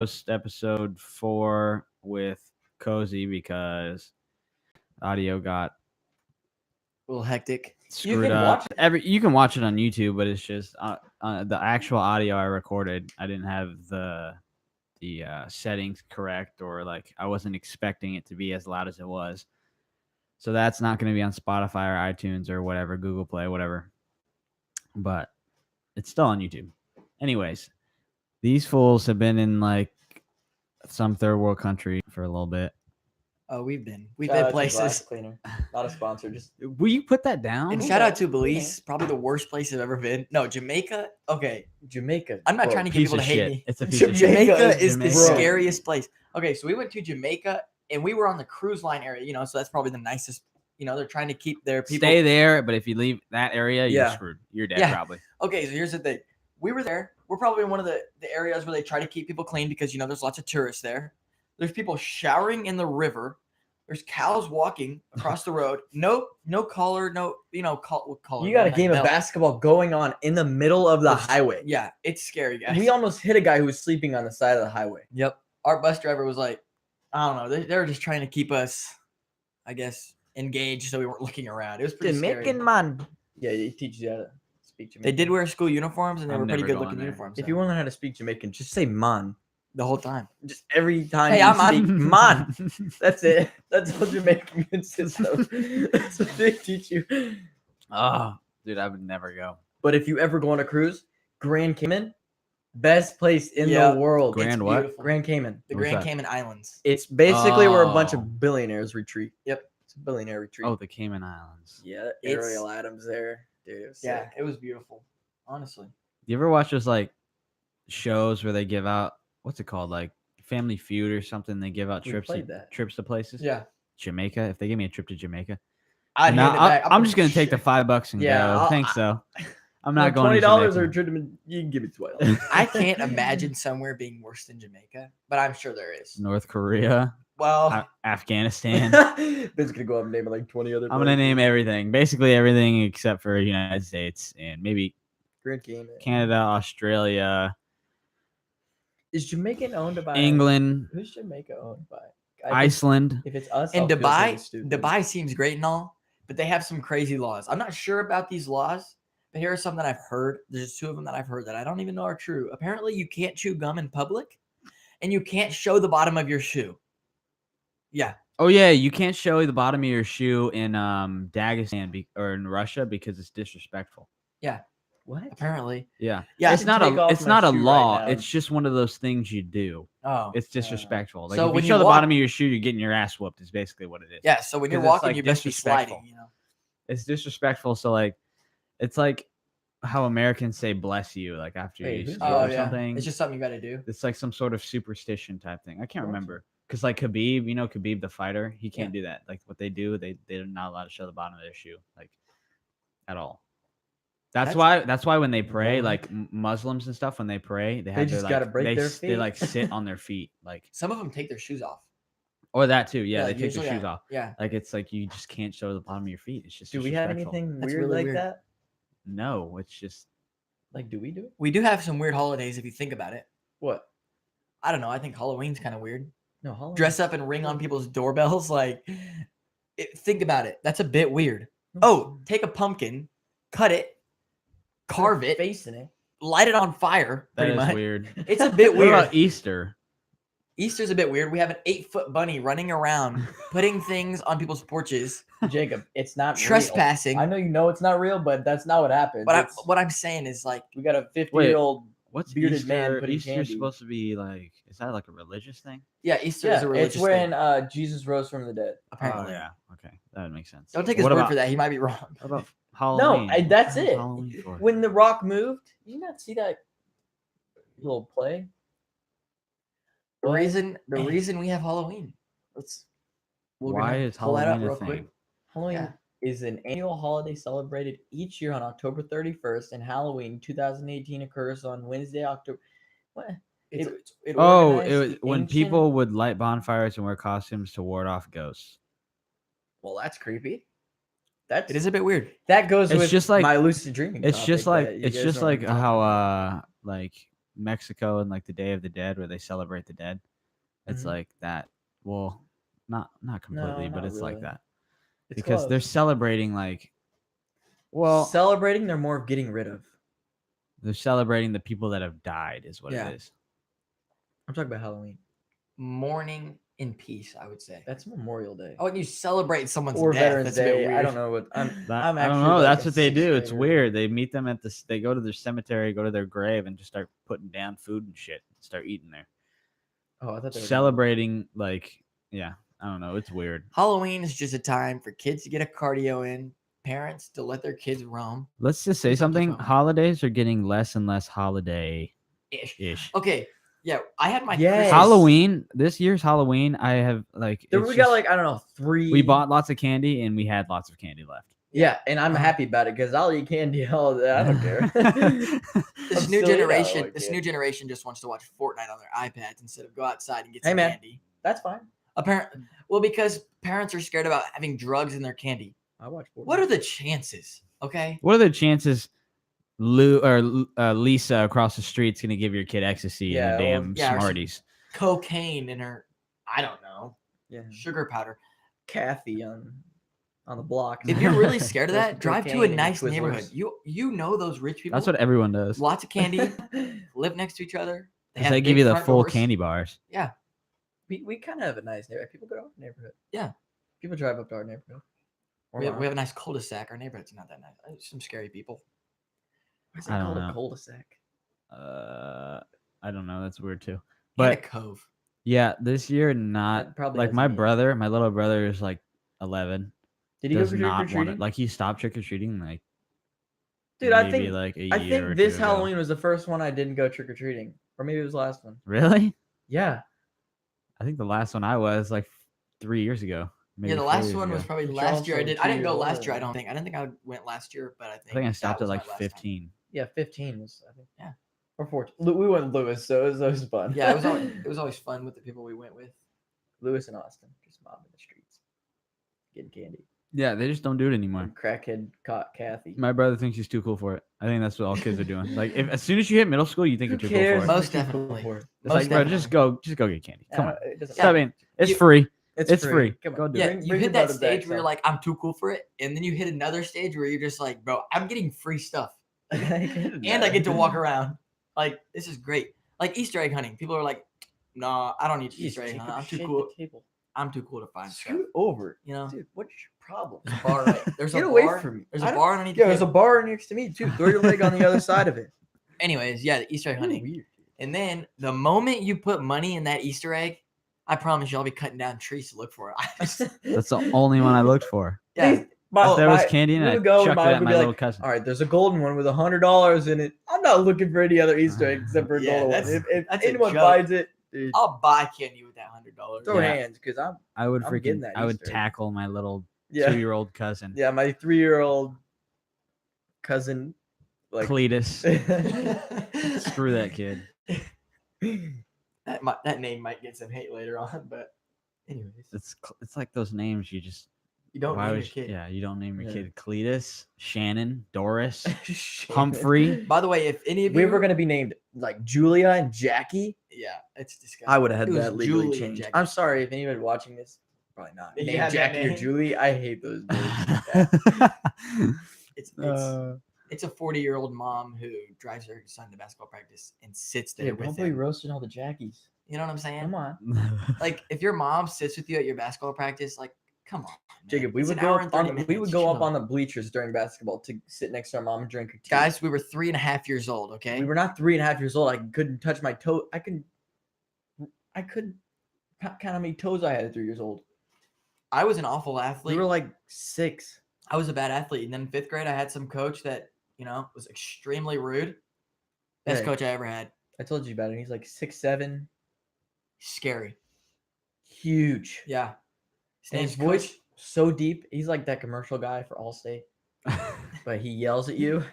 post episode 4 with Cozy because audio got A little hectic. screwed up. You can watch it on YouTube, but it's just the actual audio I recorded. I didn't have the settings correct, or like I wasn't expecting it to be as loud as it was. So that's not going to be on Spotify or iTunes or whatever, Google Play, whatever. But it's still on YouTube. Anyways, these fools have been in like some third world country for a little bit. Oh, we've been places. Cleaner, not a sponsor. Just Will you put that down? And shout out to Belize, probably the worst place I've ever been. No, Jamaica. Okay, Jamaica. I'm not trying to get people to hate shit. me. It's a piece of shit. Jamaica is the Jamaica. scariest place. Okay, so we went to Jamaica and we were on the cruise line area, so that's probably the nicest. They're trying to keep their people. Stay there, but if you leave that area, you're Yeah. screwed. You're dead, Yeah. probably. Okay, so here's the thing. We were there. We're probably in one of the areas where they try to keep people clean because, there's lots of tourists there. There's people showering in the river. There's cows walking across the road. No collar, no, collar. You got a like game of belt. basketball going on in the middle of the highway. Yeah, it's scary, guys. We almost hit a guy who was sleeping on the side of the highway. Yep. Our bus driver was like, I don't know. They were just trying to keep us, I guess, engaged so we weren't looking around. It was pretty scary. Jamaican man. Yeah, he teaches you how to speak Jamaican. They did wear school uniforms, and they I'm were pretty never good going looking there. uniforms. If you want to learn how to speak Jamaican, just say man. the whole time. Just every time Hey, you I'm speak man. That's it. That's all Jamaican consists of. That's what they teach you. Oh, dude, I would never go. But if you ever go on a cruise, Grand Cayman, best place in Yeah. the world. Grand It's what? beautiful. Grand Cayman. The What's Grand that? Cayman Islands. It's basically where a bunch Oh. of billionaires retreat. Yep. It's a billionaire retreat. Oh, the Cayman Islands. Yeah, It's- Ariel Adams there. Dude, it was Yeah, sick. it was beautiful. Honestly. You ever watch those like shows where they give out what's it called, like Family Feud or something? They give out We trips played that. to places. Yeah. Jamaica. If they give me a trip to Jamaica, I'd no, hand it back. I'm just gonna take the $5 and Yeah, go. I'll- Thanks though. I'm not going to $20 or Jamaica. trip. You can give me $20. I can't imagine somewhere being worse than Jamaica, but I'm sure there is. North Korea, Well, Afghanistan. Ben's gonna go up and name like 20 other. I'm gonna name everything, basically everything except for United States and maybe Grand Cayman. Canada, Australia, Is Jamaican owned by England, Who's Jamaica owned by? Iceland. If it's us, and I'll feel Dubai, really stupid. Dubai seems great and all, but they have some crazy laws. I'm not sure about these laws, but here are some that I've heard. There's 2 of them that I've heard that I don't even know are true. Apparently, you can't chew gum in public, and you can't show the bottom of your shoe. Yeah, Oh yeah, you can't show the bottom of your shoe in Dagestan or in Russia because it's disrespectful. What? apparently. Yeah, Yeah, it's can not take a off it's my not a shoe right law. now. It's just one of those things you do. Oh, It's disrespectful. Like So if when you you show the walk- bottom of your shoe, you're getting your ass whooped. Is basically what it is. yeah. So when you're 'Cause it's, walking, like, you best be disrespectful. sliding. It's disrespectful. So like, it's like how Americans say "bless you" like after Wait, you who's steal Oh or yeah, something. it's just something you got to do. It's like some sort of superstition type thing. I can't Gotcha. remember because like Khabib, Khabib the fighter, he can't do that. Like what they do, they're not allowed to show the bottom of their shoe like at all. That's why when they pray, Really? like Muslims and stuff, when they pray, they have just to gotta like break they, their they like feet. sit on their feet, like Some of them take their shoes off. or that too. Yeah, they take usually, their shoes yeah. off. Yeah. Like it's like you just can't show the bottom of your feet. It's just Do we have disrespectful. anything That's weird really like weird. that? No, it's just Like, do we do it? We do have some weird holidays if you think about it. What? I don't know. I think Halloween's kind of weird. No, Halloween. Dress up and ring on people's doorbells. Like, think about it. That's a bit weird. Oh, take a pumpkin, cut it, carve it, face in it. light it on fire. that Pretty is much. weird. It's a bit What weird. about Easter? Easter's a bit weird. We have an 8-foot bunny running around, putting things on people's porches, Jacob, it's not real. trespassing. I know you know it's not real, but that's not what happened. But It's- what I'm saying is like, we got a 50-year-old. What's Bearded Easter? man putting Easter's candy. supposed to be like, is that like a religious thing? yeah, Easter Yeah, is a religious it's when thing. Jesus rose from the dead. Apparently, Oh, yeah. Okay, that would make sense. don't take his What word about, for that. He might be wrong. What about Halloween? that's What's it. Halloween for? When the rock moved, did you not see that little play? The What? reason we have Halloween. We're Why gonna is pull that up Halloween a real thing? quick. Halloween Yeah. is an annual holiday celebrated each year on October 31st, and Halloween 2018 occurs on Wednesday, October. What? It Oh, organized it was the when ancient- people would light bonfires and wear costumes to ward off ghosts. Well, that's creepy. That's It is a bit weird. that goes It's with just like- my lucid dreaming. It's just topic like that you it's guys just don't like talk how about. like Mexico and like the Day of the Dead where they celebrate the dead. It's Mhm. like that. Well, not completely, but not it's like really. that It's because they're close. celebrating like. Well, Celebrating, they're more of getting rid of. they're celebrating the people that have died, is what Yeah. it is. I'm talking about Halloween. Mourning in peace, I would say. That's Memorial Day. Oh, and you celebrate someone's Or death. Veterans That's a bit Day. weird. I don't know what I'm I don't actually know. like That's a what they do. sixth It's grader. weird. They meet them at this. They go to their cemetery, go to their grave, and just start putting down food and shit. Start eating there, Oh, I thought they were celebrating. Like, yeah, I don't know. It's weird. Halloween is just a time for kids to get a cardio in, parents to let their kids roam. Let's just say Please don't keep something. going. Holidays are getting less and less holiday Ish. ish. Okay, yeah, I had my Yes. Christmas- Halloween. This year's Halloween, I have like. There, it's we got just- like I don't know 3. We bought lots of candy and we had lots of candy left. Yeah, and I'm Uh-huh. happy about it because I'll eat candy all day. I don't care. This I'm new still eating generation, all this day. new generation just wants to watch Fortnite on their iPads instead of go outside and get Hey, some man. candy. That's fine. Well, because parents are scared about having drugs in their candy. I watch Fortnite. What are the chances? Okay, What are the chances Lisa across the street's gonna give your kid ecstasy Yeah, and a or- damn yeah, or some- Smarties? cocaine in her, I don't know, Yeah, sugar powder. Kathy on the block. If you're really scared of There's that, drive to cocaine a in nice Twizzlers. neighborhood. You know those rich people. That's what everyone does. Lots of candy, live next to each other. Because have they give big you the front full doors. candy bars. Yeah, we kind of have a nice neighborhood. People go to our neighborhood. Yeah. People drive up to our neighborhood. Or we have mine. a nice cul-de-sac. Our neighborhood's not that nice. Some scary people. Why is I it don't called know. a cul-de-sac? I don't know. That's weird too. And a But cove. yeah, this year not That probably like has my me. brother, my little brother is like 11. Did he go Does trick or not want treating? it. Like he stopped trick or treating like Dude, I maybe think like a I year or think this two ago. Halloween was the first one I didn't go trick or treating, or maybe it was the last one. Really? Yeah, I think the last one I was like 3 years ago. Maybe Yeah, the 4 last years one was ago. probably But you're last year. I also did. I 2 didn't go years last older year. I than don't think. I didn't think I went last year, but I think I stopped that at was my like last time. 15. yeah, 15 was I think. Yeah. Or 14. We went with Lewis, so it was fun. Yeah, it was always fun with the people we went with. Lewis and Austin just mobbing the streets, getting candy. Yeah, they just don't do it anymore. And crackhead caught Kathy. My brother thinks he's too cool for it. I think that's what all kids are doing. Like, if as soon as you hit middle school, you think Who you're too cares? cool for it. Most What you cool definitely. for? It's most like, bro, just definitely. go get candy. Come on. It doesn't Stop matter. being. It's You- free. It's, It's free. Come on. Go do Yeah, it. you Bring hit the that butter stage back where you're up. like, I'm too cool for it, and then you hit another stage where you're just like, bro, I'm getting free stuff, and I get to walk around. Like, this is great. Like Easter egg hunting. People are like, nah, I don't need Jeez, Easter egg Jacob, hunting. I'm too shake cool. the table. I'm too cool to find stuff. Scoot over. You know, Dude, what's your problem? there's a bar right. There's Get a away bar. from me. There's I a don't- bar underneath. Yeah, the there's a table. bar next to me too. Throw your leg on the other side of it. Anyways, yeah, the Easter egg hunting. Weird. And then the moment you put money in that Easter egg, I promise you, I'll be cutting down trees to look for it. That's the only one I looked for. Yeah, My, If there was my- candy in we it, I would go and chucked my it at would my be little like, cousin. all right, there's a golden one with $100 in it. I'm not looking for any other Easter egg except for a Yeah, golden one. that's- If that's a anyone joke. finds it, dude, I'll buy candy with that $100. throw Yeah. hands because I'm I would I'm getting freaking. that I would Easter egg. tackle my little yeah 2-year-old cousin, yeah my 3-year-old cousin like Cletus. Screw that kid. That name might get some hate later on, but anyways, It's like those names you just. you don't why name would your kid. Yeah, you don't name your Yeah. kid Cletus, Shannon, Doris, Shit. Humphrey. By the way, if any of We you were gonna be named like Julia and Jackie. yeah, it's disgusting. I would have had It was that legally Julie and changed. Jackie. I'm sorry if anybody watching this, probably not. You Name had that Jackie or name? Julie. I hate those names. It's Uh, it's a 40-year-old mom who drives her son to basketball practice and sits there Yeah, with don't be him. roasting all the Jackies. You know what I'm saying? Come on, Like if your mom sits with you at your basketball practice, like come on, man. Jacob. We It's would an go hour and up 30 on we minutes, would go up chill. on the bleachers during basketball to sit next to our mom and drink her tea. Guys, we were 3.5 years old. Okay, we were not 3.5 years old. I couldn't touch my toe. I couldn't count how many toes I had at 3 years old. I was an awful athlete. We were like 6. I was a bad athlete, and then in 5th grade, I had some coach that was extremely rude. Best Yeah. coach I ever had. I told you about it. He's like 6'7", Scary. huge. Yeah. And his name's voice Coach- so deep. He's like that commercial guy for Allstate, but he yells at you.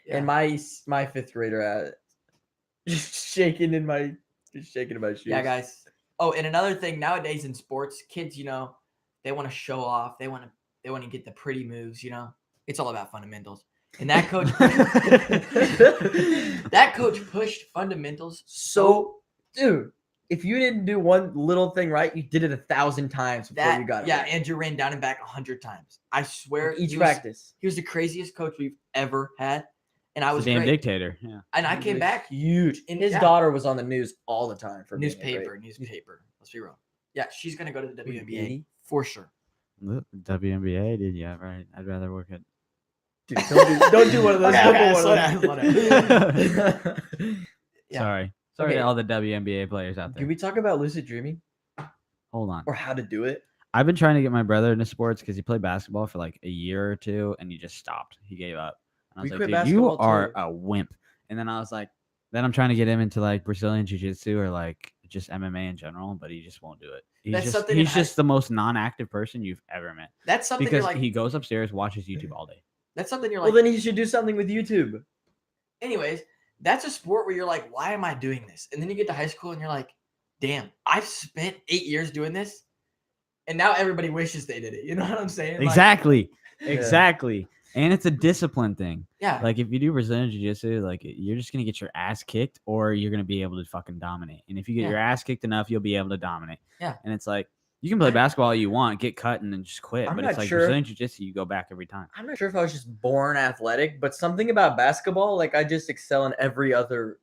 Yeah. And my 5th grader just shaking in my shoes. Yeah, guys. Oh, and another thing nowadays in sports, kids, they want to show off. They want to get the pretty moves. It's all about fundamentals. And that coach, that coach pushed fundamentals So, dude, if you didn't do one little thing right, you did it 1,000 times before that you got it. yeah, right. Andrew ran down and back 100 times. I swear, Each he was, practice. he was the craziest coach we've ever had, and I He's was a damn great. dictator. Yeah. And I He came was back huge. and His yeah. daughter was on the news all the time for being a great- newspaper. Let's be real. Yeah, she's gonna go to the Were you WNBA 80? for sure. Look, WNBA, did yeah, right? I'd rather work at. Dude, don't do one of those. Okay, Don't okay, do slow one of down, those. Yeah. Sorry to Okay. all the WNBA players out there. Can we talk about lucid dreaming Hold on. or how to do it? I've been trying to get my brother into sports because he played basketball for like a year or two and he just stopped. He gave up. And I was We like, quit dude, you basketball are too. a wimp. And then I was like, then I'm trying to get him into like Brazilian jiu-jitsu or like just MMA in general, but he just won't do it. He's just the most non-active person you've ever met That's something because you're like. he goes upstairs, watches YouTube all day. That's something you're Well, like. then he should do something with YouTube. Anyways, that's a sport where you're like, why am I doing this? And then you get to high school and you're like, damn, I've spent 8 years doing this, and now everybody wishes they did it. You know what I'm saying? Like, Exactly. Yeah. Exactly. And it's a discipline thing. yeah. Like if you do Brazilian jiu-jitsu, like you're just gonna get your ass kicked, or you're gonna be able to fucking dominate. And if you get Yeah. your ass kicked enough, you'll be able to dominate. Yeah. And it's like you can play basketball all you want, get cut, and then just quit. I'm But not it's like sure. Brazilian jiu-jitsu, you go back every time. I'm not sure if I was just born athletic, but something about basketball, like I just excel in every other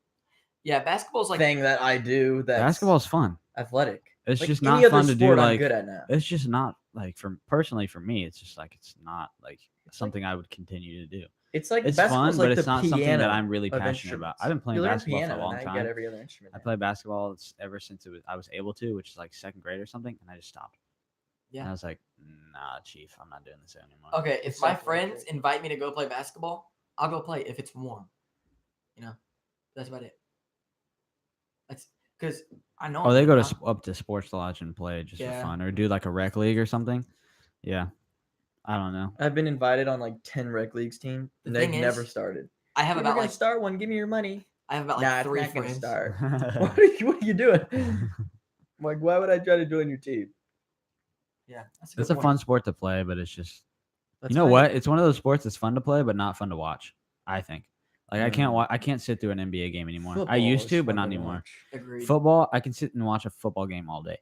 Yeah. Basketball's like thing that I do. That's Basketball's fun. athletic. It's Like just any not other fun to do. sport I'm Like good at now. it's just not like for me. It's just like it's not like something I would continue to do. It's like It's fun, basketball's but like it's the not something that piano I'm really of passionate about. instruments. I've been playing You learn basketball for piano a long and now time. you get every other instrument. I now. played basketball ever since I was able to, which is like second grade or something, and I just stopped. And yeah. I was like, nah, chief, I'm not doing this anymore. Okay, if It's my so friends frustrating. invite me to go play basketball, I'll go play if it's warm. You know, that's about it. That's because I know. Oh, they go to I'm- up to Sports Lodge and play just Yeah. for fun, or do like a rec league or something. Yeah, I don't know. I've been invited on like 10 rec leagues team, The and they've thing never is, started. I have Hey, we're about gonna like start one. Give me your money. I have about Nah, like it's 3 not gonna friends. start. What are you doing? I'm like, why would I try to join your team? Yeah, that's It's good a point. fun sport to play, but it's just That's you know fine. what? It's one of those sports that's fun to play, but not fun to watch. I think. Like I can't Mm. I can't sit through an NBA game anymore. I Football used is to, but fun not to anymore. watch. Agreed. Football, I can sit and watch a football game all day,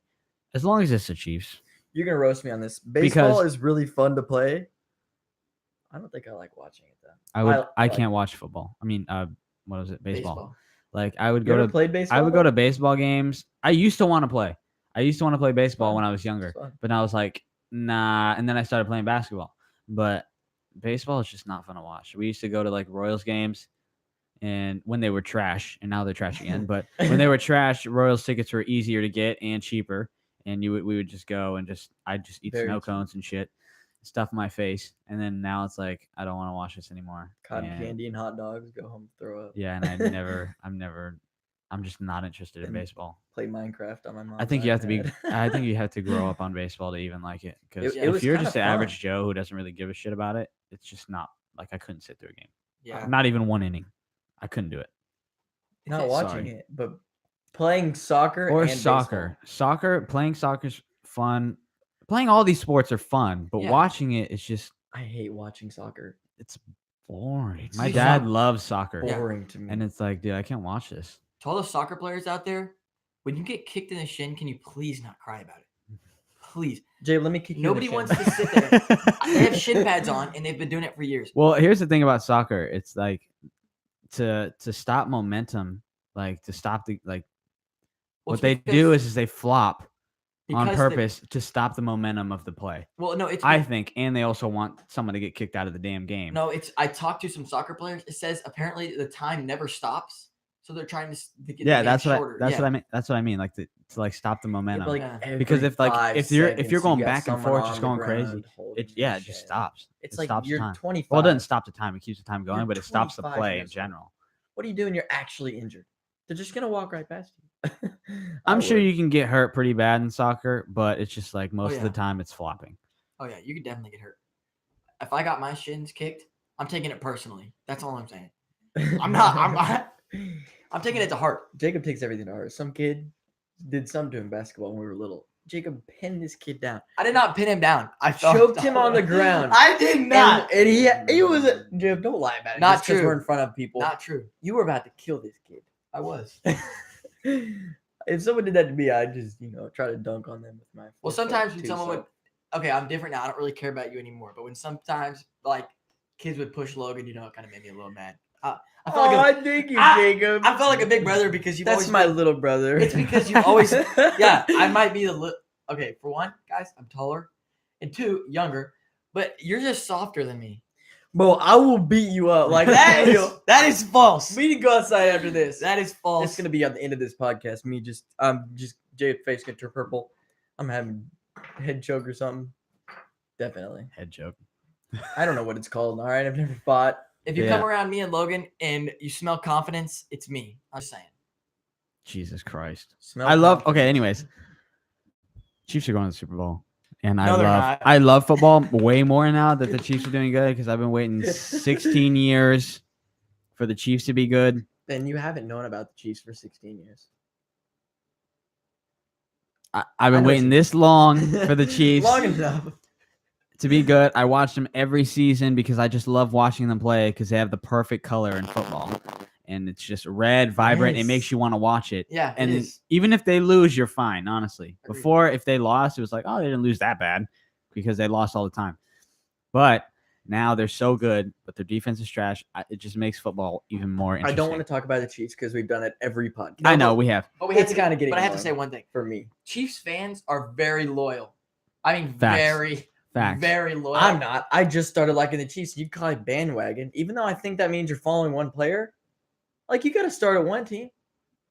as long as it's the Chiefs. You're gonna roast me on this. Baseball Because- is really fun to play. I don't think I like watching it though. I like can't it. watch football. I mean, what was it? Baseball. Baseball. Like I would You go ever to played baseball? I would go though? to baseball games. I used to want to play. I used to want to play baseball fun. when I was younger, It's fun. but I was like, nah. And then I started playing basketball. But baseball is just not fun to watch. We used to go to like Royals games, and when they were trash, and now they're trash again. But when they were trash, Royals tickets were easier to get and cheaper. And we would just go and I'd just eat Very snow cheap. cones and shit, stuff in my face. And then now it's like I don't want to watch this anymore. Cotton And- candy and hot dogs. Go home, throw up. Yeah, and I'm just not interested in And baseball. Play Minecraft on my mom's I think you have to be. iPad. I think you have to grow up on baseball to even like it. Because It was if you're kinda just the fun. average Joe who doesn't really give a shit about it, it's just not like I couldn't sit through a game. Yeah. Not even one inning. I couldn't do it. Not It's- watching sorry. it, but playing soccer Or and soccer. baseball. Playing soccer's fun. Playing all these sports are fun, but Yeah. watching it is just I hate watching soccer. it's boring. It's My just dad not loves soccer, Yeah. Boring to me. and it's like, dude, I can't watch this. To all the soccer players out there, when you get kicked in the shin, can you please not cry about it? Please. Jay, let me kick you in the Nobody shin. wants to sit there. They have shin pads on, and they've been doing it for years. Well, here's the thing about soccer. It's like to stop momentum, like to stop the like Well, what they do is they flop on because purpose to stop the momentum of the play. Well, no, it's I think, and they also want someone to get kicked out of the damn game. no, it's. I talked to some soccer players. It says apparently the time never stops, so they're trying to get yeah, the game that's what shorter. what I mean. That's what I mean. Like to like stop the Yeah, momentum. but, like, Yeah. Because every if like 5 if you're seconds, going you got back and someone forth, just on going the crazy, ground holding it the yeah, it just shit. stops. It's It like stops the you're time. 25. Well, it doesn't stop the time. It keeps the time going, You're but it stops the 25 play in years old. general. What are you doing? You're actually injured. They're just gonna walk right past you. I'm I sure would. you can get hurt pretty bad in soccer, but it's just like most of the yeah. time it's flopping. Oh yeah, you could definitely get hurt. If I got my shins kicked, I'm taking it personally. That's all I'm saying. I'm not. I'm taking it to heart. Jacob takes everything to heart. Some kid did something to him in basketball when we were little. Jacob pinned this kid down. I did not pin him down. I Choked him on the ground. I did not. And he was Jacob, don't lie about it. Not just 'cause true. we're in front of people. Not true. You were about to kill this kid. I was. If someone did that to me, I'd just, try to dunk on them with my. Well, fist up sometimes when too, someone so. would. Okay, I'm different now. I don't really care about you anymore. But when sometimes like kids would push Logan, it kind of made me a little mad. I felt like Thank you, I- Jacob. I felt like a big brother because you've That's always my been- little brother. It's because you always. Yeah, I might be okay, for one, guys, I'm taller, and two, younger. But you're just softer than me. Bro, I will beat you up. Like That for is real. that is false. We need to go outside after this. That is false. It's gonna be at the end of this podcast. Me just Jade's face gonna turn purple. I'm having head choke or something. Definitely. Head joke. I don't know what it's called. All right, I've never fought. If you Yeah. come around me and Logan and you smell confidence, it's me. I'm just saying. Jesus Christ. Smell I love. confidence. Okay. Anyways, Chiefs are going to the Super Bowl, and No, they're not. I love football way more now that the Chiefs are doing good because I've been waiting 16 years for the Chiefs to be good. Then you haven't known about the Chiefs for 16 years. I've I been know waiting you- this long for the Chiefs Long enough. to be good. I watch them every season because I just love watching them play because they have the perfect color in football, and it's just red, vibrant. It Yes. makes you want to watch it. Yeah, And it then is. even if they lose, you're fine, honestly. Agreed. Before, if they lost, it was like, oh, they didn't lose that bad because they lost all the time. But now they're so good, but their defense is trash. It just makes football even more I interesting. don't want to talk about the Chiefs because we've done it every podcast. I know we have. But It's kinda getting But I have to annoying. say one thing. For me. Chiefs fans are very loyal. I mean, Facts. very, Facts. very loyal. I'm not. I just started liking the Chiefs. You call it bandwagon, even though I think that means you're following one player. Like you got to start at one team.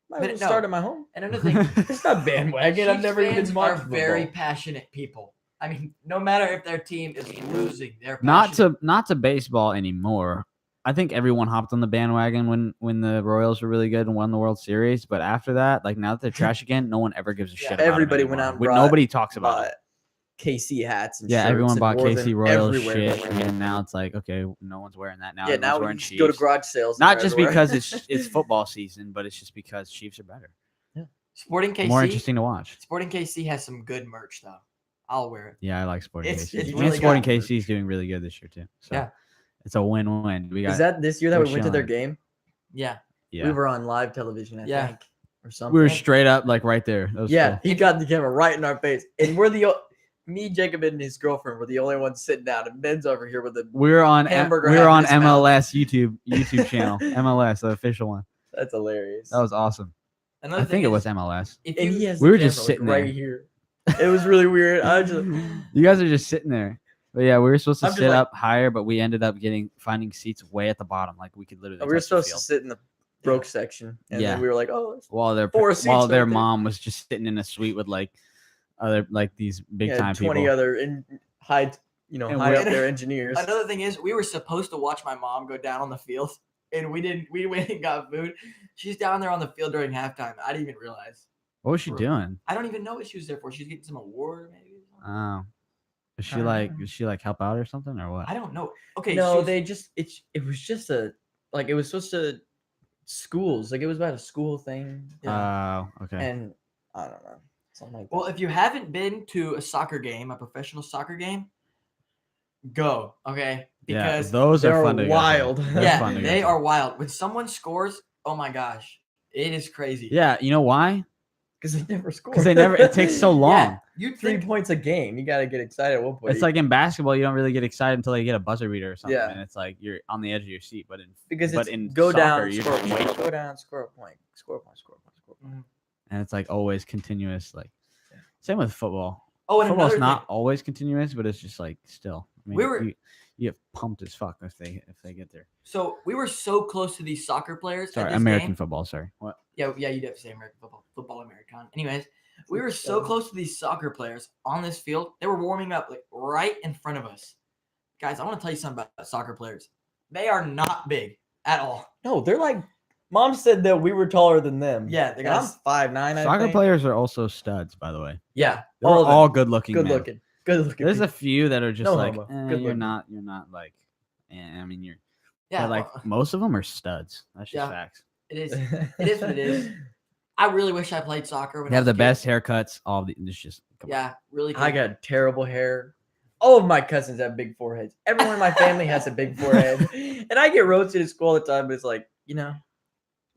Might But as well no. start at my home. And another thing, It's not bandwagon. I've Chiefs never fans even are watched very football. passionate people. I mean, no matter if their team is losing, they're not passionate. to baseball anymore. I think everyone hopped on the bandwagon when the Royals were really good and won the World Series. But after that, like now that they're trash again, no one ever gives a shit. About Everybody them went anymore. out and brought- Nobody talks about Bought it. KC hats and Yeah, shirts everyone and bought wore KC them Royals everywhere. shit, and now it's like, okay, no one's wearing that now. Yeah, Everyone's now wearing we just Chiefs. go to garage sales. and Not they're just everywhere. because it's football season, but it's just because Chiefs are better. Sporting KC. More interesting to watch. Sporting KC has some good merch though. I'll wear it. Yeah, I like Sporting It's- KC. it's And really Sporting good. KC is doing really good this year too. So Yeah. it's a win-win. We got Is that this year that we're we went to their chilling. game? Yeah. yeah. We were on live television, I Yeah. think, or something. We were straight up like right there. That was Yeah, cool. he got the camera right in our face, and we're me, Jacob, and his girlfriend were the only ones sitting down, and Ben's over here with a. We're on Hamburger we're half in on his mouth. MLS YouTube channel. MLS, the official one. That's hilarious. That was awesome. Another I thing think it is, was MLS. If and you, he has. We the were just camera, like, sitting right there. here. It was really weird. I just. You guys are just sitting there. But yeah, we were supposed to I'm just sit like- up higher, but we ended up finding seats way at the bottom. Like we could literally. We were touch the supposed to field. sit in the broke section, and Yeah. then we were like, "Oh, it's While their Four seats while their right there. mom was just sitting in a suite with like other like these big yeah, time 20 people. other high, And high we- up there engineers." another thing is, we were supposed to watch my mom go down on the field, and we didn't. We went and got food. She's down there on the field during halftime. I didn't even realize. What was she Bro. doing? I don't even know what she was there for. She's getting some award, maybe. or something. Oh, is she Uh, like did she like help out or something or what? I don't know. Okay. No, she was- they just it was just a it was supposed to schools it was about a school thing, Oh, okay. and I don't know, something like that. Well, if you haven't been to a soccer game, a professional soccer game, go. Okay. Yeah, Because those are they're fun to go to. wild. They're yeah, fun to go they to. are wild. When someone scores, oh my gosh, it is crazy. Yeah, you know why? because they never score. Because they never. It takes so long. Yeah, you'd 3 think points a game. You got to get excited at one point. It's like in basketball, you don't really get excited until you get a buzzer beater or something, Yeah. and it's like you're on the edge of your seat. But because but it's in go soccer, down, you're score a just point, waiting. go down, score a point, score a point, score a point, score a point. and it's like always continuous. Like Yeah. same with football. oh, and Football's another not thing, always continuous, but it's just like still. I mean, We were- you get pumped as fuck if they get there. so we were so close to these soccer players. at Sorry, this American game. football. Sorry, what? Yeah, you'd have to say American football American. Anyways, we were so close to these soccer players on this field. They were warming up like right in front of us. Guys, I want to tell you something about soccer players. They are not big at all. No, they're like. Mom said that we were taller than them. Yeah, the And I'm guys. 5'9". Soccer players are also studs, by the way. Yeah, They're All of them. all good looking. Good men. looking. Good looking. There's a people. few that are just No like homo. eh, Good you're looking. not like. I mean, you're. yeah. But like most of them are studs. That's just Yeah. facts. It is. It is what it is. I really wish I played soccer when They I have was the a kid. best haircuts. All of the it's just come on. Yeah, really. I good. got terrible hair. All of my cousins have big foreheads. Everyone in my family has a big forehead. And I get roasted at school all the time, but it's like, it's okay.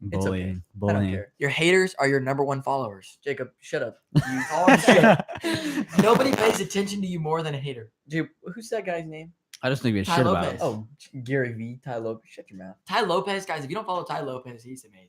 Bullying, I don't bullying. care. Your haters are your number one followers. Jacob, shut up. That's all I'm saying. Nobody pays attention to you more than a hater. Dude, who's that guy's name? I just think we Ty shit about Lopez. him. Oh, Gary V. Ty Lopez. Shut your mouth. Ty Lopez, guys, if you don't follow Ty Lopez, he's amazing.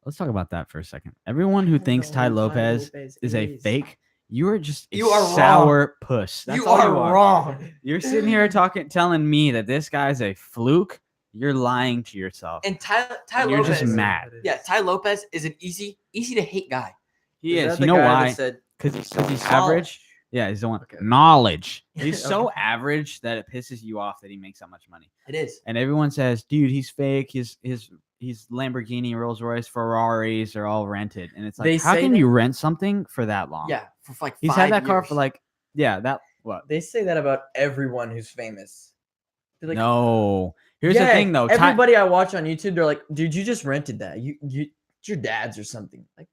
Let's talk about that for a second. Everyone who thinks Ty Lopez is a fake, you are just a You are sour puss. That's You all are you are. wrong. You're sitting here telling me that this guy's a fluke. You're lying to yourself. And Ty And you're Lopez, just mad. yeah, Ty Lopez is an easy to hate guy. He Is is. that You the know guy that why? said Because he's average. knowledge? Yeah, he's the one. Okay. Knowledge. He's so Okay. average that it pisses you off that he makes that much money. It is. And everyone says, dude, he's fake. His Lamborghini, Rolls Royce, Ferraris are all rented. And it's like, They how say can that- you rent something for that long? Yeah, for like He's 5 had that car years. for like, what? They say that about everyone who's famous. They're like, No. Here's the yeah, thing, though. Everybody I watch on YouTube, they're like, dude, you just rented that. It's your dad's or something. Like,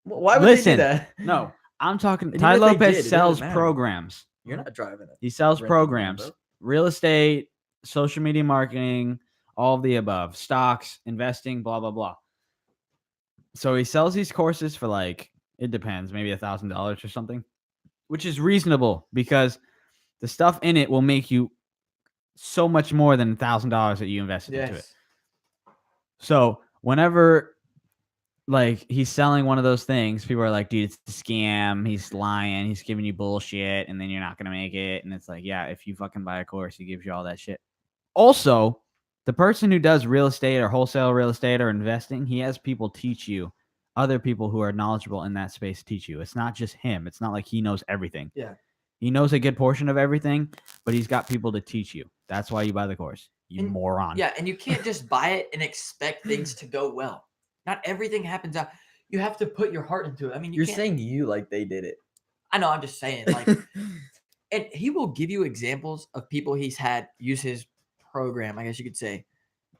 why would Listen, they do that? No, I'm talking. And Ty even if they Lopez did, it doesn't sells matter. programs. You're not driving it. He sells renting programs, Lambo. real estate, social media marketing, all of the above, stocks, investing, blah, blah, blah. So he sells these courses for like, it depends, maybe $1,000 or something, which is reasonable because the stuff in it will make you so much more than $1,000 that you invested into it. Yes. So whenever like he's selling one of those things, people are like, dude, it's a scam. He's lying. He's giving you bullshit. And then you're not going to make it. And it's like, yeah, if you fucking buy a course, he gives you all that shit. Also, the person who does real estate or wholesale real estate or investing, he has people teach you, other people who are knowledgeable in that space teach you. It's not just him. It's not like he knows everything. Yeah. He knows a good portion of everything, but he's got people to teach you. That's why you buy the course. You And- moron. Yeah, and you can't just buy it and expect things to go well. Not everything happens out. You have to put your heart into it. I mean, You're can't- saying you like they did it. I know. I'm just saying. Like, and he will give you examples of people he's had use his program. I guess you could say.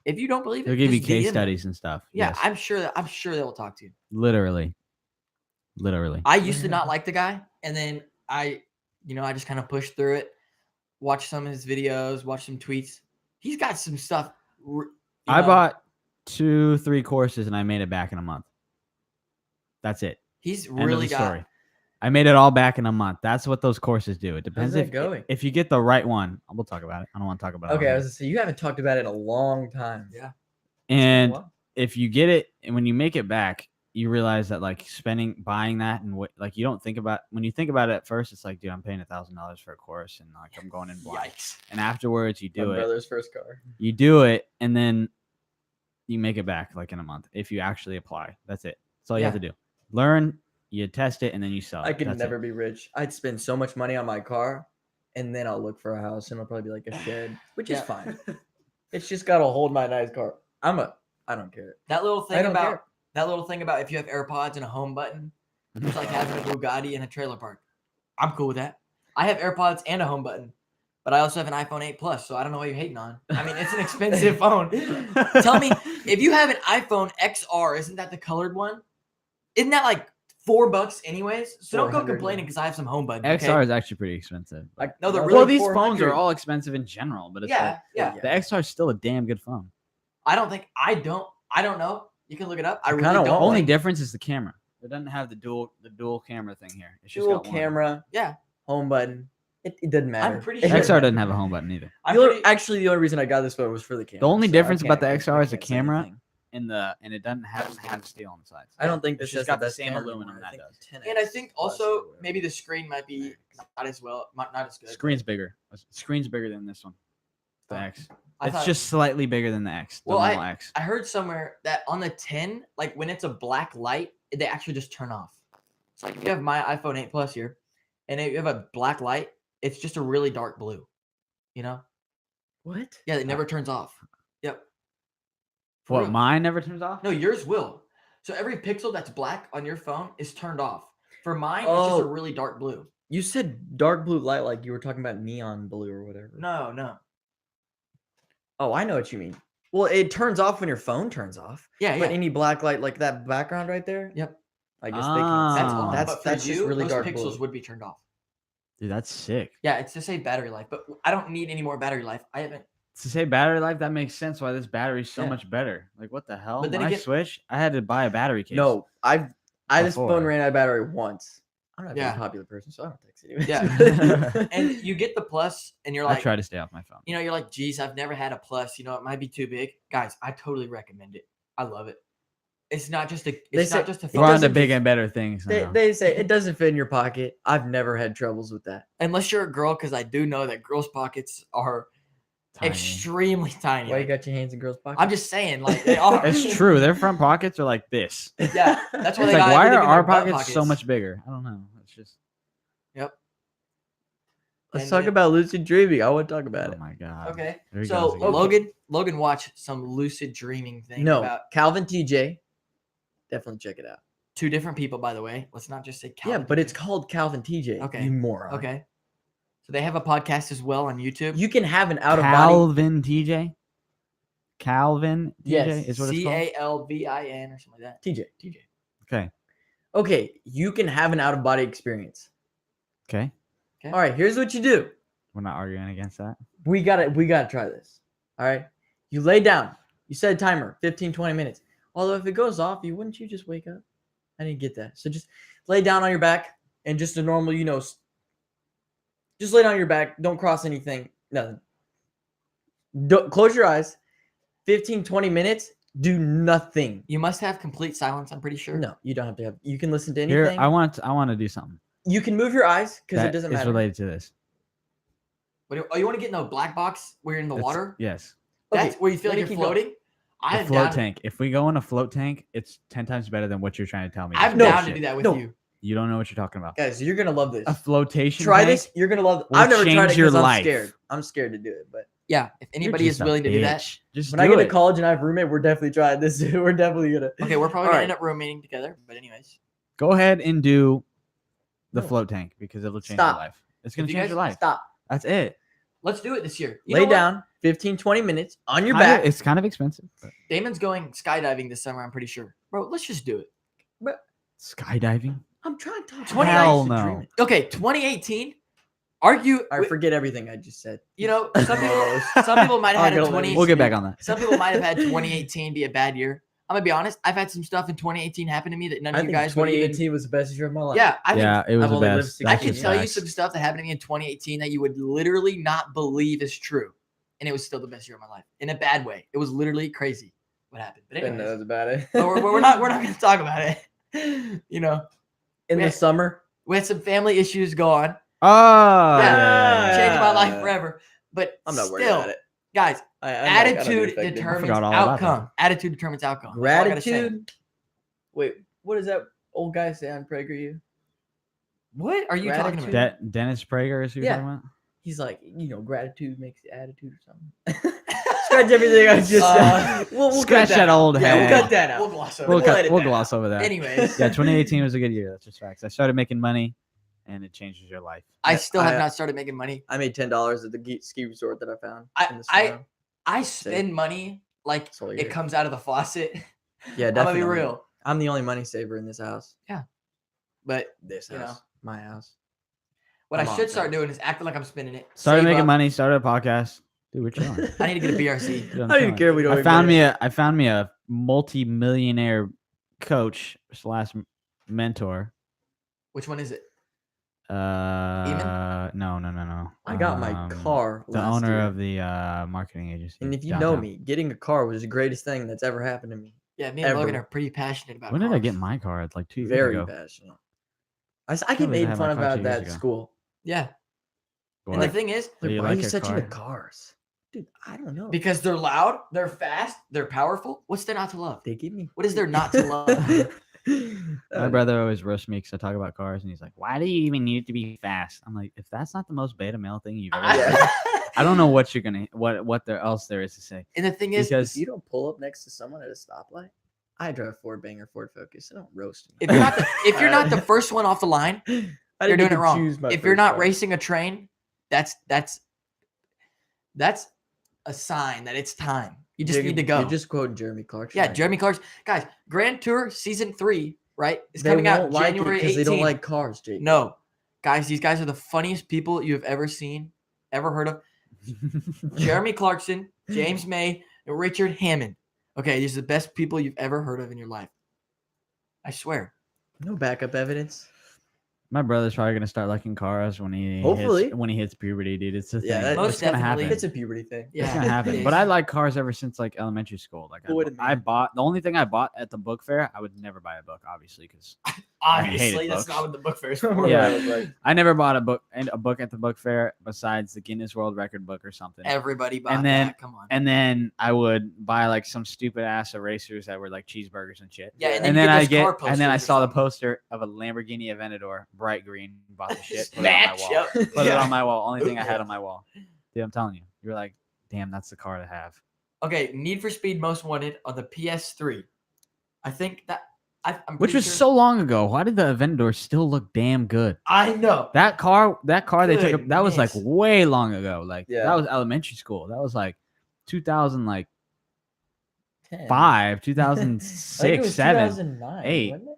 If you don't believe it, He'll give you just case DM him. studies and stuff. Yeah, Yes. I'm sure they will talk to you. Literally. I used to not like the guy, and then I just kind of pushed through it, watched some of his videos, watched some tweets. He's got some stuff. I bought 2-3 courses and I made it back in a month. That's it. He's End of really the got. story. I made it all back in a month. That's what those courses do. It depends that going? if you get the right one. We'll talk about it. I don't want to talk about it. Okay, on I here. was gonna say you haven't talked about it in a long time. Yeah. And Wow. if you get it and when you make it back, you realize that like buying that and what like you don't think about when you think about it at first, it's like, dude, I'm paying $1,000 for a course and like I'm going in blind. Yikes. And afterwards you My do it. brother's first car. You do it and then you make it back like in a month if you actually apply. That's it. That's all you have to do. Learn, you test it, and then you sell it. I could That's never it. be rich. I'd spend so much money on my car, and then I'll look for a house, and it'll probably be like a shed, which is Yeah. fine. It's just gotta hold my nice car. I don't care. That little I thing don't about care. if you have AirPods and a home button, it's like having a Bugatti in a trailer park. I'm cool with that. I have AirPods and a home button, but I also have an iPhone 8 Plus, so I don't know what you're hating on. I mean, it's an expensive phone. Tell me, if you have an iPhone XR, isn't that the colored one? Isn't that like $4 anyways? So don't go 400, complaining yeah. because I have some home button. Okay? XR is actually pretty expensive. Like, No, they're well, really Well, these phones are 400. all expensive in general, but it's Yeah, like, yeah. the XR is still a damn good phone. I don't know. You can look it up. I really kinda don't. The want only think- difference is the camera. It doesn't have the dual camera thing here. It's just Dual got one. camera, Yeah, home button. It doesn't matter. pretty It sure- doesn't XR doesn't matter. have a home button either. I'm The only- pretty- actually, the only reason I got this phone was for the camera. only so I difference about the can't- XR I is the can't say camera. anything. And it doesn't have steel on the sides. I don't think It's this just has got the best same camera aluminum anymore. I that think does. And I 10X think plus or also whatever. maybe the screen might be not as well, not as good. Screen's bigger. Screen's bigger than this one. The Oh. X. I It's thought- just slightly bigger than the X. The Well, normal X. I heard somewhere that on the 10, like when it's a black light, they actually just turn off. It's like if you have my iPhone 8 Plus here, and if you have a black light, it's just a really dark blue. You know? What? Yeah, it never turns off. Yep. For What, real. mine never turns off? No, yours will. So every pixel that's black on your phone is turned off. For mine, it's just a Oh. really dark blue. You said dark blue light like you were talking about neon blue or whatever. No. Oh, I know what you mean. Well, it turns off when your phone turns off. Yeah, But yeah. any black light like that background right there. Yep. I guess they can't. That's see it. on. That's But for just you, really those dark pixels blue. would be turned off. Dude, that's sick. Yeah, it's to say battery life, but I don't need any more battery life. I haven't. To say battery life, that makes sense why this battery's so Yeah. much better. Like, what the hell? But then When I again- switched, I had to buy a battery case. No, this phone Before. ran out of battery once. I'm not a Yeah. very popular person, so I don't text anyways. Yeah. And you get the plus, and you're I like, try to stay off my phone. you're like, geez, I've never had a plus. It might be too big. Guys, I totally recommend it. I love it. It's not just a. It's say not just a. it We're on to doesn't big just- and better things now. they say it doesn't fit in your pocket. I've never had troubles with that. Unless you're a girl, because I do know that girls' pockets are Tiny. extremely tiny. Why you Like, got your hands in girls' pockets? I'm just saying, like they are. It's true. Their front pockets are like this. Yeah, that's why It's they like, got why everything are in our their butt pockets so much bigger? I don't know. It's just, Yep. Let's And talk then- about lucid dreaming. I want to talk about oh it. my god. Okay. There he So goes again. Logan watched some lucid dreaming thing No, about Calvin TJ. Definitely check it out. 2 different people, by the way. Let's not just say Calvin. Yeah, but it's TJ. called Calvin TJ. Okay. You moron. Okay. So they have a podcast as well on YouTube. You can have an out of body. Calvin TJ. Calvin TJ Yes, is what it's called. CALVIN or something like that. TJ. Okay. Okay, you can have an out of body experience. Okay. Okay. All right, here's what you do. We're not arguing against that. We gotta try this. All right. You lay down. You set a timer, 15, 20 minutes. Although if it goes off, wouldn't you just wake up? I didn't get that. So just lay down on your back and just a normal, just lay down on your back. Don't cross anything. Nothing. Close your eyes. 15, 20 minutes. Do nothing. You must have complete silence, I'm pretty sure. No, you don't have to have. You can listen to Here, anything. I want to do something. You can move your eyes because it That doesn't is matter. related to this. You want to get in a black box where you're in the It's- water? Yes. That's Okay, where you feel let like me you're keep going. floating? The I'm float down. tank. If we go in a float tank, it's 10 times better than what you're trying to tell me. I'm This down to bullshit. do that with No. you. You don't know what you're talking about. Guys, you're gonna love this. A flotation Try tank? this. You're gonna love. will I've never tried it change your because I'm life. scared. I'm scared to do it. But Yeah, if You're anybody is just a willing to do that. bitch. Just when do I get to it. college and I have a roommate, we're definitely trying this. We're definitely gonna. Okay, we're probably All going to right. end up roommating together. But anyways. Go ahead and do the No. float tank because it'll change Stop. your life. It's gonna If you change guys your life. Stop. That's it. Let's do it this year. You Lay know what? down. 15, 20 minutes on your Kinda- back. It's kind of expensive. But Damon's going skydiving this summer, I'm pretty sure. Bro, let's just do it. skydiving? I'm trying to talk. 20 Hell about no. dreaming. Okay, 2018. Argue. I forget everything I just said. Some people might have had a I'll go 20. We'll get back on that. Some people might have had 2018 be a bad year. I'm gonna be honest. I've had some stuff in 2018 happen to me that none I of you think guys would even. 2018 was the best year of my life. Yeah, I think Yeah, it was I've the only lived best. 6 I That's can just tell you facts. some stuff that happened to me in 2018 that you would literally not believe is true, and it was still the best year of my life in a bad way. It was literally crazy what happened. But Didn't know anyways, about it. but we're not going to talk about it. In Yeah. the summer. We had some family issues go on. Oh, Yeah. Changed my life forever. But I'm not still, worried about it. guys, I don't get attitude affected. determines forgot all about outcome. Attitude determines outcome. That's all I gotta say. Gratitude. Wait, what does that old guy say on PragerU? What are you talking Gratitude. about? Dennis Prager is who you're Yeah. talking about? He's like, gratitude makes the attitude or something. Scratch everything I just said. We'll Scratch cut that old Yeah, head. we'll cut that out. We'll gloss over We'll, that. We'll cut, edit we'll that gloss over that. Anyways, Yeah, 2018 was a good year. That's just facts. I started making money, and it changes your life. I still have I- not started making money. I made $10 at the ski resort that I found. in the I snow. I spend money like That's all it you're- comes out of the faucet. Yeah, I'm gonna definitely. be real. I'm the only money saver in this house. But This You house. know. My house. what Come I on, should start guys. doing is acting like I'm spending it. Started save making up. money. Started a podcast. Dude, we're chilling. I need to get a BRC. Dude, I'm I don't even chilling. care. We don't. I found me a multi-millionaire coach / mentor. Which one is it? No. I got my car. The last owner year. of the marketing agency. And if you downtown. know me, getting a car was the greatest thing that's ever happened to me. Yeah, me and Logan Ever. are pretty passionate about. When did I cars. get my car? It's like 2 years Very ago. passionate. I Can't get believe I made had fun my car 2 about years that at ago. school. Yeah, What? and the thing is, Do you Why like are you your such into car? cars? Dude, I don't know. because they're loud, they're fast, they're powerful. What's there not to love? they give me. What is there not to love? My brother always roasts me because I talk about cars, and he's like, "Why do you even need to be fast?" I'm like, "If that's not the most beta male thing you've ever heard, I don't know what you're gonna what there else there is to say." And the thing is, Because If you don't pull up next to someone at a stoplight, I drive a Ford Banger, Ford Focus. I don't roast me. if you're not the first one off the line, I you're didn't doing get it to wrong. choose my If you're first not car. racing a train, that's a sign that it's time. You just need to go. You're just quoting Jeremy Clarkson. Yeah, right Jeremy now. Clarkson. Guys, Grand Tour Season 3, right? It's They coming out won't like January 18th. because they don't like cars, Jake. No. Guys, these guys are the funniest people you have ever seen, ever heard of. Jeremy Clarkson, James May, and Richard Hammond. Okay, these are the best people you've ever heard of in your life. I swear. No backup evidence. My brother's probably gonna start liking cars when he Hopefully. hits puberty, dude. It's the Yeah, thing. that- Most It's gonna definitely. happen. It's a puberty thing. Yeah. It's gonna happen. it But I is. like cars ever since like elementary school. Like But what a I man. bought the only thing I bought at the book fair. I would never buy a book, obviously, because Obviously, hated that's books. not what the book fair is for. Yeah. Like, I never bought a book at the book fair besides the Guinness World Record book or something. Everybody bought And then- that. Come on. And then I would buy like some stupid ass erasers that were like cheeseburgers and shit. Yeah, And then I car and then I posters or saw the something. poster of a Lamborghini Aventador, bright green. Bought the shit. Put it on my Match, wall. yep. Put it Yeah. on my wall. Only thing I had on my wall. Dude, I'm telling you, you're like, damn, that's the car to have. Okay, Need for Speed Most Wanted on the PS3. I think that I'm Which pretty was sure- so long ago. Why did the Aventador still look damn good? I know. That car they took. That was like Goodness. way long ago. Like Yeah. that was elementary school. That was like 2005, 10. I think it 2006, was 7. 2009, 8. wasn't it?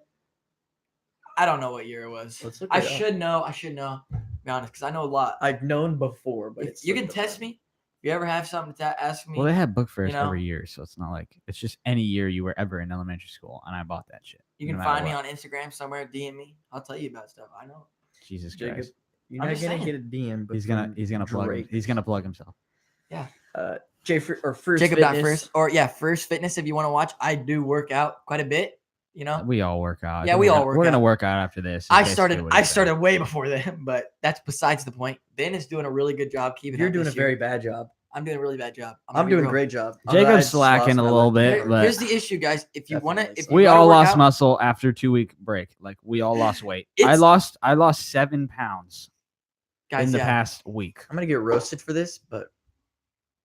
I don't know what year it was. Let's look I it up. should know. To be honest, because I know a lot. I've known before, but If it's you can slipped my test mind. me. If you ever have something to ask me, Well, they had book fairs know? every year, so it's not like it's just any year you were ever in elementary school, and I bought that shit. you no can matter find me what. on Instagram somewhere. DM me. I'll tell you about stuff. I know. Jesus Jacob, Christ. you're I'm not just gonna saying. get a DM. He's gonna plug. Drake. He's gonna plug himself. Or first Jacob fitness. First or yeah, First Fitness. If you want to watch, I do work out quite a bit. You know, We all work out. I Yeah, think we we're all gonna- work We're gonna out. work out after this. is I basically started. what he I said. started way before them, but that's besides the point. Ben is doing a really good job keeping. You're up doing a this year. very bad job. I'm doing a really bad job. I'm gonna be doing a real. great job. Jacob's slacking a little bit, Here- but here's the issue, guys. If you want to, Definitely if you we gotta all work lost out- muscle after a 2-week break. Like we all lost weight. I It's- lost 7 pounds guys. in the Yeah. past week. I'm gonna get roasted for this, but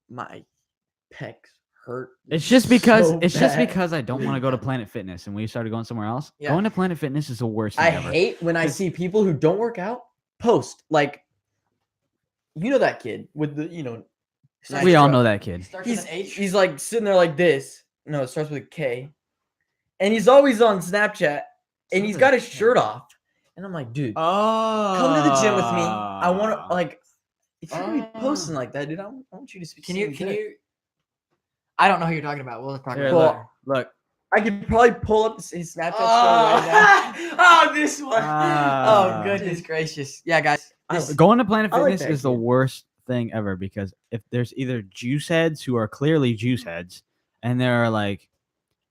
my pecs hurt. It's just because so it's just bad. because I don't want to go to Planet Fitness, and we started going somewhere else. Yeah. Going to Planet Fitness is the worst thing I ever. hate when I see people who don't work out post like, you know that kid with the Starts We all with- know that kid. starts with he's an H. he's like sitting there like this. No, it starts with a K, and he's always on Snapchat, and he's got his shirt off, and I'm like, dude, Oh, come to the gym with me. I want to like, if you're gonna be posting like that, dude, I want you to speak. Can you? I don't know who you're talking about. We'll talk Here, about it Well, later. look. I could probably pull up his Snapchat story Oh, right now. oh, this one. Ah. Oh, goodness gracious. Yeah, guys. This, Going to Planet I like Fitness that is the kid. worst thing ever because if there's either juice heads who are clearly juice heads, and there are like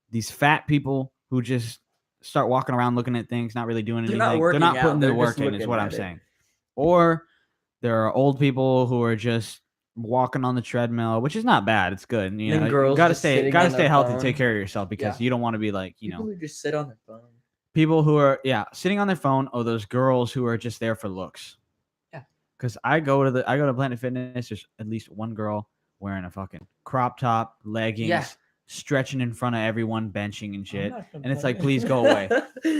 these fat people who just start walking around looking at things, not really doing They're anything. not They're working not out, putting the they're work just in, is looking what I'm at it. saying. Or there are old people who are just walking on the treadmill, which is not bad. It's good. You Then know, girls you gotta just stay sitting on stay their healthy, phone. take care of yourself because Yeah. you don't want to be like, People who just sit on their phone. people who are sitting on their phone, or those girls who are just there for looks. Yeah. Because I go to Planet Fitness, there's at least one girl wearing a fucking crop top, leggings, Yeah. stretching in front of everyone, benching and shit. I'm not And it's complaining. like, please go away.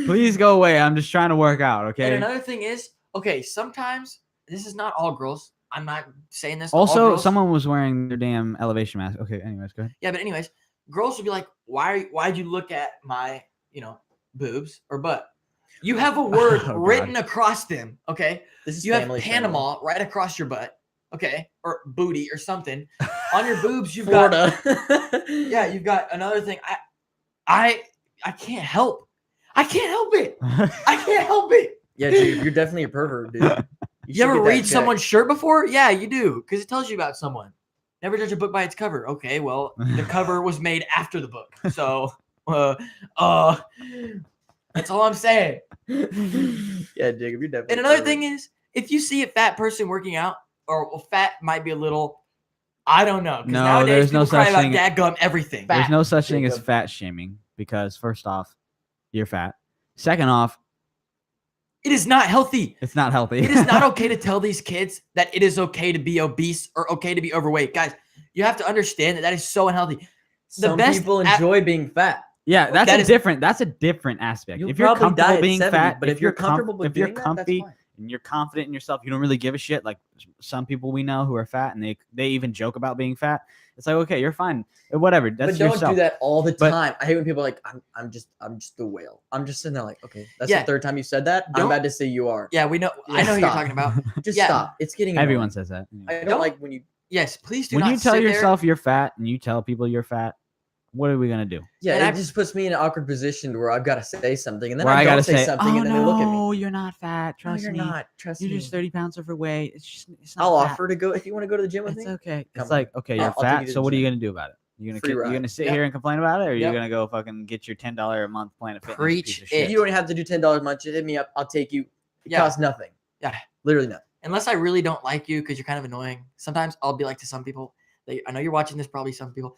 Please go away. I'm just trying to work out, And okay? another thing is, okay, sometimes this is not all girls. I'm not saying this. to all Also, girls. someone was wearing their damn elevation mask. Okay, anyways, go ahead. Yeah, but anyways, girls will be like, why'd you look at my, boobs or butt? You have a word Oh, God. written across them, okay? This is You have family Panama right across your butt, okay? Or booty or something. On your boobs, you've got Florida. yeah, you've got another thing. I can't help. I can't help it. I can't help it. Yeah, dude, you're definitely a pervert, dude. You should ever get that read checked. someone's shirt before? Yeah, you do, because it tells you about someone. Never judge a book by its cover. Okay, well, the cover was made after the book, so that's all I'm saying. Yeah, Jacob, you're definitely. And another thing is, if you see a fat person working out, or fat might be a little, I don't know. 'cause No, nowadays there's no people cry such about thing- dadgum everything. There's Fat, no such thing as Jacob. fat shaming because, first off, you're fat. Second off, It is not healthy. it's not healthy. It is not okay to tell these kids that it is okay to be obese or okay to be overweight. Guys, you have to understand that that is so unhealthy. Some best people at- enjoy being fat. Yeah, that's That a is- different. That's a different aspect. You'll If you're probably die comfortable at being 70, fat, but if you're comfortable with if you're doing that, that's comfy, fine. and you're confident in yourself, you don't really give a shit. Like some people we know who are fat and they even joke about being fat. It's like, okay, you're fine. Whatever. That's but don't yourself. do that all the But- time. I hate when people are like, I'm just the whale. I'm just sitting there like, okay, that's Yeah. the third time you said that. I'm Don't- about to say you are. Yeah, we know. I Yeah, know who you're stop. talking about. Just Yeah. stop. It's getting annoying. Everyone says that. I don't Don't- like when you. Yes, please do When not you tell sit there- yourself you're fat and you tell people you're fat, what are we gonna do? Yeah, And it I- just puts me in an awkward position where I've got to say something, and then Where I I don't gotta say say, something, oh and then they look at me. no, you're not fat. No, Trust you're me. not. Trust You're me. just 30 pounds overweight. It's not I'll fat. offer to go if you want to go to the gym with It's me. okay. Come It's on. like, okay, you're I'll take fat. you to So the what are you gym. gonna do about it? You're Free gonna ride. sit Yep. here and complain about it, or you're Yep. gonna go fucking get your $10 a month Planet Fitness Preach piece of it. shit? You don't have to do $10 a month. Just hit me up. I'll take you. It Yeah. costs nothing. Yeah. Literally nothing. Unless I really don't like you because you're kind of annoying. Sometimes I'll be like to some people. I know you're watching this. Probably some people.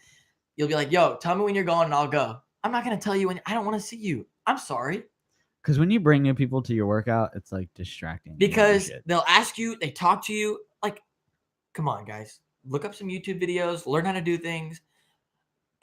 You'll be like, "Yo, tell me when you're going, and I'll go." I'm not gonna tell you when. I don't want to see you. I'm sorry. Because when you bring new people to your workout, it's like distracting. You don't do Because shit. they'll ask you, they talk to you. Like, come on, guys, look up some YouTube videos, learn how to do things.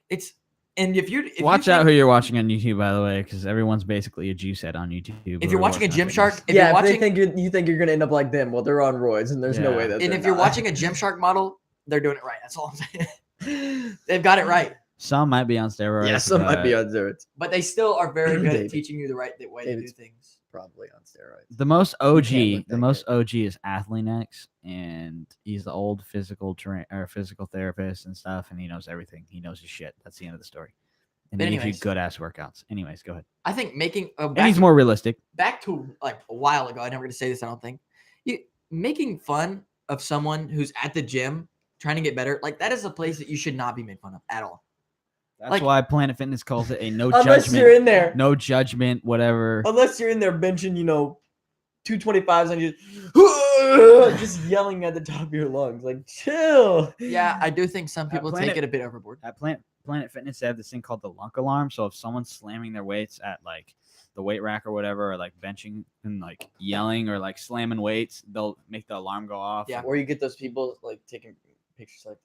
It's and if Watch you out think- who you're watching on YouTube, by the way, because everyone's basically a juice head on YouTube. If who you're are watching a working on Gymshark, fitness. if yeah, you're if watching, they think you think you're gonna end up like them, well, they're on roids, and there's no Yeah. way that. and they're if you're not. watching a Gymshark model, they're doing it right. That's all I'm saying. They've got it right, Some might be on steroids. yeah, some might be but on steroids, but they still are very good at David. teaching you the right way to do David's- things. probably on steroids. The most can't OG, look the that most OG is Athlenex, and he's the old physical therapist and stuff, and he knows everything. He knows his shit. That's the end of the story. And But he gives you anyways. good ass workouts. Anyways, go ahead. I think making And he's more realistic. back to like a while ago. I never going to say this. I don't think making fun of someone who's at the gym trying to get better. Like that is a place that you should not be made fun of at all. That's Like- why Planet Fitness calls it a no Unless judgment. you're in there, No judgment, whatever. unless you're in there benching, 225s and just yelling at the top of your lungs, like chill. Yeah, I do think some people take Planet- it a bit overboard. At Planet Fitness, they have this thing called the lunk alarm. So if someone's slamming their weights at like the weight rack or whatever, or like benching and like yelling or like slamming weights, they'll make the alarm go off. Yeah. Or you get those people like taking pictures like,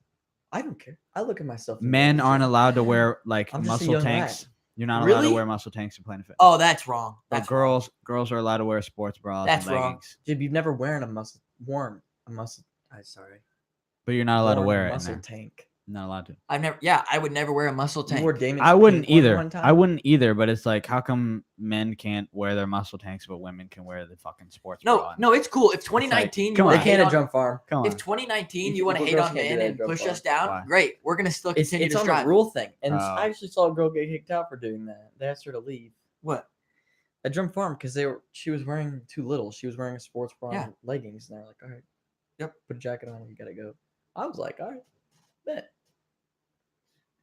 I don't care. I look at myself. in the Men mirror, aren't so- allowed to wear like I'm just a muscle young tanks. lad. You're not allowed to Really? wear muscle tanks in Planet Fitness. Oh, that's wrong. But That's wrong. girls are allowed to wear sports bras That's and wrong. leggings. Jib, you've never worn a muscle. I'm sorry. But you're not allowed to worn a wear it. In muscle there. tank. Not allowed to. I've never. Yeah, I would never wear a muscle You tank. wore Damon's I wouldn't pink one either. one time? I wouldn't either. But it's like, how come men can't wear their muscle tanks, but women can wear the fucking sports bra? No, and- no, it's cool. If 2019 you come want on. to They hate can't at on, Drum Farm. Come if on. 2019 You you want to people hate girls on can't do men that and at Drum push Farm. us down, Why? great. We're gonna still It's continue to on strive. the rule thing, and Oh. I actually saw a girl get kicked out for doing that. They asked her to leave What? at Drum Farm because she was wearing too little. She was wearing a sports bra Yeah. and leggings, and they're like, "All right, Yep. put a jacket on. You gotta go." I was like, "All right, bet."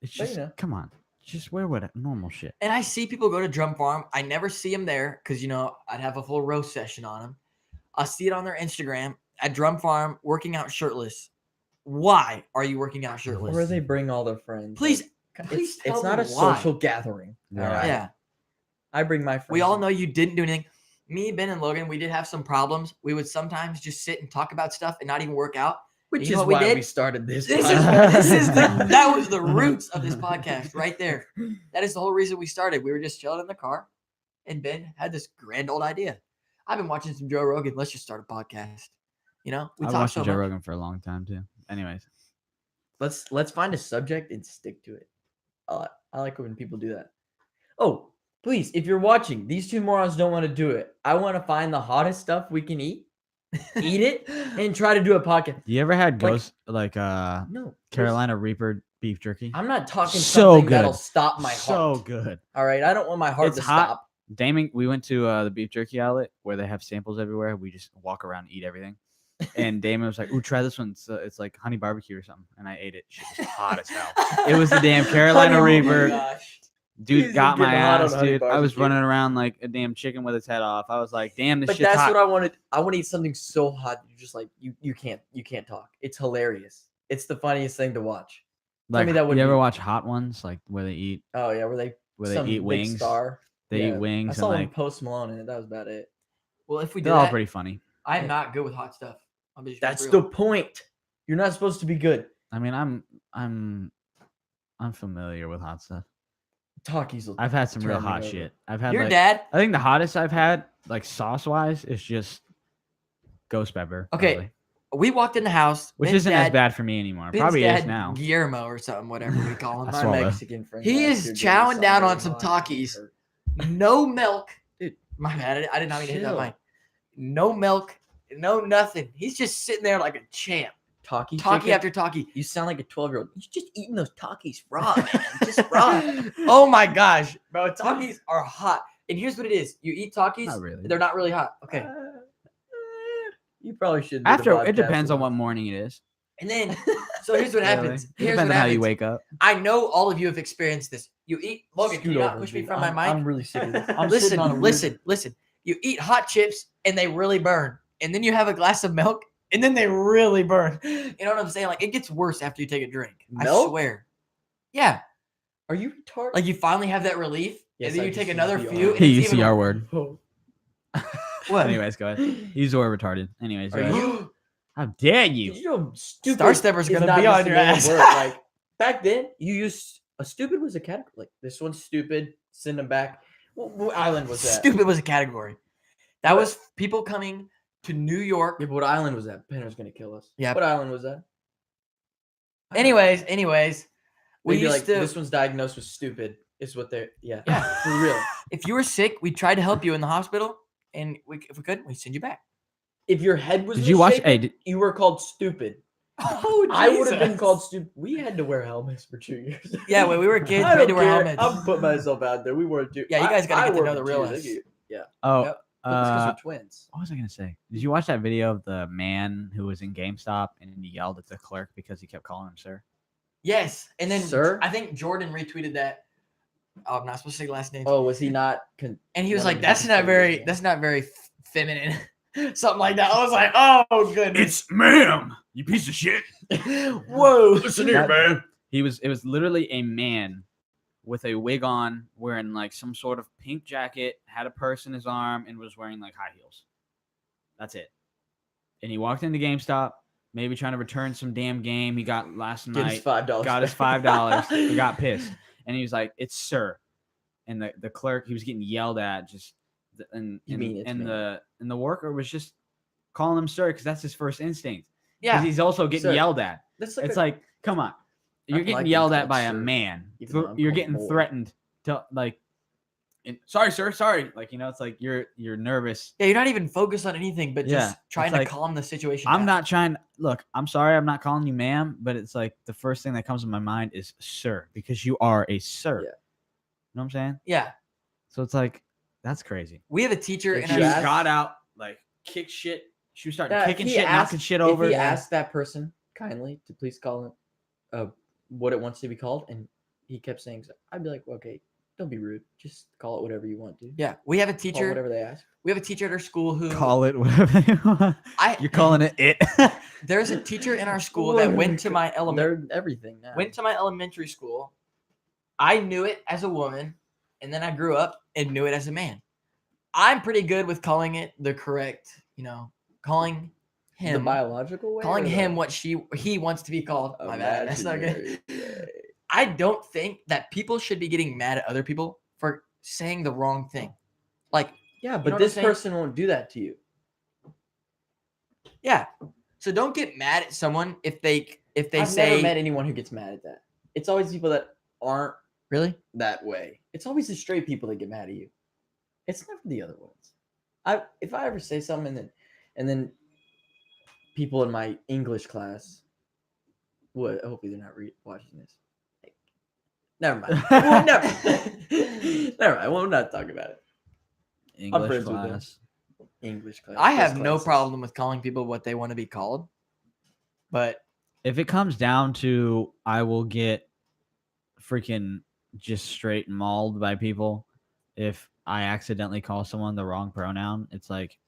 It's But, just, come on. Just wear what normal shit. And I see people go to Drum Farm. I never see them there because I'd have a full roast session on them. I see it on their Instagram at Drum Farm working out shirtless. Why are you working out shirtless? Or they bring all their friends. Please, Like, please it's tell not me a why. social gathering. Yeah. All right. Yeah, I bring my friends. we all know you didn't do anything. Me, Ben, and Logan, we did have some problems. We would sometimes just sit and talk about stuff and not even work out. which you know is what we why did? we started this. This is podcast. that was the roots of this podcast right there. That is the whole reason we started. We were just chilling in the car, and Ben had this grand old idea. I've been watching some Joe Rogan. Let's just start a podcast. We I've talk watched so Joe much. Rogan for a long time too. Anyways, Let's find a subject and stick to it. I like when people do that. Oh, please, if you're watching, these two morons don't want to do it. I want to find the hottest stuff we can eat, eat it, and try to do a podcast. you ever had Like- ghost No, there's- Carolina Reaper beef jerky? I'm not talking So something that'll good. stop my So heart. good. All right, I don't want my heart It's to hot. stop. Damon, we went to the beef jerky outlet where they have samples everywhere. We just walk around and eat everything. And Damon was like, "Ooh, try this one. It's like honey barbecue or something." And I ate it. Shit was hot as hell. It was the damn Carolina Honey- Reaper. gosh. Dude He's got my getting hot on ass, honey dude. I was barbecue. running around like a damn chicken with its head off. I was like, "Damn, this But shit's that's hot." what I wanted. I want to eat something so hot you just like you can't talk. It's hilarious. It's the funniest thing to watch. like, me that you would ever be- watch Hot Ones, like where they eat Oh yeah, where they eat big wings? Star. They Yeah, eat wings I and saw one like Post Malone in it. That was about it. Well, if we do they're all that, pretty funny. I'm not good with hot stuff. I'll be just That's real. the point. You're not supposed to be good. I mean, I'm familiar with hot stuff. Talkies. I've had some real Turn me hot over. shit. I've had Your like, dad. I think the hottest I've had, like sauce wise, is just ghost pepper. Okay, probably. we walked in the house. Which Ben's isn't as dad- bad for me anymore. Ben's Probably dad, is now. Guillermo or something, whatever we call him. I My swallow. Mexican friend. He last is year gave me chowing something down really on some hot, and it Takis. hurt. No milk. Dude, My bad. I did not mean to hit that chill. mic. No milk. No nothing. He's just sitting there like a champ. Taki Talkie after talkie. You sound like a 12-year-old. You're just eating those Takis raw, man. Just raw. Oh my gosh, bro. Takis are hot. And here's what it is. You eat Takis, Not really. they're not really hot. Okay. You probably should. After it depends on what morning it is. And then, so here's what Really. happens. It Here's depends what on how you happens. wake up. I know all of you have experienced this. You eat, Logan, can you not push me from my mic? I'm really sick of this. I'm sitting on a Listen. You eat hot chips and they really burn. And then you have a glass of milk and then they really burn. You know what I'm saying? Like, it gets worse after you take a drink. I Milk? swear. Yeah. Are you retarded? Like, you finally have that relief. Yes, and then I you just take used another the few. R. And He it's used the even- R word. What? Anyways, go ahead. Use the word retarded. Anyways, Are go ahead. you? How dare Did you? you know stupid Star Stepper's is gonna not be just on your another ass. word. Like back then, you used a stupid was a category. Like this one's stupid. Send them back. What island was that? Stupid was a category. That was people coming to New York. Yeah, but what island was that? Penner's gonna kill us. Yeah. What island was that? Anyways, we We'd be used like, to. this one's diagnosed with stupid. Is what they're. Yeah. Yeah. For real. If you were sick, we tried to help you in the hospital, and if we couldn't, we'd send you back. If your head was Did you watch? misshapen, Hey, did, you were called stupid. Oh, I would have been called stupid. We had to wear helmets for 2 years. Yeah, when we were kids, I we had to don't wear care. helmets. I'm putting myself out there. We wore it too. Yeah, you guys gotta get to wore know it the for real 2 us. years. Yeah. oh, Yep. But it's because uh, we're twins. what was I gonna say? Did you watch that video of the man who was in GameStop and he yelled at the clerk because he kept calling him sir? Yes, and then Sir? I think Jordan retweeted that. Oh, I'm not supposed to say last names. Oh, was he not? And he was wanted like, to "That's not consider very. it, yeah. That's not very feminine." Something like that. I was like, "Oh goodness." ma'am, you piece of shit. Whoa. Listen here, man. It was literally a man with a wig on, wearing like some sort of pink jacket, had a purse in his arm, and was wearing like high heels. That's it. And he walked into GameStop, maybe trying to return some damn game he got last Get his night. $5. Got his $5. He got pissed, and he was like, "It's sir," and the clerk, he was getting yelled at, just and You mean it's and me. the worker was just calling him sir because that's his first instinct. Yeah. Because he's also getting Sir. yelled at. That's It's like, come on, you're I getting like yelled being at by called a sir, man. even though I'm You're called getting boy. threatened to like. Sorry, sir. Sorry. Like, it's like you're nervous. Yeah, you're not even focused on anything, but Yeah, just trying it's to like, calm the situation. I'm down. not trying. Look, I'm sorry. I'm not calling you ma'am, but it's like the first thing that comes to my mind is sir, because you are a sir. Yeah. You know what I'm saying? Yeah, So it's like that's crazy. we have a teacher If in She you our. ask- got out, like kicked shit. She was starting Yeah, if kicking he shit, asked- knocking shit over. If he asked that person kindly to please call it what it wants to be called, and he kept saying, so, I'd be like, okay, don't be rude. Just call it whatever you want to. Yeah, we have a Call it teacher. whatever they ask. We have a teacher at our school who. Call it whatever you want. You're calling it. There's a teacher in our school that went to my They're everything now. went to my elementary school. I knew it as a woman, and then I grew up and knew it as a man. I'm pretty good with calling it the correct, calling the him, biological way. calling or him the what he wants to be called. My bad. That's not good. imaginary way? I don't think that people should be getting mad at other people for saying the wrong thing. Like, Yeah, know but what this I'm saying? person won't do that to you. yeah. So don't get mad at someone if they I've say never met anyone who gets mad at that. It's always people that aren't really. that way. It's always the straight people that get mad at you. It's never the other ones. If I ever say something and then people in my English class would hopefully they're not watching this. Never mind. Well, never mind. We'll not talk about it. English friends with them. class. English class. I those have no classes. problem with calling people what they want to be called, but If it comes down to, I will get freaking just straight mauled by people if I accidentally call someone the wrong pronoun. It's like,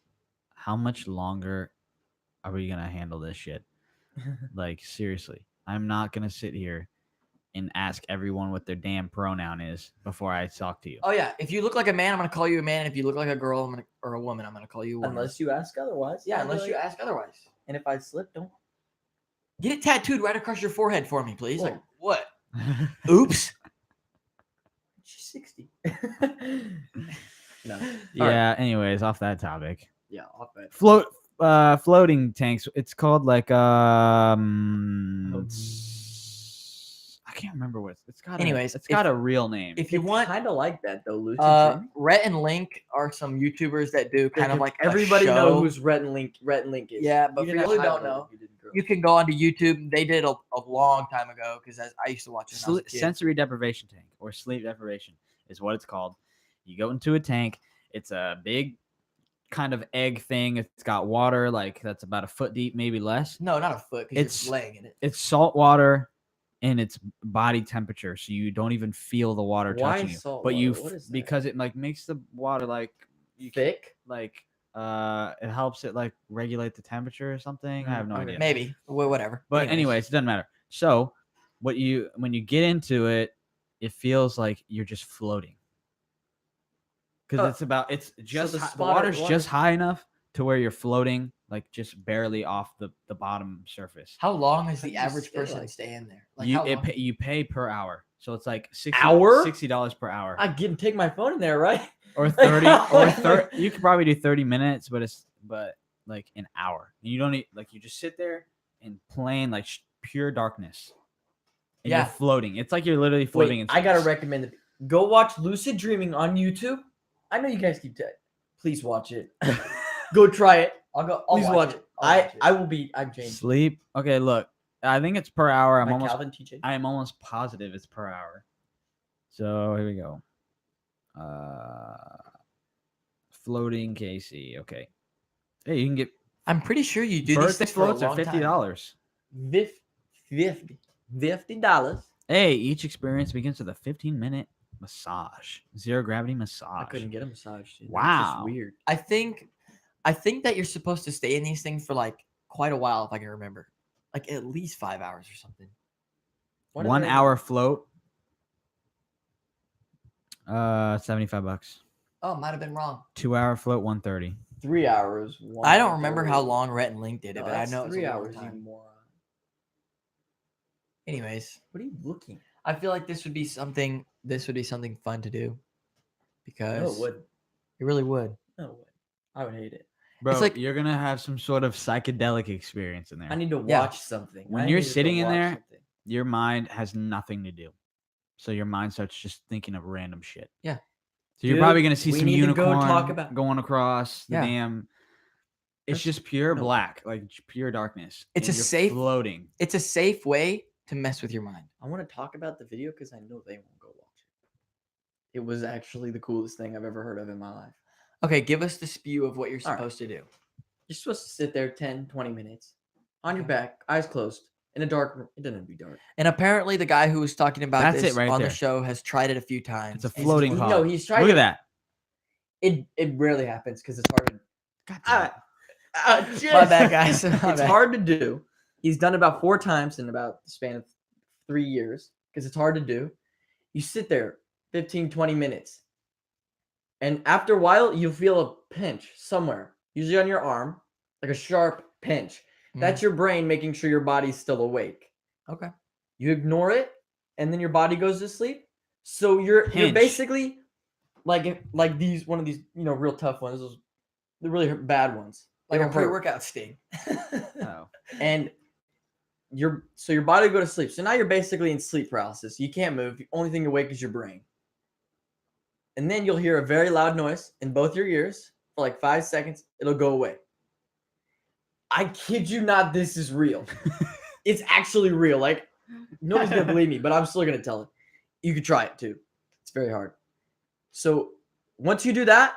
how much longer are we gonna handle this shit? Like, seriously, I'm not gonna sit here and ask everyone what their damn pronoun is before I talk to you. oh yeah, if you look like a man, I'm gonna call you a man. If you look like a girl, or a woman, I'm gonna call you a woman. Unless you ask otherwise. yeah, I'll be unless you like- ask otherwise. And if I slip, don't. Get it tattooed right across your forehead for me, please. Like Whoa. what? Oops. She's 60. No. Yeah. Anyways, off that topic. Yeah, off it. floating tanks. It's called like I can't remember what it's got. Anyways, It's got a real name. If you It's want, kind of like that though, Lucid Dreaming. Rhett and Link are some YouTubers that do kind of like everybody a know show. who's Rhett and Link. Rhett and Link is. Yeah, but You for didn't y'all who have don't to know, if you didn't grow you up. can go onto YouTube. They did a long time ago because I used to watch it when I was a kid. Sensory deprivation tank or sleep deprivation is what it's called. You go into a tank. It's a big kind of egg thing. It's got water like that's about a foot deep, maybe less. No, not a foot because It's- you're laying in it. It's salt water and it's body temperature, so you don't even feel the water Why touching you. salt But you water? What is that? because it like makes the water like you can, Thick. like it helps it like regulate the temperature or something. I have no Okay. idea. Maybe. Whatever. But anyways, it doesn't matter. So when you get into it, it feels like you're just floating. Because it's just the the spot- water's water- just high enough to where you're floating, like just barely off the bottom surface. How long is How the do you average stay person like- stay in there? Like You how long? you pay per hour, so it's like Hour? $60 per hour, I get take my phone in there, right? or 30 or 30. You could probably do 30 minutes, but like an hour. And you don't need like you just sit there in plain like pure darkness. And Yeah. you're floating. It's like you're literally floating Wait, in I gotta space. recommend it. Go watch Lucid Dreaming on YouTube. I know you guys keep that. Please watch it. Go try it. I'll Please watch it. I'll watch it. I will be. I'm James. Sleep. Okay, look. I think it's per hour. Like Calvin TJ. I am almost positive it's per hour. So here we go. Floating KC. Okay. Hey, you can get I'm pretty sure you do these birthday things for a floats are long time. $50. $50. Hey, each experience begins with a 15-minute massage. Zero gravity massage. I couldn't get a massage. Dude. That's Wow. just weird. I think that you're supposed to stay in these things for like quite a while, if I can remember, like at least 5 hours or something. What are 1 they- hour float. $75. Oh, might have been wrong. 2 hour float, $130. 3 hours. I don't remember how long Rhett and Link did it, No, but I that's know it was 3 a long hours. You time. moron. Anyways, What are you looking at? I feel like this would be something. This would be something fun to do because No, it would. it really would. No, it would. I would hate it. Bro, like- you're gonna have some sort of psychedelic experience in there. I need to Yeah. watch something. When I you're need to go sitting in watch there, something. Your mind has nothing to do, so your mind starts just thinking of random shit. Yeah. So you're Dude, probably gonna see we some need to go unicorn talk about- going across the Yeah. damn. It's That's- just pure no. black, like pure darkness. It's and a you're safe- floating. It's a safe way to mess with your mind. I want to talk about the video because I know they won't go watch it. It was actually the coolest thing I've ever heard of in my life. Okay, give us the spew of what you're All right. supposed to do. You're supposed to sit there 10, 20 minutes on your Okay. back, eyes closed, in a dark room. It doesn't have to be dark. And apparently, the guy who was talking about That's this it right on the there. show has tried it a few times. It's a and floating he's- pod. No, he's trying Look to. at that. It rarely happens because it's hard to. God damn it. My bad, guys. My It's bad. hard to do. He's done it about 4 times in about the span of 3 years because it's hard to do. You sit there 15, 20 minutes. And after a while, you'll feel a pinch somewhere, usually on your arm, like a sharp pinch. That's your brain making sure your body's still awake. Okay. You ignore it, and then your body goes to sleep. So you're Pinch. basically like these one of these real tough ones, those the really bad ones. They Like a don't hurt. pre-workout sting. Oh. And your body will go to sleep. So now you're basically in sleep paralysis. You can't move. The only thing awake is your brain. And then you'll hear a very loud noise in both your ears for like 5 seconds. It'll go away. I kid you not, this is real. It's actually real. Like nobody's gonna believe me, but I'm still gonna tell it. You could try it too. It's very hard. So once you do that,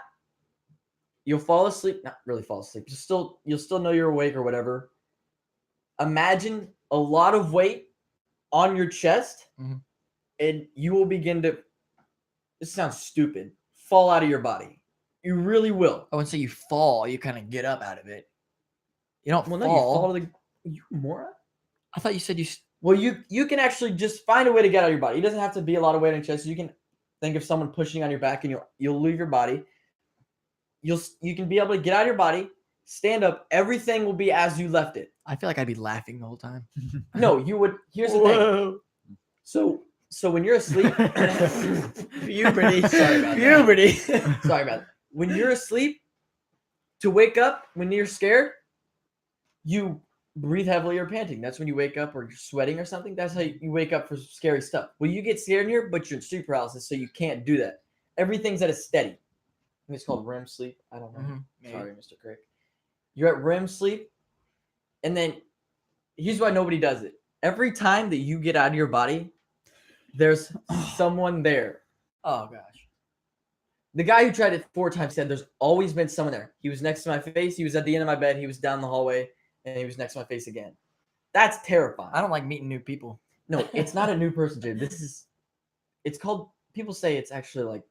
you'll fall asleep. Not really fall asleep. You'll still know you're awake or whatever. Imagine a lot of weight on your chest, Mhm. and you will begin to. This sounds stupid. Fall out of your body. You really will. I wouldn't say you fall. You kind of get up out of it. You don't Well, fall. no, you fall to the. You moron. I thought you said you. Well, you can actually just find a way to get out of your body. It doesn't have to be a lot of weight on your chest. You can think of someone pushing on your back, and you'll leave your body. You can be able to get out of your body, stand up. Everything will be as you left it. I feel like I'd be laughing the whole time. No, you would. Here's the thing. So when you're asleep, Puberty. Sorry about that. Puberty. Sorry about that. When you're asleep, to wake up when you're scared, you breathe heavily or panting. That's when you wake up, or you're sweating or something. That's how you wake up for scary stuff. Well, you get scared in here, but you're in sleep paralysis, so you can't do that. Everything's at a steady. I think it's called REM sleep. I don't know. Maybe. Sorry, Mr. Crick. You're at REM sleep, and then here's why nobody does it. Every time that you get out of your body, there's someone there. Oh gosh. The guy who tried it 4 times said there's always been someone there. He was next to my face. He was at the end of my bed. He was down the hallway, and he was next to my face again. That's terrifying. I don't like meeting new people. No, it's not a new person, dude. It's called, people say it's actually like,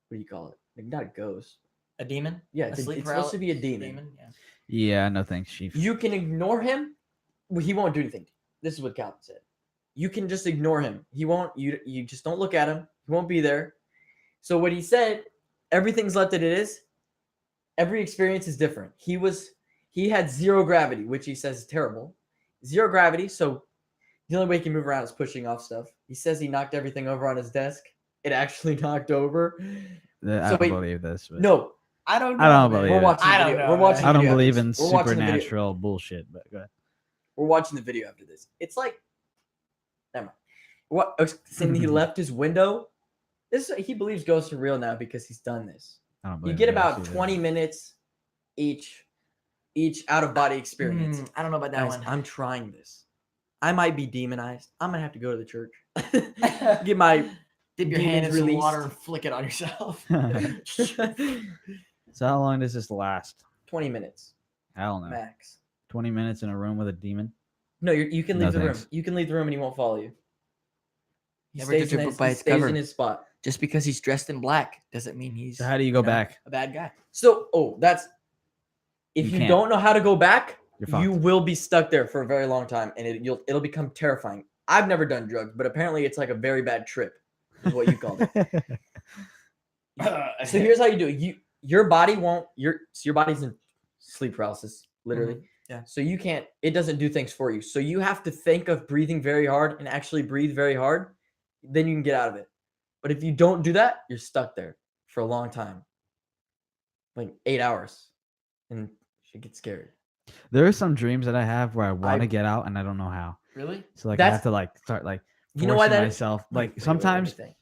what do you call it? Like, not a ghost. A demon? Yeah, A it's sleep supposed to be a demon. Yeah. Yeah, no thanks, Chief. You can ignore him. Well, he won't do anything. This is what Calvin said. You can just ignore him. He won't. You just don't look at him. He won't be there. So what he said, everything's left as it is. Every experience is different. He had 0 gravity, which he says is terrible. 0 gravity. So the only way he can move around is pushing off stuff. He says he knocked everything over on his desk. It actually knocked over. I don't believe this. But No, I don't know. I don't man. believe we're it. watching. I the don't video. know, We're watching. man. I the don't video believe after in this. We're watching the video. supernatural bullshit. But go ahead. We're watching the video after this. It's like, never mind. What? Saying he left his window. He believes ghosts are real now because he's done this. I don't You believe get in ghosts about either. 20 minutes each out of body experience. I don't know about that Guys, one. I'm trying this. I might be demonized. I'm gonna have to go to the church. Get my Dip your hand in demons some water released. and flick it on yourself. So how long does this last? 20 minutes Hell no. max. 20 minutes in a room with a demon? No, you can No, leave the room. thanks. You can leave the room and he won't follow you. He Never stays, judge a in book his, by he its stays cover. in his spot. Just because he's dressed in black doesn't mean he's So how do you go back? a bad guy. So, that's if You you can't. don't know how to go back, You're you fucked. will be stuck there for a very long time, and it'll become terrifying. I've never done drugs, but apparently it's like a very bad trip, is what you called it. So here's how you do it. Your body won't. Your body's in sleep paralysis, literally. Yeah. So you can't. It doesn't do things for you. So you have to think of breathing very hard and actually breathe very hard. Then you can get out of it. But if you don't do that, you're stuck there for a long time, like 8 hours, and shit gets scary. There are some dreams that I have where I want to I- get out and I don't know how. Really? So like I That's- have to like start like You know why forcing that? myself. Wait, Like sometimes let me think.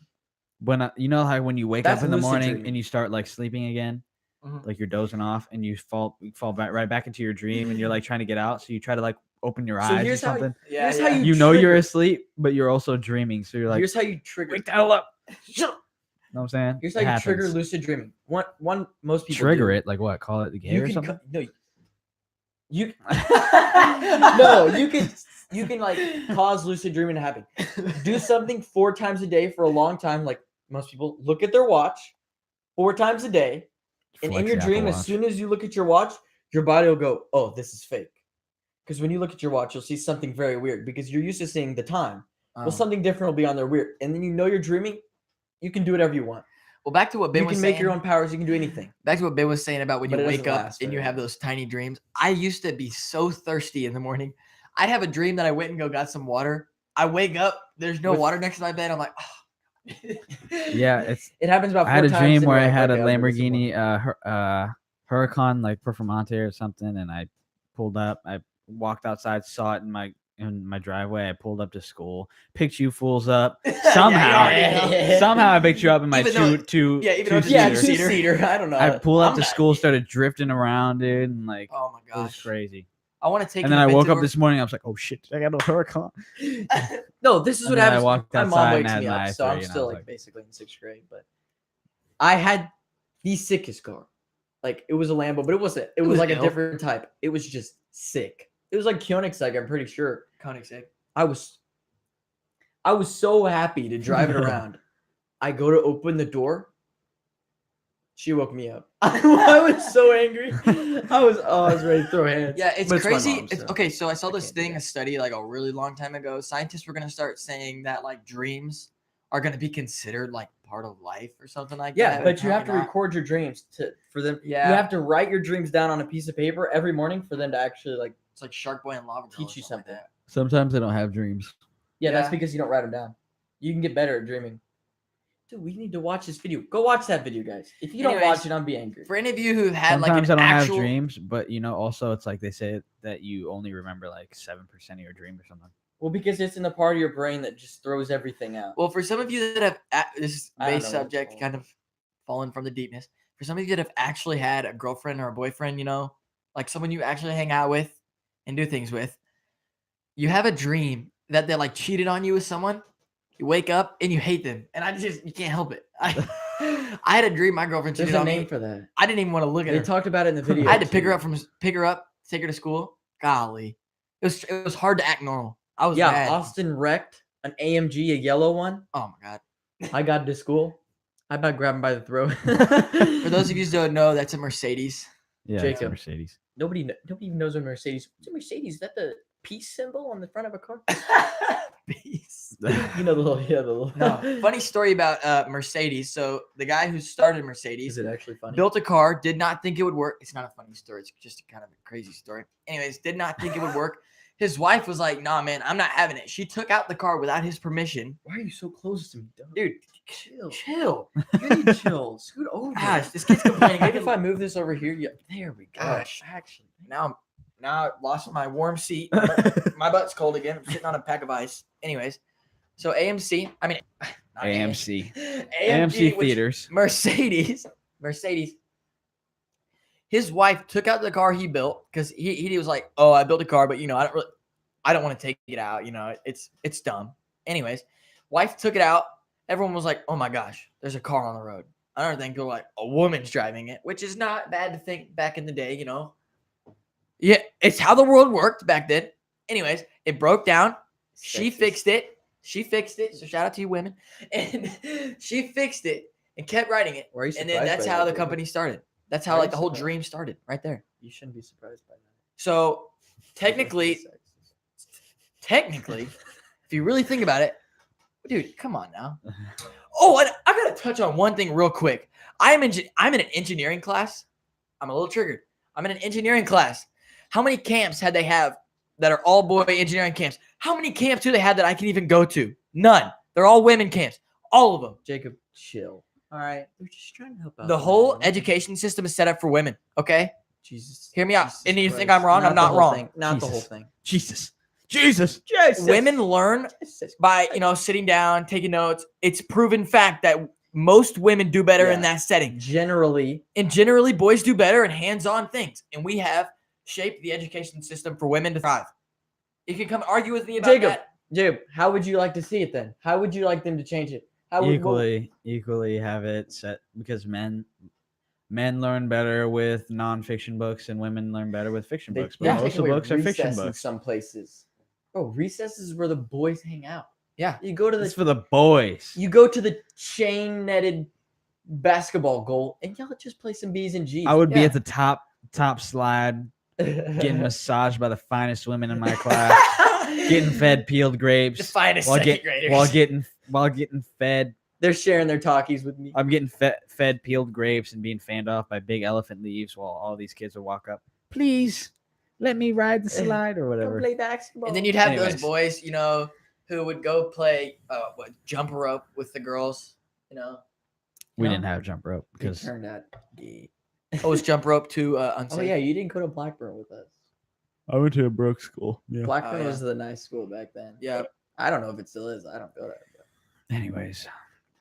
when you know how when you wake That's up in the lucid morning dreaming. and you start like sleeping again, Mhm. like you're dozing off and you fall right back into your dream and you're like trying to get out. So you try to like open your So eyes or here's how. something. Yeah. Here's how you. You know you're trigger- asleep, but you're also dreaming. So you're like, Here's how you trigger. wake the hell up. You know what I'm saying? Here's It how you trigger happens. lucid dreaming. One most people Trigger do. it like what? Call it the game You or can something? no. You no. You can like cause lucid dreaming to happen. Do something 4 times a day for a long time. Like most people, look at their watch 4 times a day, and in Flex your the dream, Apple as Watch. soon as you look at your watch, your body will go, "Oh, this is fake." Because when you look at your watch, you'll see something very weird because you're used to seeing the time. Oh. Well, something different will be on there weird, and then you know you're dreaming. You can do whatever you want. Well, back to what Ben You was can saying. make your own powers. You can do anything. Back to what Ben was saying about when But you it wake doesn't up last and you very have long. those tiny dreams. I used to be so thirsty in the morning. I'd have a dream that I went and got some water. I wake up, there's no With- water next to my bed. I'm like, oh. Yeah, it's. It happens about. I 4 had a times dream and where you're I like, had a "Okay, I'll do this in one." Lamborghini Huracan like Performante or something, and I pulled up. I walked outside, saw it in my driveway. I pulled up to school, picked you fools up. Somehow, Yeah. somehow I picked you up in my Even though- two yeah, even though it's Yeah, two-seater. two-seater. I don't know. I pulled up I'm to not- school, started drifting around, dude, and like Oh my it was gosh. crazy. I want to take And an then I woke up Aventador- this morning. I was like, "Oh shit, I got a Huracan." No, this is And what then I happens. walked My mom outside and wakes had me my up, so i3, I'm and I still was like like- basically in 6th grade. But I had the sickest car. Like it was a Lambo, but it wasn't. It was was like a ill. different type. It was just sick. It was like Koenigsegg, I'm pretty sure. Koenigsegg. I was so happy to drive it around. I go to open the door. She woke me up. I was so angry. I was ready to throw hands. Yeah, it's But my crazy. mom, so Okay, so I saw I this can't do thing, that. a study like a really long time ago. Scientists were going to start saying that like dreams are going to be considered like part of life or something like Yeah, that. but you have to Apparently not. record your dreams for them. Yeah. You have to write your dreams down on a piece of paper every morning for them to actually like. It's like Shark Boy and Lava Girl. Teach or you something. something. Sometimes I don't have dreams. Yeah, that's Yeah. because you don't write them down. You can get better at dreaming. Dude, we need to watch this video. Go watch that video, guys. If you don't Anyways, watch it, I'm be angry. For any of you who had Sometimes like an I don't actual, have dreams, but also it's like they say that you only remember like 7% of your dream or something. Well, because it's in the part of your brain that just throws everything out. well, for some of you that have this is I don't base know what it's subject called. kind of fallen from the deepness. For some of you that have actually had a girlfriend or a boyfriend, like someone you actually hang out with and do things with, you have a dream that they like cheated on you with someone. You wake up and you hate them, and you can't help it. I had a dream my girlfriend There's cheated a on name me. for that. I didn't even want to look at They her. talked about it in the video. I had to pick too. her up, take her to school. Golly, it was hard to act normal. I was Yeah, mad. Austin wrecked an AMG, a yellow one. Oh my god. I got to school. I about grabbed him by the throat. For those of you who don't know, that's a Mercedes. Yeah, it's a Jacob. Mercedes. nobody even knows a Mercedes. What's a Mercedes? Is that the peace symbol on the front of a car? Peace. You know the little. No, funny story about Mercedes. So the guy who started Mercedes Is it actually funny? built a car, did not think it would work. It's not a funny story. It's just kind of a crazy story. Anyways, did not think it would work. His wife was like, "Nah, man, I'm not having it." She took out the car without his permission. Why are you so close to me, dog? Dude, Chill. chill. You need to chill. Scoot over. Gosh, this kid's complaining. Maybe if I move this over here, yeah. There we go. Gosh. Action. Now I lost my warm seat. My butt's cold again. I'm sitting on a pack of ice. Anyways, so AMC. I mean, not AMC. AMC which- theaters. Mercedes. His wife took out the car he built because he was like, "Oh, I built a car, but I don't want to take it out. It's dumb." Anyways, wife took it out. Everyone was like, "Oh my gosh, there's a car on the road." I don't think they're like a woman's driving it, which is not bad to think back in the day. Yeah, it's how the world worked back then. Anyways, it broke down. She fixed it. So shout out to you women. And she fixed it and kept writing it. Why are you And then surprised that's by how that, the Jacob? company started. That's how Why are like you the whole surprised? dream started right there. You shouldn't be surprised by that. So technically, if you really think about it, dude, come on now. Oh, and I gotta touch on one thing real quick. I'm in an engineering class. I'm a little triggered. I'm in an engineering class. How many camps had they have that are all boy engineering camps? How many camps do they have that I can even go to? None. They're all women camps. All of them. Jacob, chill. All right, we're just trying to help out. The man. whole education system is set up for women. Okay, Jesus. hear me out. Jesus And you think Christ. I'm wrong? I'm the not whole wrong. thing. Not the whole Jesus. thing. Jesus. Jesus. Women learn by sitting down, taking notes. It's proven fact that most women do better in Yeah. that setting. Generally, And generally, boys do better in hands-on things. And we have shaped the education system for women to thrive. You can come argue with me about Jacob. that. Jacob, how would you like to see it then? How would you like them to change it? How would Equally have it set because men learn better with nonfiction books and women learn better with fiction books. But most of the books are fiction In books. some places. Bro, recess is where the boys hang out. Yeah. You go to It's the for the boys. you go to the chain netted basketball goal and y'all just play some B's and G's. I would be Yeah. at the top slide, getting massaged by the finest women in my class, getting fed peeled grapes, The finest while, second graders. while getting fed. They're sharing their talkies with me. I'm getting fed peeled grapes and being fanned off by big elephant leaves while all these kids would walk up. Please let me ride the slide or Go whatever. play basketball. And then you'd have Anyways. those boys, who would go play jump rope with the girls. We didn't have jump rope It because turned out gay. Oh, was jump rope too unsafe? Oh yeah, you didn't go to Blackburn with us. I went to a broke school. Yeah. Blackburn yeah. was the nice school back then. Yeah. I don't know if it still is. I don't go there. But Anyways,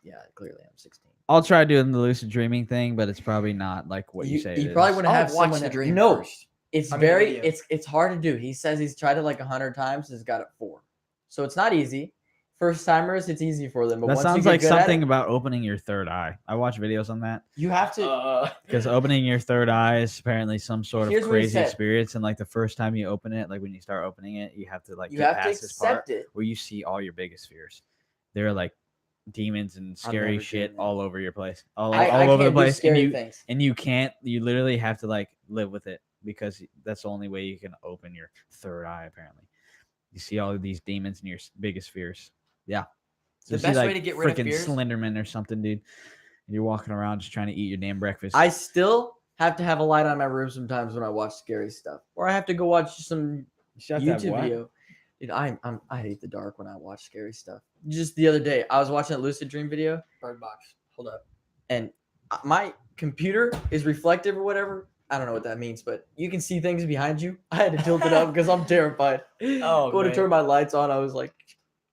yeah, clearly I'm 16. I'll try doing the lucid dreaming thing, but it's probably not like what you say. You it probably is. wouldn't I'll have watch someone the that- dream No, first. it's I mean, the very video. it's hard to do. He says he's tried it like 100 times and has got it 4. So it's not easy. First timers, it's easy for them. But That once you sounds get like good at something it, about opening your third eye. I watch videos on that you have to. because opening your third eye is apparently some sort Here's of what he crazy said. experience. And like the first time you open it, like when you start opening it, you have to like you get have to past this part accept it. where you see all your biggest fears. They're like demons and scary never shit done that. all over your place, all I over the can't do place. scary things. And you can't. You literally have to like live with it because that's the only way you can open your third eye. Apparently, you see all of these demons and your biggest fears. Yeah. The You see, best way like, to get rid of freaking fears- Slenderman or something, dude. And you're walking around just trying to eat your damn breakfast. I still have to have a light on my room sometimes when I watch scary stuff, or I have to go watch some Shut that YouTube what? video. Dude, I hate the dark when I watch scary stuff. Just the other day, I was watching a lucid dream video, Bird Box. Hold up. and my computer is reflective or whatever. I don't know what that means, but you can see things behind you. I had to tilt it up because I'm terrified. Oh, Go to man. turn my lights on. I was like,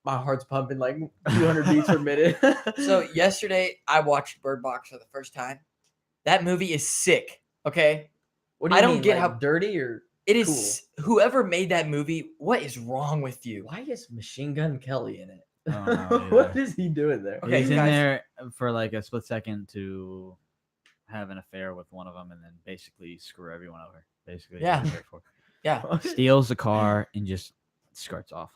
my heart's pumping like 200 beats per minute. So yesterday I watched Bird Box for the first time. That movie is sick. Okay, what do I you don't mean, get like, how- dirty or it is. Whoever made that movie, what is wrong with you? why is Machine Gun Kelly in it? I don't know What either. is he doing there? Okay, He's in guys. there for like a split second to have an affair with one of them, and then basically screw everyone over. Basically, Yeah. that's what it's there Yeah, for. Steals the car and just skirts off.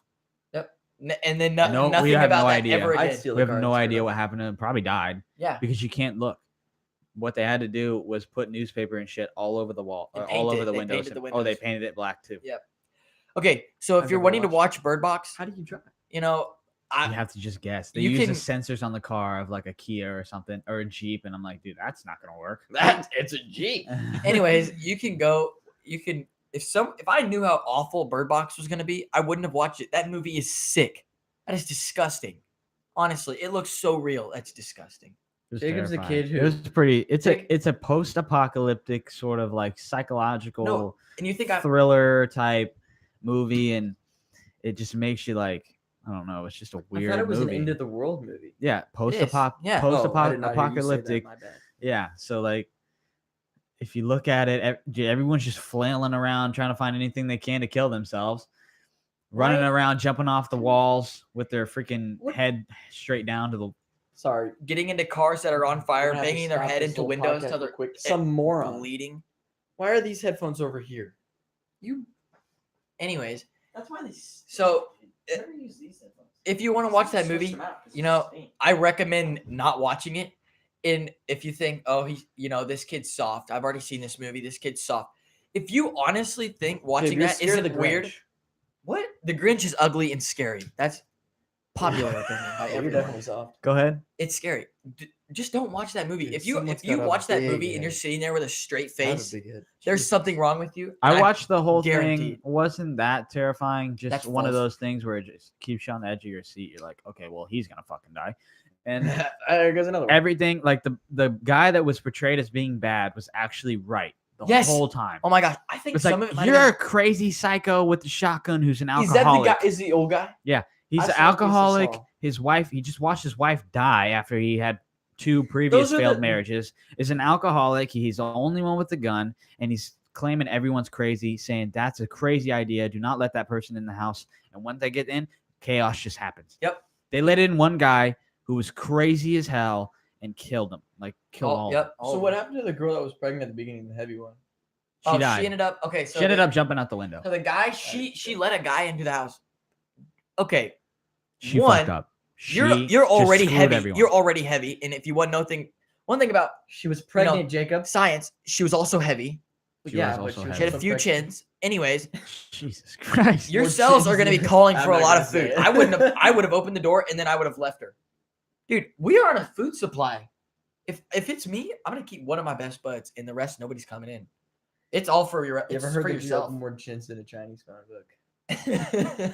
and then No, we nothing have about no that idea. ever I'd again. steal We the have car no and skirt idea off. what happened to him. Probably died Yeah, because you can't look. What they had to do was put newspaper and shit all over the wall, And or all paint over it. the They windows. painted the Oh, they windows. painted it black too. Yeah. Okay, so if I've you're never wanting to watched watch Bird Box, How do you drive? you know, You have to just guess. They you use the can- sensors on the car of like a Kia or something or a Jeep, and I'm like, dude, that's not gonna work. It's a Jeep. anyways, you can go. You can if I knew how awful Bird Box was gonna be, I wouldn't have watched it. That movie is sick. That is disgusting. Honestly, it looks so real. That's disgusting. It was Jacob's a terrifying. kid who- It was pretty. Jake- It's a post-apocalyptic sort of like psychological And you think I thriller type movie, and it just makes you like, I don't know. It's just a I weird thought it was movie. an end of the world movie. Yeah, Yeah. Oh, I did not hear you say that, apocalyptic. my bad. Yeah, so like, if you look at it, everyone's just flailing around trying to find anything they can to kill themselves, running Right. around, jumping off the walls with their freaking What- head straight down to the. Sorry. getting into cars that are on fire, We're gonna have to banging their stop head this into whole windows podcast till real they're quick. Some moron. bleeding. Why are these headphones over here? You. Anyways, That's why they. So, never use these headphones. if you want to watch that movie, you know, I recommend not watching it. And if you think, oh, this kid's soft. I've already seen this movie. This kid's soft. If you honestly think watching that isn't weird, what? The Grinch is ugly and scary. That's popular opinion by You're everyone. definitely soft. Go ahead. It's scary. Just don't watch that movie. Dude, If you someone's if you got a watch that big movie and you're head. sitting there with a straight I have a face, big head. there's Jesus. something wrong with you. I And watched the whole thing. guaranteed. Wasn't that terrifying? Just That's one of false. those things where it just keeps you on the edge of your seat. You're like, okay, well, he's gonna fucking die, and There goes another one. everything. Like the guy that was portrayed as being bad was actually right the Yes. whole time. Oh my gosh, I think It's some like of it might you're a have crazy psycho with the shotgun who's an Is that the alcoholic. guy? Is the old guy? He's I an saw a piece of alcoholic. Saw. His wife. He just watched his wife die after he had 2 previous Those are failed the- marriages. Is an alcoholic. He's the only one with the gun, and he's claiming everyone's crazy, saying that's a crazy idea. Do not let that person in the house. And when they get in, chaos just happens. Yep. They let in one guy who was crazy as hell and killed him. Like killed all. of them. Yep. So what happened to the girl that was pregnant at the beginning, the heavy one? She died. She ended up okay. So She ended the- up jumping out the window. So the guy, she let a guy into the house. Okay, She one, fucked up. you're She you're just already screwed heavy. everyone. You're already heavy, and if you want one thing about She was pregnant, Jacob. science, she was also heavy. She yeah, was but also she was She had a heavy. few also pregnant. chins. Anyways, Jesus Christ. your More cells are going to be chins. calling I'm for a not lot gonna of say food. it. I would have opened the door and then I would have left her. Dude, we are on a food supply. If it's me, I'm gonna keep one of my best buds, and the rest nobody's coming in. It's all for your. You It's ever heard for that you yourself. open more chins than a Chinese comic book?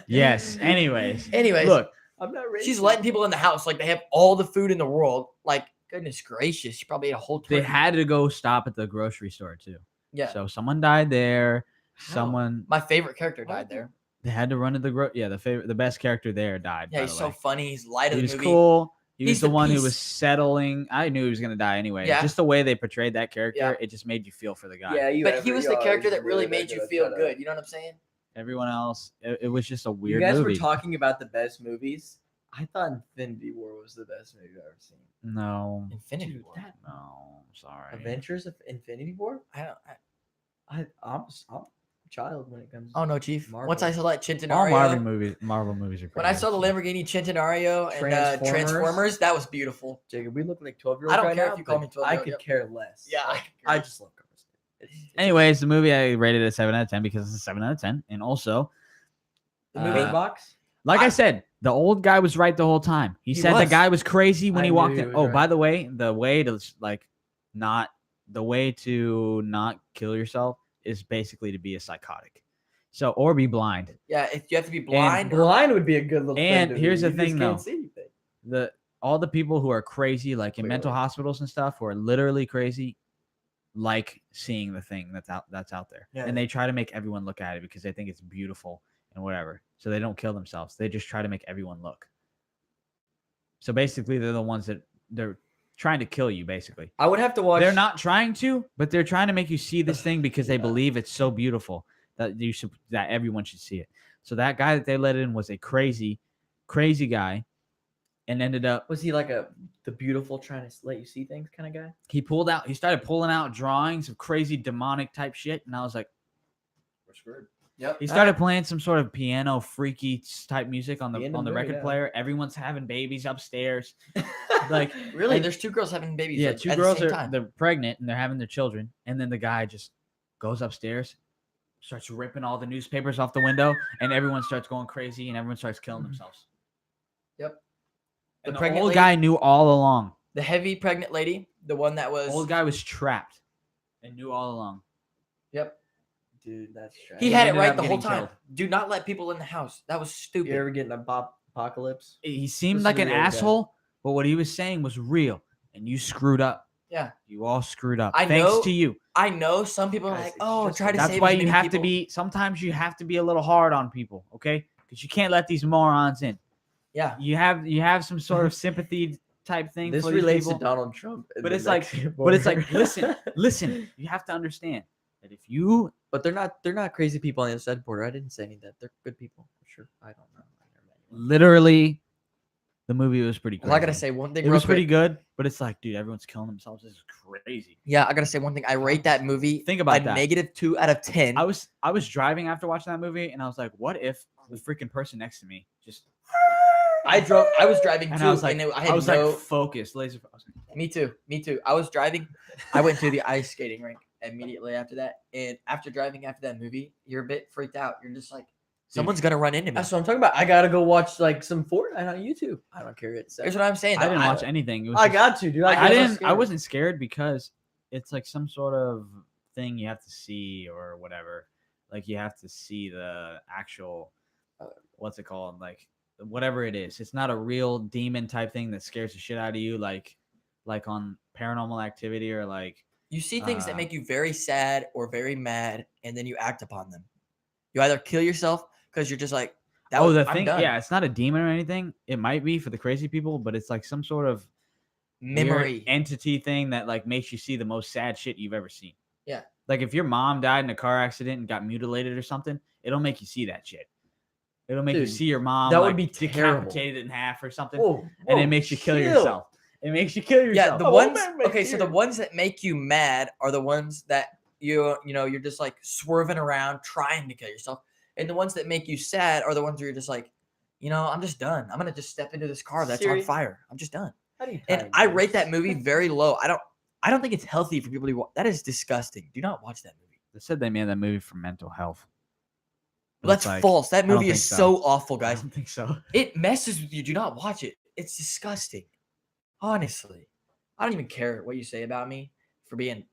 Yes. Anyways. Anyways, Look, I'm not racist. she's letting people in the house like they have all the food in the world. Like, goodness gracious, she probably ate a whole. they turkey. had to go stop at the grocery store too. Yeah. So someone died there. How? Someone My favorite character Why died did there. they had to run to the best character there died. Yeah, by he's the so way. funny. He's light of He the was movie. cool. He He's was the the one who piece. was settling. I knew he was gonna die anyway. Yeah. Just the way they portrayed that character, Yeah. it just made you feel for the guy. Yeah, you. But he was the character that really good made you at feel that. good. You know what I'm saying? Everyone else, it was just a You weird guys movie. were talking about the best movies. I thought Infinity War was the best movie I've ever seen. No, Infinity Dude, War. that no, sorry. Adventures of Infinity War. I'm a child when it comes. Oh no, Chief. Marvel. Once I saw that All Centenario, Marvel movies are. when I saw the Lamborghini Centenario and Transformers, that was beautiful. Jacob, we look like 12-year-olds. I don't right care now, if you call but me 12-year-old, I could yep. care less. Yeah, I Like, could care I less. just love cars. Anyways, the movie I rated a 7 out of 10 because it's a 7 out of 10, and also, The movie. Box. like I I- said, the old guy was right the whole time. He said the was. guy was crazy when I he knew walked he in. was Oh, right. by the way the way to not kill yourself is basically to be a psychotic. So or be blind. Yeah, if you have to be blind. Blind would be a good little And thing to here's be. the You just thing, can't though. see anything. All the people who are crazy, like in mental Clearly. hospitals and stuff, who are literally crazy, like seeing the thing that's out there, Yeah. and they try to make everyone look at it because they think it's beautiful and whatever. So they don't kill themselves. They just try to make everyone look. So basically, they're the ones that they're trying to kill you. Basically, I would have to watch. they're not trying to, but they're trying to make you see this thing because they Yeah. believe it's so beautiful that that everyone should see it. So that guy that they let in was a crazy guy, and ended up Was he like the beautiful trying to let you see things kind of guy? he started pulling out drawings of crazy demonic type shit, and I was like, we're screwed. Yep. He started playing some sort of piano freaky type music on The end the of the movie, record yeah. player. Everyone's having babies upstairs. Like, Really? and- There's 2 girls having babies. Yeah, like, 2 at girls the same are time. they're pregnant and they're having their children, and then the guy just goes upstairs, starts ripping all the newspapers off the window, and everyone starts going crazy and everyone starts killing themselves. Yep. And The the pregnant old lady- guy knew all along. The heavy pregnant lady, the one that was. The old guy was trapped and knew all along. Yep. Dude, that's trash. He had it ended right up the whole getting time. killed. Do not let people in the house. That was stupid. You ever get in a apocalypse? He seemed Listen like to an the old guy. asshole, but what he was saying was real, and you screwed up. Yeah. You all screwed up. I Thanks know- to you. I know some people are Guys, like, it's oh, just try to That's save why as you many have to people. be. Sometimes you have to be a little hard on people, okay? Because you can't let these morons in. Yeah. You have some sort of sympathy type thing. This for these relates people. to Donald Trump. in But the it's like, next but it's like, border. listen. You have to understand that if you But they're not crazy people on the other side of the border. I didn't say any of that. They're good people for sure. I don't know. I never met anyone. literally, the movie was pretty crazy. Well, I gotta say one thing. it real was pretty quick. good, but it's like, dude, everyone's killing themselves. This is crazy. Yeah, I gotta say one thing. I rate that movie. Think about a that. -2 out of 10. I was driving after watching that movie, and I was like, what if the freaking person next to me just I was driving and too, I was like, and I had was no. like focused, laser. I was like, Me too. I was driving. I went to the ice skating rink immediately after that, and after driving after that movie, you're a bit freaked out. You're just like, someone's gonna run into me. That's what I'm talking about. I gotta go watch like some Fortnite on YouTube. I don't care what it says. Here's what I'm saying. I though. didn't watch anything. It was I just- got to, dude. I was didn't. I scared. wasn't scared because it's like some sort of thing you have to see or whatever. Like you have to see the actual, what's it called? Like whatever it is. It's not a real demon type thing that scares the shit out of you, like on Paranormal Activity or like. You see things that Uh, make you very sad or very mad, and then you act upon them. You either kill yourself because you're just like, that Oh, was, the I'm thing. done. Yeah, it's not a demon or anything. It might be for the crazy people, but it's like some sort of weird Memory. entity thing that like makes you see the most sad shit you've ever seen. Yeah. Like if your mom died in a car accident and got mutilated or something, it'll make you see that shit. It'll make you Dude, see your mom that would like, be terrible. decapitated in half or something, Whoa, and it whoa, makes you kill chill. yourself. It makes you kill Yeah, yourself. the Oh, ones. man, Okay, so the here. ones that make you mad are the ones that you're just like swerving around trying to kill yourself, and the ones that make you sad are the ones where you're just like, I'm just done. I'm gonna just step into this car that's Siri. on fire. I'm just done. How do you And time I this? rate that movie very low. I don't think it's healthy for people to watch. That is disgusting. Do not watch that movie. They said they made that movie for mental health. But That's it's like, false. That I don't movie think is so. so awful, I guys. don't think so. It messes with you. Do not watch it. It's disgusting. Honestly, I don't even care what you say about me for being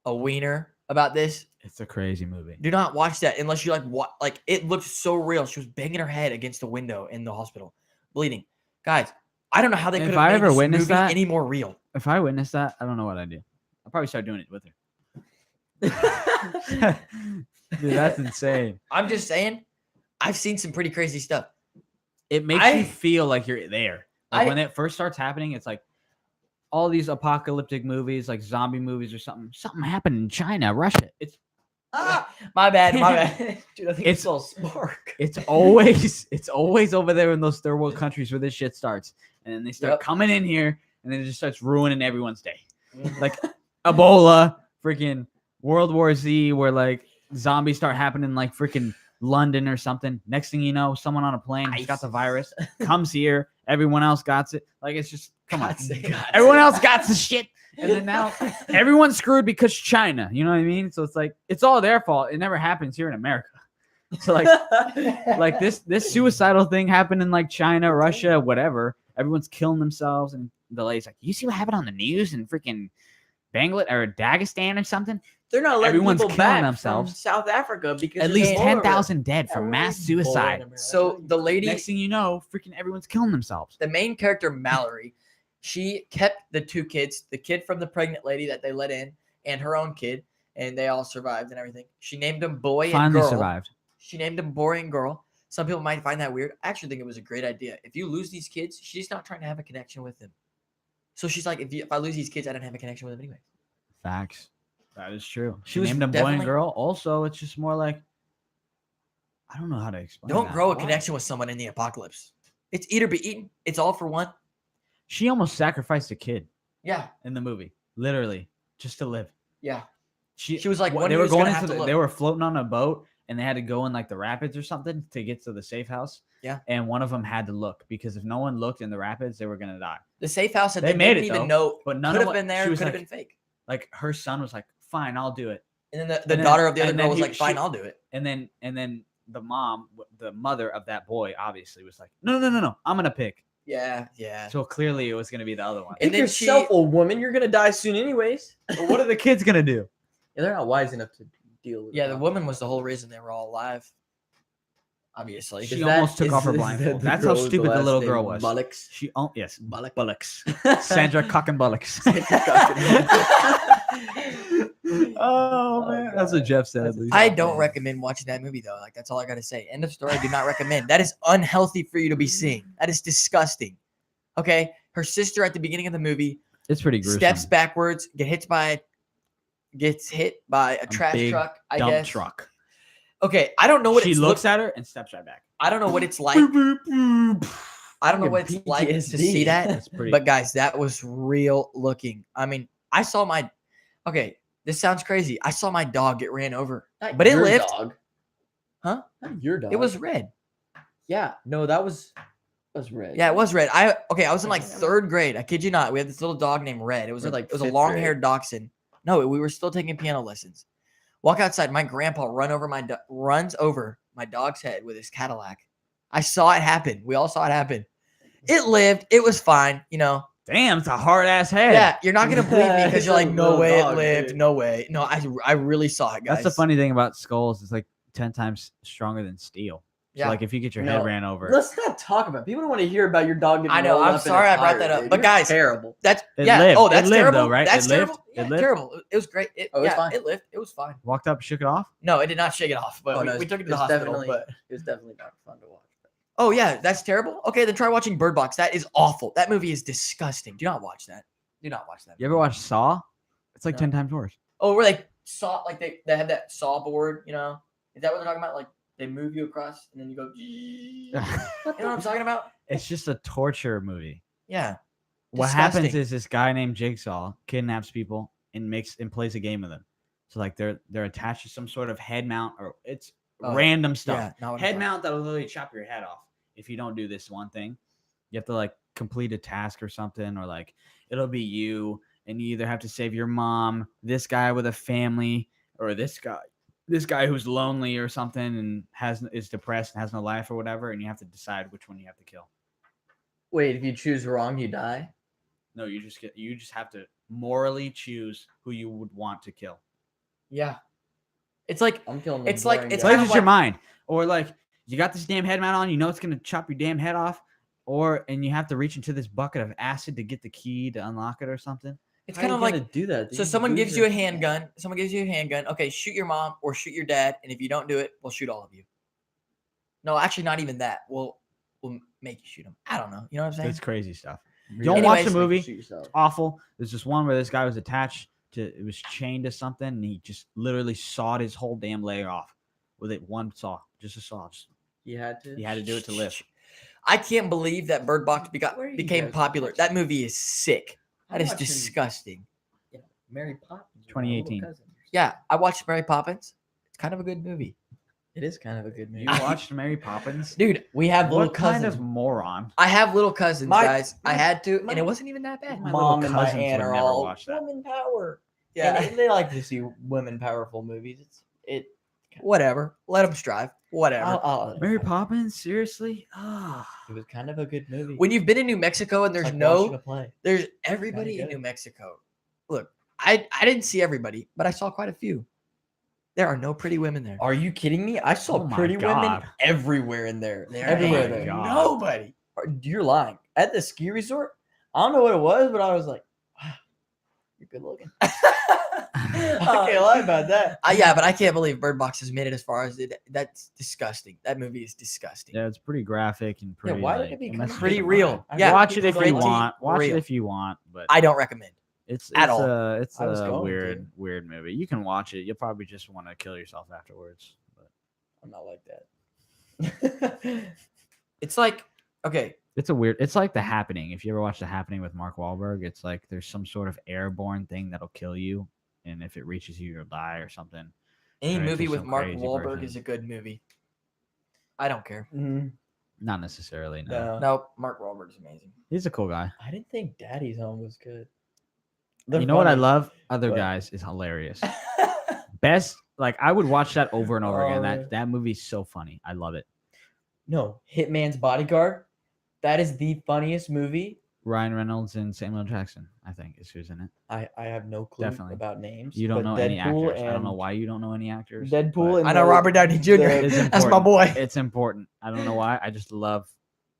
a wiener about this. It's a crazy movie. Do not watch that unless you like it looked so real. She was banging her head against the window in the hospital, bleeding. Guys, I don't know how they If could I have made ever this witnessed movie that- any more real. If I witnessed that, I don't know what I'd do. I'll probably start doing it with her. Dude, that's insane. I'm just saying, I've seen some pretty crazy stuff. It makes I- you feel like you're there. Like I- when it first starts happening, it's like all these apocalyptic movies, like zombie movies or something. Something happened in China, Russia. My bad, my bad. Dude, I think It's- it's all spark. It's always over there in those third world countries where this shit starts, and then they start Yep. coming in here, and then it just starts ruining everyone's day. Like Ebola, freaking World War Z, where like zombies start happening like freaking London or something. Next thing you know, someone on a plane has got the virus, comes here, everyone else got it. Like it's just come on, everyone else got the shit, and then now everyone's screwed because China. You know what I mean? So it's like it's all their fault. It never happens here in America. So like this suicidal thing happened in like China, Russia, whatever. Everyone's killing themselves, and the lady's like, "You see what happened on the news in freaking Bangladesh or Dagestan or something? They're not letting Everyone's people killing back themselves. from South Africa because At there's least Ebola. 10,000 dead Yeah, from we're mass Ebola in suicide. America. So the lady, Next thing you know, freaking everyone's killing themselves. the main character Mallory, she kept the two kids, the kid from the pregnant lady that they let in, and her own kid, and they all survived and everything. She named them boy and Finally girl. survived. She named them boy and girl. Some people might find that weird. I actually think it was a great idea. If you lose these kids, she's not trying to have a connection with them. So she's like, if I lose these kids, I don't have a connection with them anyway. Facts. That is true. She She was named them boy and definitely- girl. Also, it's just more like, I don't know how to explain. Don't that. grow a Why? connection with someone in the apocalypse. It's eat or be eaten. It's all for one. She almost sacrificed a kid Yeah, in the movie, literally, just to live. yeah. She was like, one they of were you's gonna going have into to the, they look. were floating on a boat and they had to go in like the rapids or something to get to the safe house. Yeah. And one of them had to look because if no one looked in the rapids, they were gonna die. The safe house that They they made didn't it, even though, know but none could of have what- been there, she could was have like- been fake. Like her son was like, "Fine, I'll do it." And then the and then- daughter of the other and girl then was he- like, fine, she- I'll do it. And then the mom, the mother of that boy, obviously was like, "No, I'm gonna pick." Yeah, yeah. So clearly, it was gonna be the other one. And Pick then she- yourself, old woman. You're gonna die soon, anyways. But what are the kids gonna do? Yeah, they're not wise enough to deal with. Yeah, it. the woman was the whole reason they were all alive. Obviously. She Is that- almost took is- off her is that blindfold. the That's how girl with stupid the last little name girl was. Bullocks. She yes, Bullock. bullocks. Sandra Cock and Bullocks. Oh man, that's what Jeff said. That's at a least. I don't recommend watching that movie though. Like that's all I gotta say. End of story. I do not recommend. That is unhealthy for you to be seeing. That is disgusting. Okay. Her sister at the beginning of the movie It's pretty gruesome. steps backwards, gets hit by a trash big truck. I dump guess. truck. Okay, I don't know what She it's looks at her and steps right back. I don't know what it's like. I don't know what it's like to see PTSD. that. That's pretty. But guys, that was real looking. I mean, I saw my. Okay, this sounds crazy. I saw my dog get ran over, Not but it your lived. Dog. Huh? Not your dog. It was red. Yeah. No, that was red. Yeah, it was red. I was in like third grade. I kid you not. We had this little dog named Red. It was Or like like it was a fifth long-haired dachshund. No, we were still taking piano lessons. Walk outside. My grandpa runs over my dog's head with his Cadillac. I saw it happen. We all saw it happen. It lived. It was fine. You know. Damn, it's a hard ass head. Yeah, you're not gonna believe me because It's you're a like, no little way dog, it lived. dude. No way. No, I really saw it, guys. That's the funny thing about skulls. It's like 10 times stronger than steel. So Yeah. like if you get your head No. ran over, Let's not talk about it. People don't want to hear about your dog getting I know, rolled I'm up in a sorry I brought tire, that up, dude. but You're guys, terrible. That's It yeah. lived. Oh, It that's lived, terrible. though, right? That's It lived? terrible. It Yeah, lived? terrible. It was great. Oh, it was Yeah, fine. it lived. It was fine. walked up, shook it off. No, it did not shake it off, but Oh, no, we took it to the it's hospital. definitely- But It was definitely not fun to watch. oh yeah, that's terrible. Okay, then try watching Bird Box. That is awful. That movie is disgusting. Do not watch that. Do not watch that. You ever watch Saw? It's like No. 10 times worse. Oh, where they saw like they have that saw board, you know? Is that what they're talking about? Like they move you across and then you go. You know what I'm talking about? It's just a torture movie. Yeah. What happens Disgusting. is this guy named Jigsaw kidnaps people and plays a game with them. So like they're attached to some sort of head mount or it's Oh, random stuff. Yeah. Not what I'm Head talking- mount that'll literally chop your head off if you don't do this one thing. You have to like complete a task or something, or like it'll be you, and you either have to save your mom, this guy with a family, or this guy who's lonely or something and is depressed and has no life or whatever, and you have to decide which one you have to kill. Wait, if you choose wrong, you die. No, you just have to morally choose who you would want to kill. Yeah. It's like I'm killing. the It's like- boring it's guy. Plays kind of with your like- mind, or like you got this damn head mount on, you know it's gonna chop your damn head off, and you have to reach into this bucket of acid to get the key to unlock it or something. it's How kind you of like gonna do that. so dude? someone Lose gives your you a hand. handgun. Someone gives you a handgun. Okay, shoot your mom or shoot your dad, and if you don't do it, we'll shoot all of you. No, actually, not even that. We'll make you shoot them. I don't know. You know what I'm saying? It's crazy stuff. Really? Don't watch the Anyways, movie. Shoot yourself. Awful. There's just one where this guy was attached to, it was chained to something, and he just literally sawed his whole damn leg off with it one saw, just a saw. You had to. He had to do it to live. I can't believe that Bird Box Where are you became guys popular. watching? That movie is sick. I'm That is watching, disgusting. Mary Poppins. with my little 2018. cousin. Yeah, I watched Mary Poppins. It's kind of a good movie. It is kind of a good movie. You watched Mary Poppins? Dude, we have little What kind cousins. of moron? I have little cousins, My- guys. I had to, my- and it wasn't even that bad. My Mom little and my cousins aunt would are never all watch that. woman power. Yeah, And they like to see women powerful movies. whatever. Let them strive. Whatever. Mary Poppins? Seriously? Ah. It was kind of a good movie. When you've been in New Mexico and It's there's like watching no, a play. there's everybody in good. New Mexico. Look, I didn't see everybody, but I saw quite a few. There are no pretty women there. Are you kidding me? I saw Oh my pretty women God. everywhere in there. There Everywhere ain't there. God. nobody. You're lying. At the ski resort, I don't know what it was, but I was like, wow, you're good looking. I can't lie about that. Yeah, but I can't believe Bird Box has made it as far as it. That's disgusting. That movie is disgusting. Yeah, it's pretty graphic and pretty. why did like, it become messes pretty with the real? mind. Yeah, watch it if you pretty want. Watch real. it if you want, but I don't recommend. it's at all. It's I was a going weird movie. You can watch it. You'll probably just want to kill yourself afterwards. But I'm not like that. It's like okay, it's like The Happening. If you ever watch The Happening with Mark Wahlberg, it's like there's some sort of airborne thing that'll kill you, and if it reaches you, you'll die or something. any Turn into movie with some Mark crazy Wahlberg person. is a good movie. I don't care. Mhm. Not necessarily. No. No. No, Mark Wahlberg's amazing. He's a cool guy. I didn't think Daddy's Home was good. You know what I funny, love? Other but- Guys is hilarious. Best, like I would watch that over and over again. Oh, That movie's so funny. I love it. No, Hitman's Bodyguard. That is the funniest movie. Ryan Reynolds and Samuel Jackson, I think, is who's in it. I have no clue Definitely. about names. You don't but know any Deadpool actors. I don't know and why you don't know any actors. Deadpool but and I know Robert Downey Jr. it's That's my important. boy. It's important. I don't know why. I just love.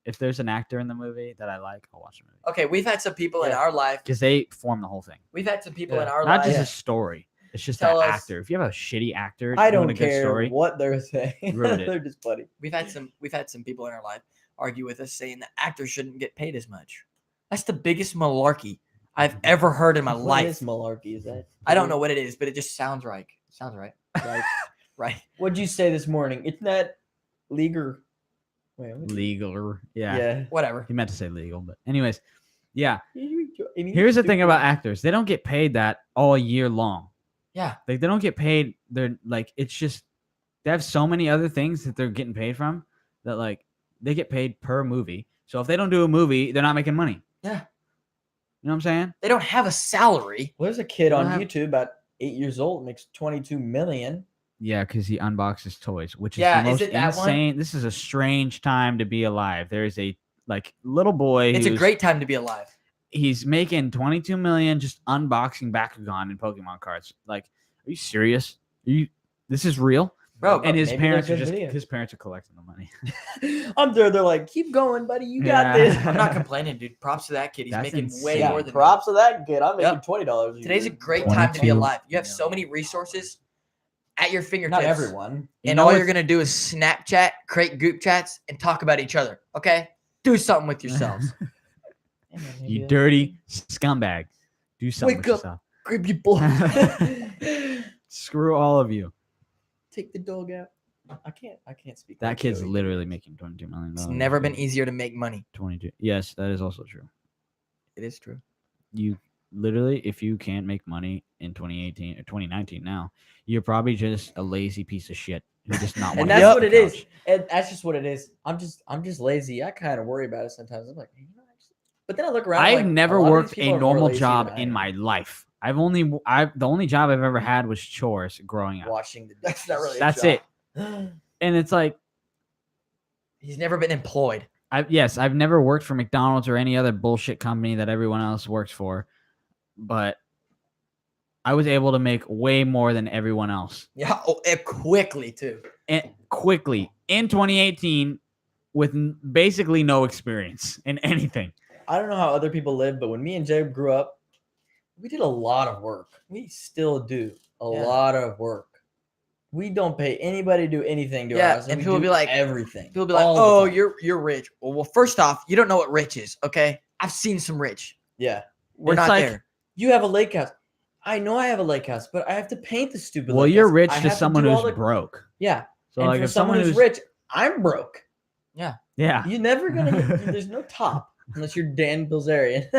If there's an actor in the movie that I like, I'll watch the movie Okay, we've had some people in Yeah. our life. because they form the whole thing. We've had some people Yeah. in our Not life. just a story. It's just Tell that us- actor. If you have a shitty actor I doing don't a good care story, what they're saying. Ruined it. They're just funny. We've had some people in our life argue with us saying that actors shouldn't get paid as much. That's the biggest malarkey I've ever heard in my What life. is malarkey? Is that? I don't know what it is, but it just sounds right. Sounds right. Like, Right. what'd you say this morning? It's not legal. Wait, what? legal. Yeah. Yeah. Whatever. He meant to say legal, but anyways, yeah. Here's Here's the thing about actors: they don't get paid that all year long. Yeah. Like they don't get paid. They're like it's just they have so many other things that they're getting paid from that like they get paid per movie. So if they don't do a movie, they're not making money. Yeah. You know what I'm saying? They don't have a salary. Well, there's a kid on Well, I- YouTube about 8 years old, makes 22 million. Yeah, because he unboxes toys, which is Yeah, the is most it that one? insane. This is a strange time to be alive. There is a like little boy. It's a who's- great time to be alive. He's making 22 million just unboxing Bakugan and Pokemon cards. Like, are you serious? This is real? Bro, And his maybe they're parents are good just videos. his parents are collecting the money. I'm there. They're like, keep going, buddy. You got Yeah. this. I'm not complaining, dude. Props to that kid. He's That's making way insane. more Yeah, than props to that kid. I'm making Yep. $20. Today's a great time to be 22 alive. You have so million. many resources at your fingertips. Not everyone. And know all you're what's- gonna do is Snapchat, create group chats, and talk about each other. Okay? Do something with yourselves. Yeah, man, maybe You that- dirty scumbag. Do something Wake with up. yourself. Grab your boy. Screw all of you. Take the dog out. I can't speak. That like kid's Joey. literally making $22 million. It's never been easier to make money. 22. Yes, that is also true. It is true. You literally, if you can't make money in 2018 or 2019 now, you're probably just a lazy piece of shit who just not want And to that's get off what the it is. couch. And that's just what it is. I'm just lazy. I kind of worry about it sometimes. I'm like, you know, but then I look around. I've like, never a lot of worked these people a are more normal lazy job than I in am. my life. The only job I've ever had was chores growing up. Washing the. That's not really. That's it. And it's like He's never been employed. I've never worked for McDonald's or any other bullshit company that everyone else works for, but I was able to make way more than everyone else. Yeah, quickly too. And quickly in 2018 with basically no experience in anything. I don't know how other people live, but when me and Jay grew up, we did a lot of work. We still do a Yeah. lot of work. We don't pay anybody to do anything to Yeah, us. and we people do be like- everything. People be like, all the "Oh, time." you're rich." Well, first off, you don't know what rich is. Okay, I've seen some rich. Yeah. We're It's not like- there. You have a lake house. I know I have a lake house, but I have to paint the stupid. Well, lake you're house. rich I to have someone do who's all the- broke. Yeah. So and like for if someone who's who's rich, I'm broke. yeah. You're never gonna. There's no top unless you're Dan Bilzerian.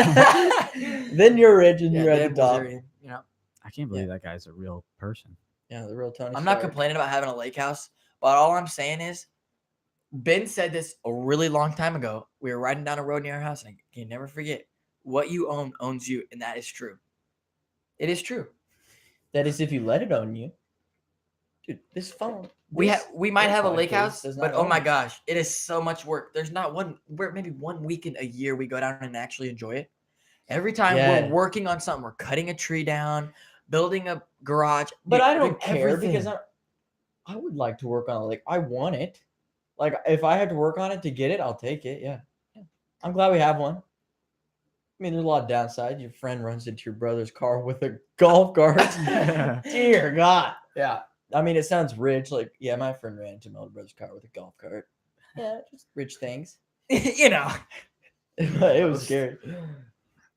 Then you're rich and you're at Dan the top. Bilzerian, you know, I can't believe that guy's a real person. Yeah, the real Tony. I'm not Stark. complaining about having a lake house, but all I'm saying is, Ben said this a really long time ago. We were riding down a road near our house, and I can never forget: what you own owns you, and that is true. It is true. That is if you let it own you. Dude, this phone. We might this have a lake podcast house, does but not oh own my us. gosh, it is so much work. There's not one where maybe one weekend a year we go down and actually enjoy it. Every time Yeah. we're working on something, we're cutting a tree down, building a garage. But dude, I don't like care because everything. I would like to work on it. Like I want it. Like if I had to work on it to get it, I'll take it. Yeah. I'm glad we have one. I mean, there's a lot of downside. Your friend runs into your brother's car with a golf cart. Dear God. Yeah. I mean, it sounds rich. Like, yeah, my friend ran into my older brother's car with a golf cart. Yeah, just rich things. you know. It was scary.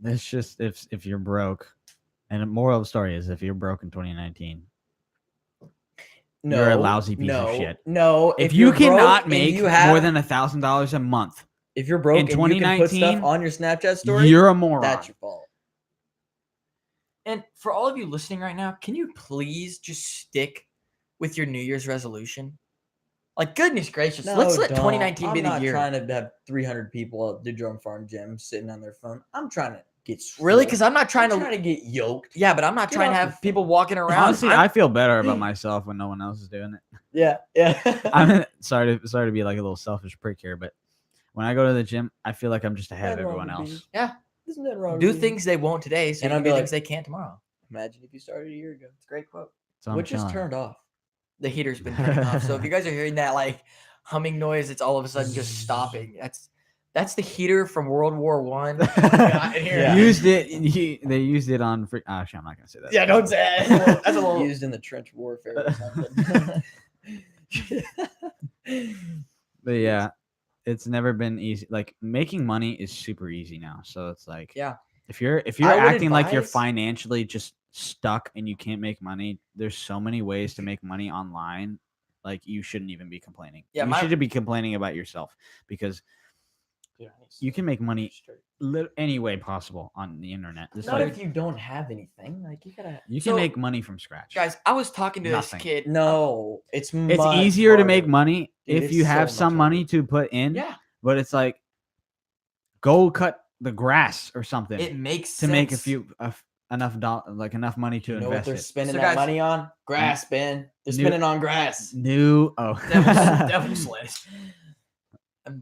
It's just if you're broke, and the moral of the story is if you're broke in 2019, No, you're a lousy piece no, of shit. No, If you're you cannot broke and make you have, more than $1,000 a month, if you're broke in and you can put 2019, stuff on your Snapchat story, you're a moron. that's your fault. And for all of you listening right now, can you please just stick with your New Year's resolution? Like, goodness gracious, let's let don't. 2019 be I'm the not year. trying to have 300 people at the drum farm gym sitting on their phone. I'm trying to get Really? swole. Because I'm not trying I'm to. trying to get yoked. Yeah, but I'm not Get trying to off the have people walking around. Honestly, I feel better about myself when no one else is doing it. Yeah. I'm sorry to be like a little selfish prick here, but when I go to the gym, I feel like I'm just ahead of Nothing wrong everyone with else. Yeah. There's nothing wrong do with things they won't today, so And you I'd can be do like- things they can't tomorrow. Imagine if you started a year ago. It's a great quote. So I'm What just chilling. turned off? The heater's been turning off. So if you guys are hearing that like humming noise, it's all of a sudden just stopping. That's the heater from World War One. Yeah. Used it. They used it on. Actually, I'm not gonna say that. Yeah, don't say it. That's a little. Used in the trench warfare or something. But yeah, it's never been easy. Like making money is super easy now. So it's like, Yeah. if you're I would acting like you're advise- financially just stuck and you can't make money, there's so many ways to make money online. Like you shouldn't even be complaining. Yeah, you should be complaining about yourself because you can make money any way possible on the internet. Just Not like, if you don't have anything. Like you gotta. you can So- make money from scratch. Guys, I was talking to Nothing. this kid. No, it's It's much easier to make harder. money Dude, if it's you so have much some money to put in. Yeah, But it's like, go cut the grass or something it makes to make a sense. few enough enough money to You know what invest they're it. spending So that guys- money on? Grass, Ben. They're New- spending on grass. New Devil's lettuce.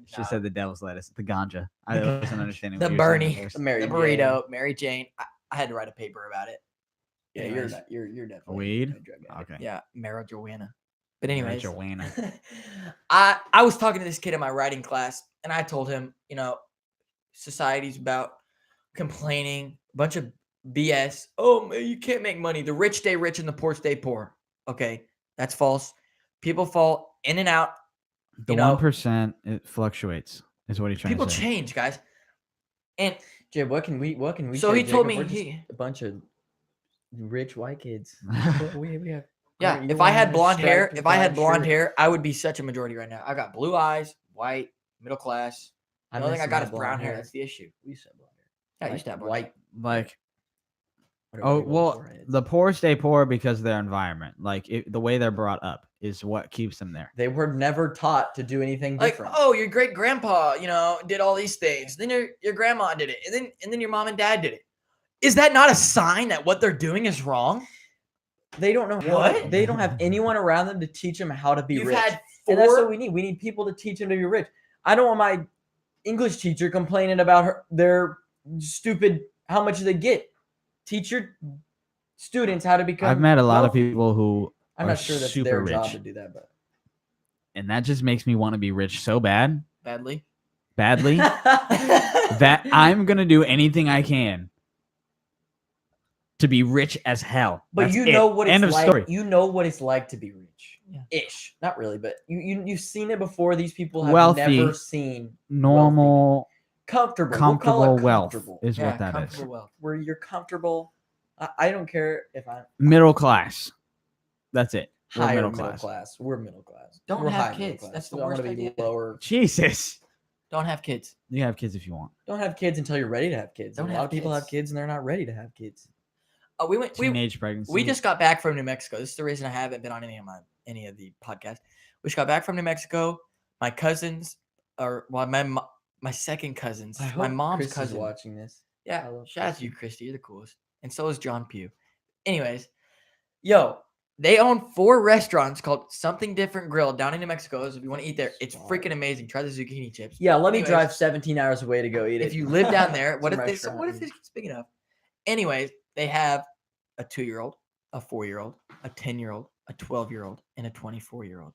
She said the devil's lettuce, the ganja. I wasn't understanding The what you were saying Bernie. at first. The Mary the Jane. burrito, Mary Jane. I had to write a paper about it. Yeah, Anyways. you're definitely Weed? a drug addict. Okay. Yeah, marijuana. But anyways, Joanna. I was talking to this kid in my writing class, and I told him, society's about complaining, a bunch of BS. Oh, man, you can't make money. The rich stay rich and the poor stay poor. Okay, that's false. People fall in and out. The 1% it fluctuates. Is what he's trying People to say. change, guys. And Jay, what can we so say, he told Jacob? me We're just he, a bunch of rich white kids. we have. yeah. you If I had wanna blonde hair, striped if I had plaid blonde shirt. hair, I would be such a majority right now. I got blue eyes, white, middle class. The only thing I miss got my is brown blonde hair. That's the issue. We used to have blonde hair. Yeah, I used to have blonde white. Like, whatever oh they call well, foreheads. the poor stay poor because of their environment. Like the way they're brought up is what keeps them there. They were never taught to do anything Like, different. oh, your great grandpa, did all these things. Then your grandma did it, and then your mom and dad did it. Is that not a sign that what they're doing is wrong? They don't know What? They don't have anyone around them to teach them how to be You've rich. had And that's what four. we need. We need people to teach them to be rich. I don't want my English teacher complaining about their stupid how much they get. Teach your students how to become. I've met a lot of wealthy. people who I'm are not sure that's super their job rich. to do that, but and that just makes me want to be rich so badly Badly. that I'm gonna do anything I can to be rich as hell. But That's you it. know what it's End of like. story. You know what it's like to be rich. Yeah. Ish. Not really, but you've seen it before. These people have Wealthy. never seen Normal, comfortable. We'll comfortable call it wealth comfortable. is Yeah, what that is. comfortable wealth. Where you're comfortable. I don't care if I'm Middle class. That's it. We're higher middle middle class. class. We're middle class. Don't We're have high middle kids. class. That's the We don't worst wanna be idea. lower. Jesus. Don't have kids. You have kids if you want. Don't have kids until you're ready to have kids. Don't A lot have of people have kids. kids and they're not ready to have kids. We Teenage pregnancy. we just got back from New Mexico. This is the reason I haven't been on any of the podcasts. We just got back from New Mexico. My cousins my second cousins. My mom's Chris is cousin. watching this. Yeah, I love shout out to Christy. you, Christy. You're the coolest. And so is John Pugh. Anyways, yo, They own 4 restaurants called Something Different Grill down in New Mexico. So if you want to eat there, it's freaking amazing. Try the zucchini chips. Yeah, let me Anyways, drive 17 hours away to go eat it. If you live down there, what Some if they? restaurant What if and- they? Speaking of, anyways, they have a 2-year-old, a 4-year-old, a 10-year-old, a 12-year-old, and a 24-year-old.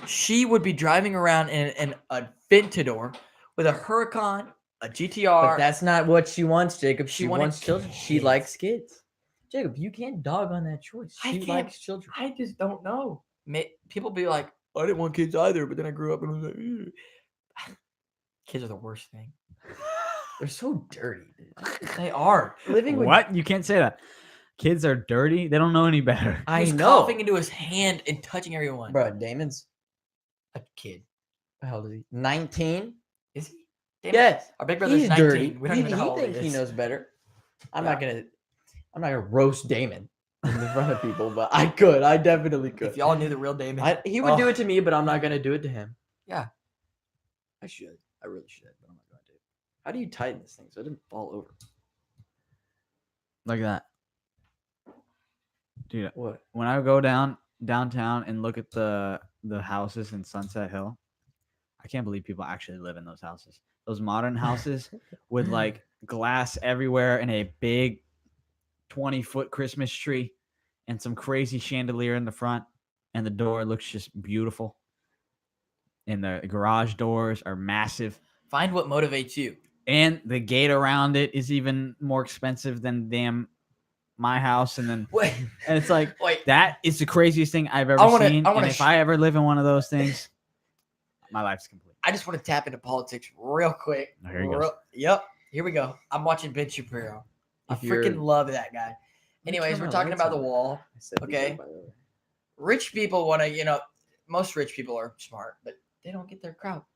She would be driving around in a Aventador with a Huracan, a GTR. But that's not what she wants, Jacob. She She wanted wants children. She kids. likes kids. Jacob, you can't dog on that choice. I She can't- likes children. I just don't know. People be like, I didn't want kids either, but then I grew up and was like, "Ew." Kids are the worst thing. They're so dirty, dude. They are. Living with What? You can't say that. Kids are dirty. They don't know any better. I He's know, coughing into his hand and touching everyone. bro. Damon's A kid. how old is he? 19. Is he? Damn it. Yes, Our big brother's he's 19. dirty. We don't even know how old he thinks he is. knows better. I'm Yeah. not gonna roast Damon in front of people, but I could. I definitely could. If y'all knew the real Damon. He would do it to me, but I'm not gonna do it to him. Yeah. I should. I really should, but I'm not going to. How do you tighten this thing so it doesn't fall over? Like that. Dude, What? when I go downtown and look at the houses in Sunset Hill, I can't believe people actually live in those houses. Those modern houses with like glass everywhere and a big 20-foot Christmas tree and some crazy chandelier in the front, and the door looks just beautiful. And the garage doors are massive, Find what motivates you. and the gate around it is even more expensive than my house. And Wait. it's like, Wait. that is the craziest thing I've ever I wanna- seen. I wanna And if I ever live in one of those things, my life's complete. I just want to tap into politics real quick. Oh, here he goes. Yep. Here we go. I'm watching Ben Shapiro. I If you're- freaking love that guy. Anyways, turn we're my talking lights about the on. wall. I said these Okay. up, by the way. Rich people want to, most rich people are smart, but they don't get their clout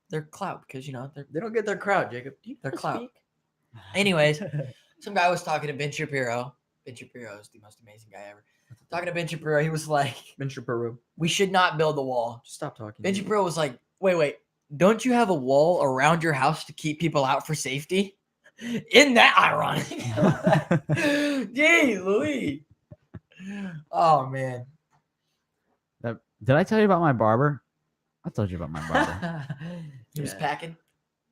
because, they're They don't get their crowd, Jacob. Do you Their know clout. speak? Anyways, some guy was talking to Ben Shapiro. Ben Shapiro is the most amazing guy ever. Talking to Ben Shapiro, he was like, Mr. Peru. we should not build the wall. Just stop talking. Ben Shapiro was like, wait, don't you have a wall around your house to keep people out for safety? Isn't that ironic? Gee, Louis. Oh, man. Did I tell you about my barber? I told you about my barber. He was Yeah. packing.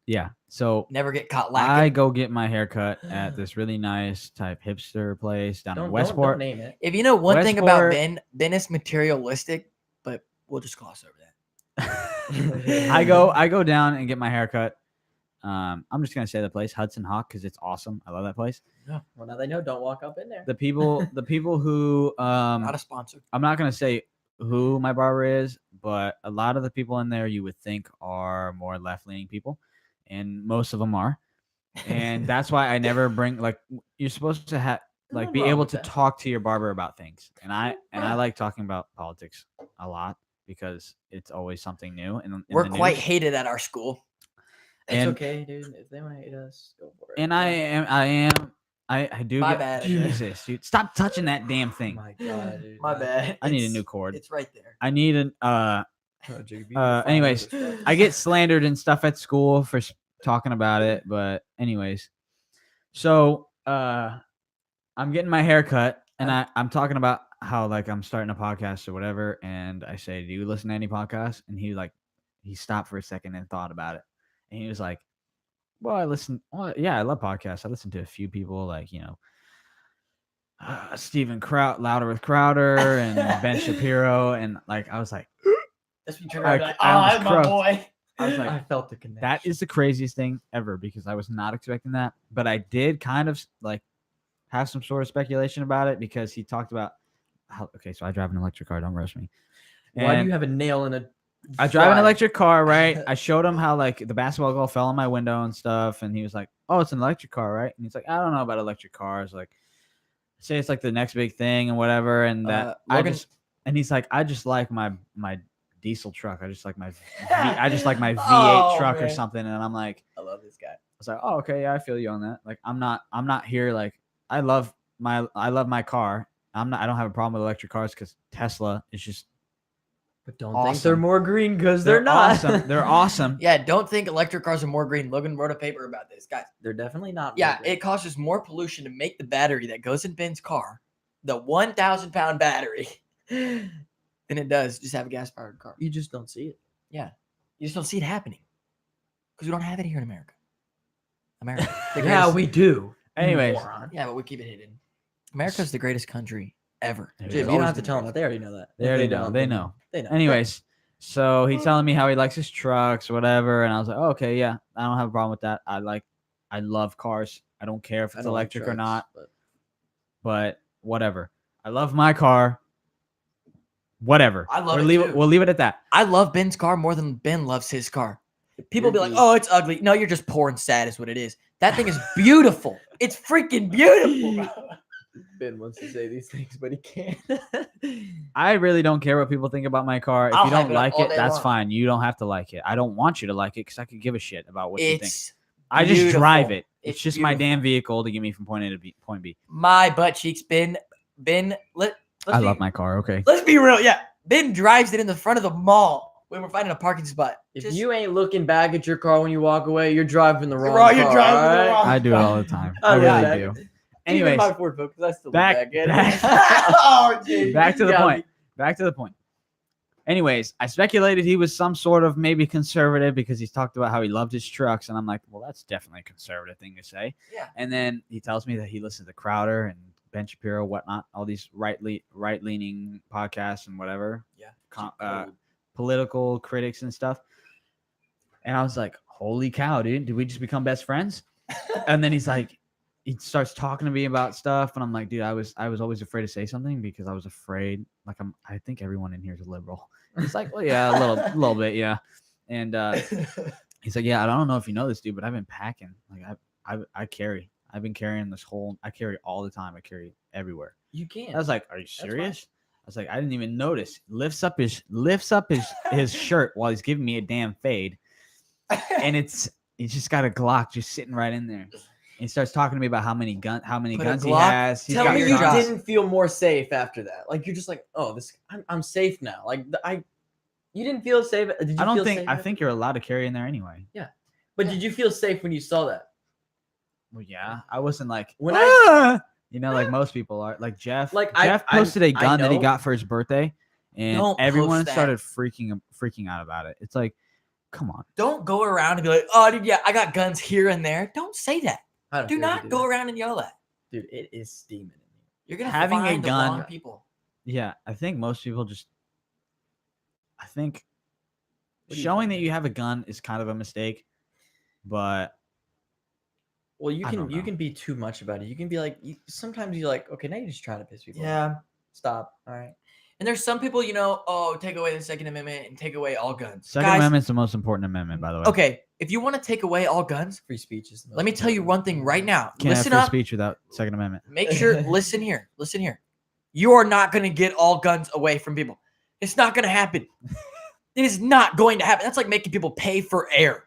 Yeah. So Never get caught I lacking. go get my hair cut at this really nice type hipster place down in Don't Westport. name it. If you know one thing about Westport- Ben is materialistic, but we'll just gloss over that. I go down and get my hair cut. I'm just gonna say the place, Hudson Hawk, because it's awesome. I love that place. Well, now they know. Don't walk up in there. The people who Not a sponsor. I'm not gonna say who my barber is, but a lot of the people in there you would think are more left-leaning people, and most of them are. And that's why I never bring, like, you're supposed to have like Nothing be wrong able with to that. talk to your barber about things. And I like talking about politics a lot because it's always something new. In We're the quite news. hated at our school. It's And- okay, dude. If they want to hate us, go for it. And I do My get bad. Jesus, dude. Stop touching that damn Oh thing. my god, dude. My bad. I need a It's- new cord. It's right there. I need an Oh, Jacob, you can find anyways, this stuff. I get slandered and stuff at school for talking about it, but anyways. So, I'm getting my hair cut and I'm talking about how like I'm starting a podcast or whatever, and I say, "Do you listen to any podcasts?" And he stopped for a second and thought about it. And he was like, "Well, yeah, I love podcasts. I listen to a few people like, Steven Louder with Crowder and Ben Shapiro." And like, I was like, That's what you're I- like, I almost that's my croaked. boy. I was like, I felt the connection. that is the craziest thing ever because I was not expecting that. But I did kind of like have some sort of speculation about it because he talked about how, okay, so I drive an electric car. Don't roast me. Why do And you have a nail in a? I drive an fly? electric car, right? I showed him how like the basketball goal fell on my window and stuff. And he was like, "Oh, it's an electric car, right?" And he's like, "I don't know about electric cars. Like, say it's like the next big thing and whatever." And that Logan- and he's like, "I just like my diesel truck. I just like my V8 Oh, truck or man. something." And I'm like, I love this guy. I was like, "Oh, okay, yeah, I feel you on that." Like, I'm not here. Like, I love my car. I don't have a problem with electric cars because Tesla is just But don't think they're awesome. more green because they're not. awesome. They're awesome. Yeah, don't think electric cars are more green. Logan wrote a paper about this, guys. They're definitely not. Yeah, more green. it causes more pollution to make the battery that goes in Ben's car the 1,000-pound battery than it does just have a gas-powered car. You just don't see it. Yeah. You just don't see it happening because we don't have it here in America. America. the Yeah, greatest- we do. Anyways. Moron. Yeah, but we keep it hidden. America's the greatest country ever. Yeah, It's Dude, you always don't have to been tell them the that. They already know that. They If already don't, know. They then know. They know. Anyways, so he's telling me how he likes his trucks, whatever, and I was like, oh, okay, yeah, I don't have a problem with that. I love cars. I don't care if I it's don't like electric or trucks, not, but- but whatever. I love my car. Whatever. I love We'll it leave too. We'll leave it at that. I love Ben's car more than Ben loves his car. People You're be like, geek. "Oh, it's ugly." No, you're just poor and sad, is what it is. That thing is beautiful. It's freaking beautiful. Ben wants to say these things, but he can't. I really don't care what people think about my car. If I'll you hype don't it up like all it, day that's long. fine. You don't have to like it. I don't want you to like it because I could give a shit about what you think. It's I just drive beautiful. it. It's It's just my beautiful. damn vehicle to get me from point A to point B. my butt cheeks. Ben, let's I be, love my car. Okay. Let's be real. Yeah, Ben drives it in the front of the mall when we're finding a parking spot. If Just- you ain't looking back at your car when you walk away, you're driving the wrong wrong- car. you're driving the alright? wrong- I do it all the time. I Oh, yeah. really do. Even Anyways, my Ford Focus, I still back- look back at back- it. oh, geez. back to the Yeah, point. Back to the point. Anyways, I speculated he was some sort of maybe conservative because he's talked about how he loved his trucks, and I'm like, well, that's definitely a conservative thing to say. Yeah. And then he tells me that he listens to Crowder and Ben Shapiro, whatnot, all these right-leaning podcasts and whatever. Yeah. Political critics and stuff. And I was like, holy cow, dude, did we just become best friends? And then he's like, he starts talking to me about stuff, and I'm like, dude, I was always afraid to say something because I was afraid. Like, I think everyone in here is a liberal. It's like, well, yeah, a little bit, yeah. And he's like, yeah, I don't know if you know this, dude, but I've been packing. Like, I carry. I've been carrying this whole. I carry all the time. I carry everywhere. You can't. I was like, are you fine. serious? I was like, I didn't even notice. Lifts up his his shirt while he's giving me a damn fade, and he's just got a Glock just sitting right in there. And he starts talking to me about how many Put a guns he Glock- has. He's Tell got me your you job. didn't feel more safe after that. Like you're just like, oh, I'm safe now. Like you didn't feel safe. Did you I don't feel think. safe I after- think you're allowed to carry in there anyway. But did you feel safe when you saw that? Well, yeah, I wasn't like When like most people are. Like Jeff. Like, Jeff I posted a I gun that he know. got for his birthday, and Don't everyone post that. started freaking out about it. It's like, come on. Don't go around and be like, "Oh, dude, yeah, I got guns here and there." Don't say that. I don't Do care if not you go that. around and yell that. Dude, it is steaming in here. You're gonna Having a find the gun- wrong people. Yeah, I think most people just. I think What do you showing think? that you have a gun is kind of a mistake, but Well, you I don't can know. be too much about it. You can be like, sometimes you're like, okay, now you're just trying to piss people off. Yeah. Stop. All right. And there's some people, take away the Second Amendment and take away all guns. Second Guys, Amendment's the most important amendment, by the way. okay, if you want to take away all guns, Free speech is. The let me most tell you important. one thing right now. Can't Listen have free up. speech without Second Amendment. Make sure. Listen here. Listen here. You are not going to get all guns away from people. It's not going to happen. It is not going to happen. That's like making people pay for air.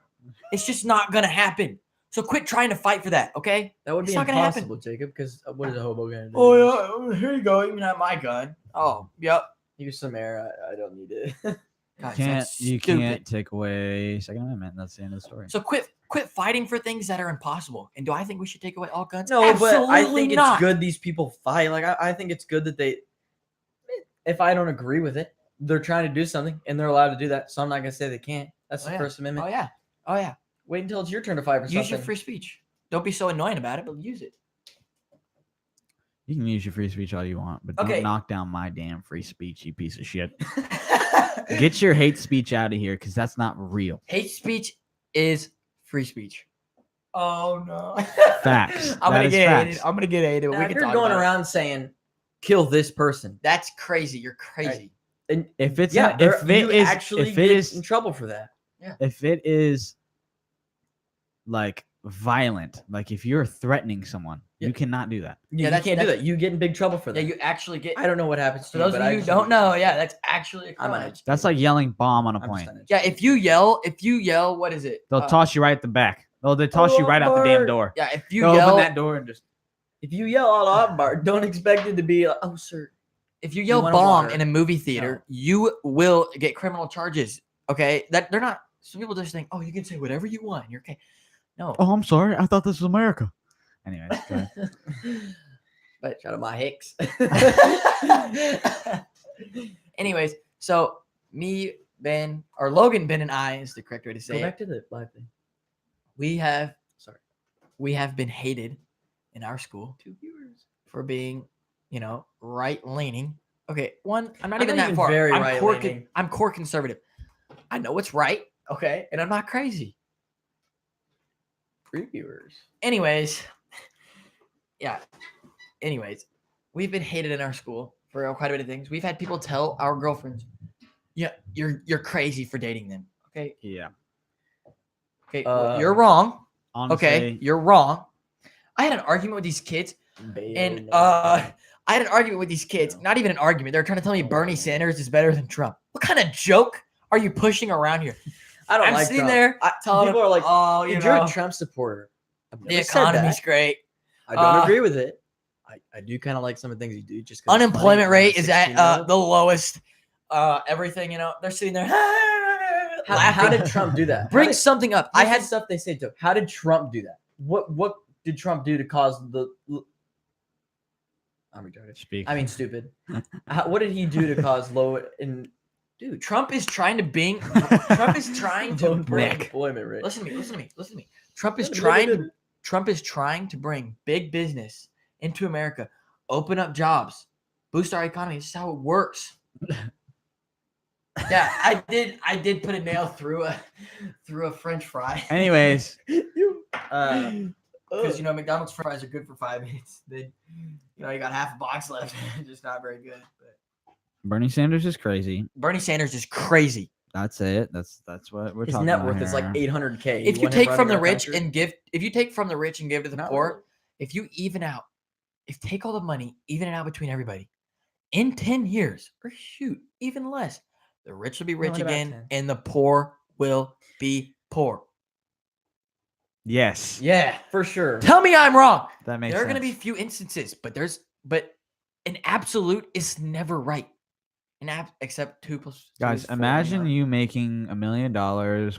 It's just not going to happen. So quit trying to fight for that, okay? That would It's be not gonna happen. impossible, Jacob. Because what is a hobo gonna do? Oh yeah, here you go. You can have my gun. Oh, yep. Use some air. I don't need it. Guys, Can't that's you stupid. can't take away Second Amendment? That's the end of the story. So quit fighting for things that are impossible. And do I think we should take away all guns? No, Absolutely but I think not. it's good these people fight. Like I think it's good that they. If I don't agree with it, they're trying to do something and they're allowed to do that. So I'm not gonna say they can't. That's Oh, the yeah. First Amendment. Oh yeah. Oh yeah. Wait until it's your turn to fight for Use something. your free speech. Don't be so annoying about it, but use it. You can use your free speech all you want, but Okay. don't knock down my damn free speech, you piece of shit. Get your hate speech out of here, because that's not real. Hate speech is free speech. Oh no. Facts. I'm That gonna is get facts. hated. I'm gonna get hated. Now, We if can you're talk going about it. around saying, "Kill this person," That's crazy. You're crazy. and If it's yeah, not, if you it is, actually if get it is, in trouble for that. if it is like violent, like if you're threatening someone, Yeah. you cannot do that. You that's- can't do that's- that. You get in big trouble for Yeah, that. you actually get. I don't know what happens For to those you, of but I you who just- don't know, yeah, that's actually a I'm crime. uneducated. That's like yelling bomb on a I'm just point. uneducated. Yeah, if you yell, what is it? They'll toss you right at the back. They toss you right out the damn Lord. door. Yeah, if you They'll yell, open that door and just. If you yell Allah Akbar, don't expect it to be like, "Oh, sir." if you yell want a bomb water? in a movie theater, No. you will get criminal charges. Okay, that they're not. Some people just think, oh, you can say whatever you want. You're okay. No, Oh, I'm sorry. I thought this was America. Anyways, go ahead. But Shout out my Hicks. anyways, so me, Ben, or Logan, Ben, and I is the correct way to say Go it. back to the live thing. We have Sorry. we have been hated in our school 2 viewers. for being, right leaning. Okay, one, I'm not I'm even not that even far. very I'm right-leaning. I'm core conservative. I know what's right, okay, and I'm not crazy. 3 viewers. Anyways, yeah. Anyways, we've been hated in our school for quite a bit of things. We've had people tell our girlfriends, "Yeah, you're crazy for dating them." Okay, Yeah. okay, well, you're wrong. Honestly, Okay, you're wrong. I had an argument with these kids, and I had an argument with these kids. Not even an argument. They're trying to tell me Bernie Sanders is better than Trump. What kind of joke are you pushing around here? I don't I'm like sitting Trump. there telling people them, are like, "Oh, you're a Trump supporter. I've the never said economy's that. great. I don't agree with it. I do kind of like some of the things you do. Just 'cause it's funny, Unemployment and I'm a rate is at 16-year-old. the lowest. Everything, they're sitting there How laughing. did Trump do that? Bring something up. I had stuff they say too. How did Trump do that? What did Trump do to cause the? I'm retarded. speak. I mean, stupid. What did he do to cause low in? Dude, Trump is trying to bring. Trump is trying to bring. Unemployment rate. Listen to me. Trump is trying to bring big business into America, open up jobs, boost our economy. This is how it works. Yeah, I did put a nail through a French fry. Anyways, Because McDonald's French fries are good for 5 minutes. Then you got half a box left. Just not very good. But Bernie Sanders is crazy. Bernie Sanders is crazy. That's it. That's what we're His talking net about worth is like here. $800K. If you want him take from running the our rich country? and give, if you take from the rich and give to the Not poor, really. if you even out, if take all the money, even it out between everybody, in 10 years, or shoot, even less, the rich will be rich What about again, 10? and the poor will be poor. Yes, Yeah, for sure. Tell me I'm wrong. that makes There are sense. going to be few instances, but an absolute is never right. Except 2 plus 2 Guys, is imagine 49. you making $1 million,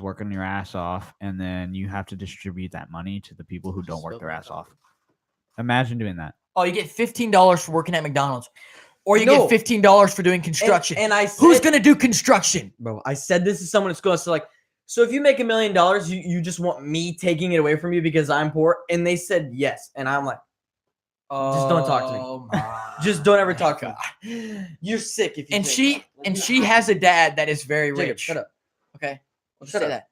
working your ass off, and then you have to distribute that money to the people who don't work their ass off. Imagine doing that. Oh, you get $15 for working at McDonald's, or you No. get $15 for doing construction. And I said, Who's going to do construction? bro? I said this to someone at school. So like, so if you make $1 million, you just want me taking it away from you because I'm poor? And they said yes, and I'm like, just don't talk to me. Oh my just don't ever talk to me. You're sick if you. And take that. she has a dad that is very Jacob, rich. shut up. Okay, we'll just Shut say up. that.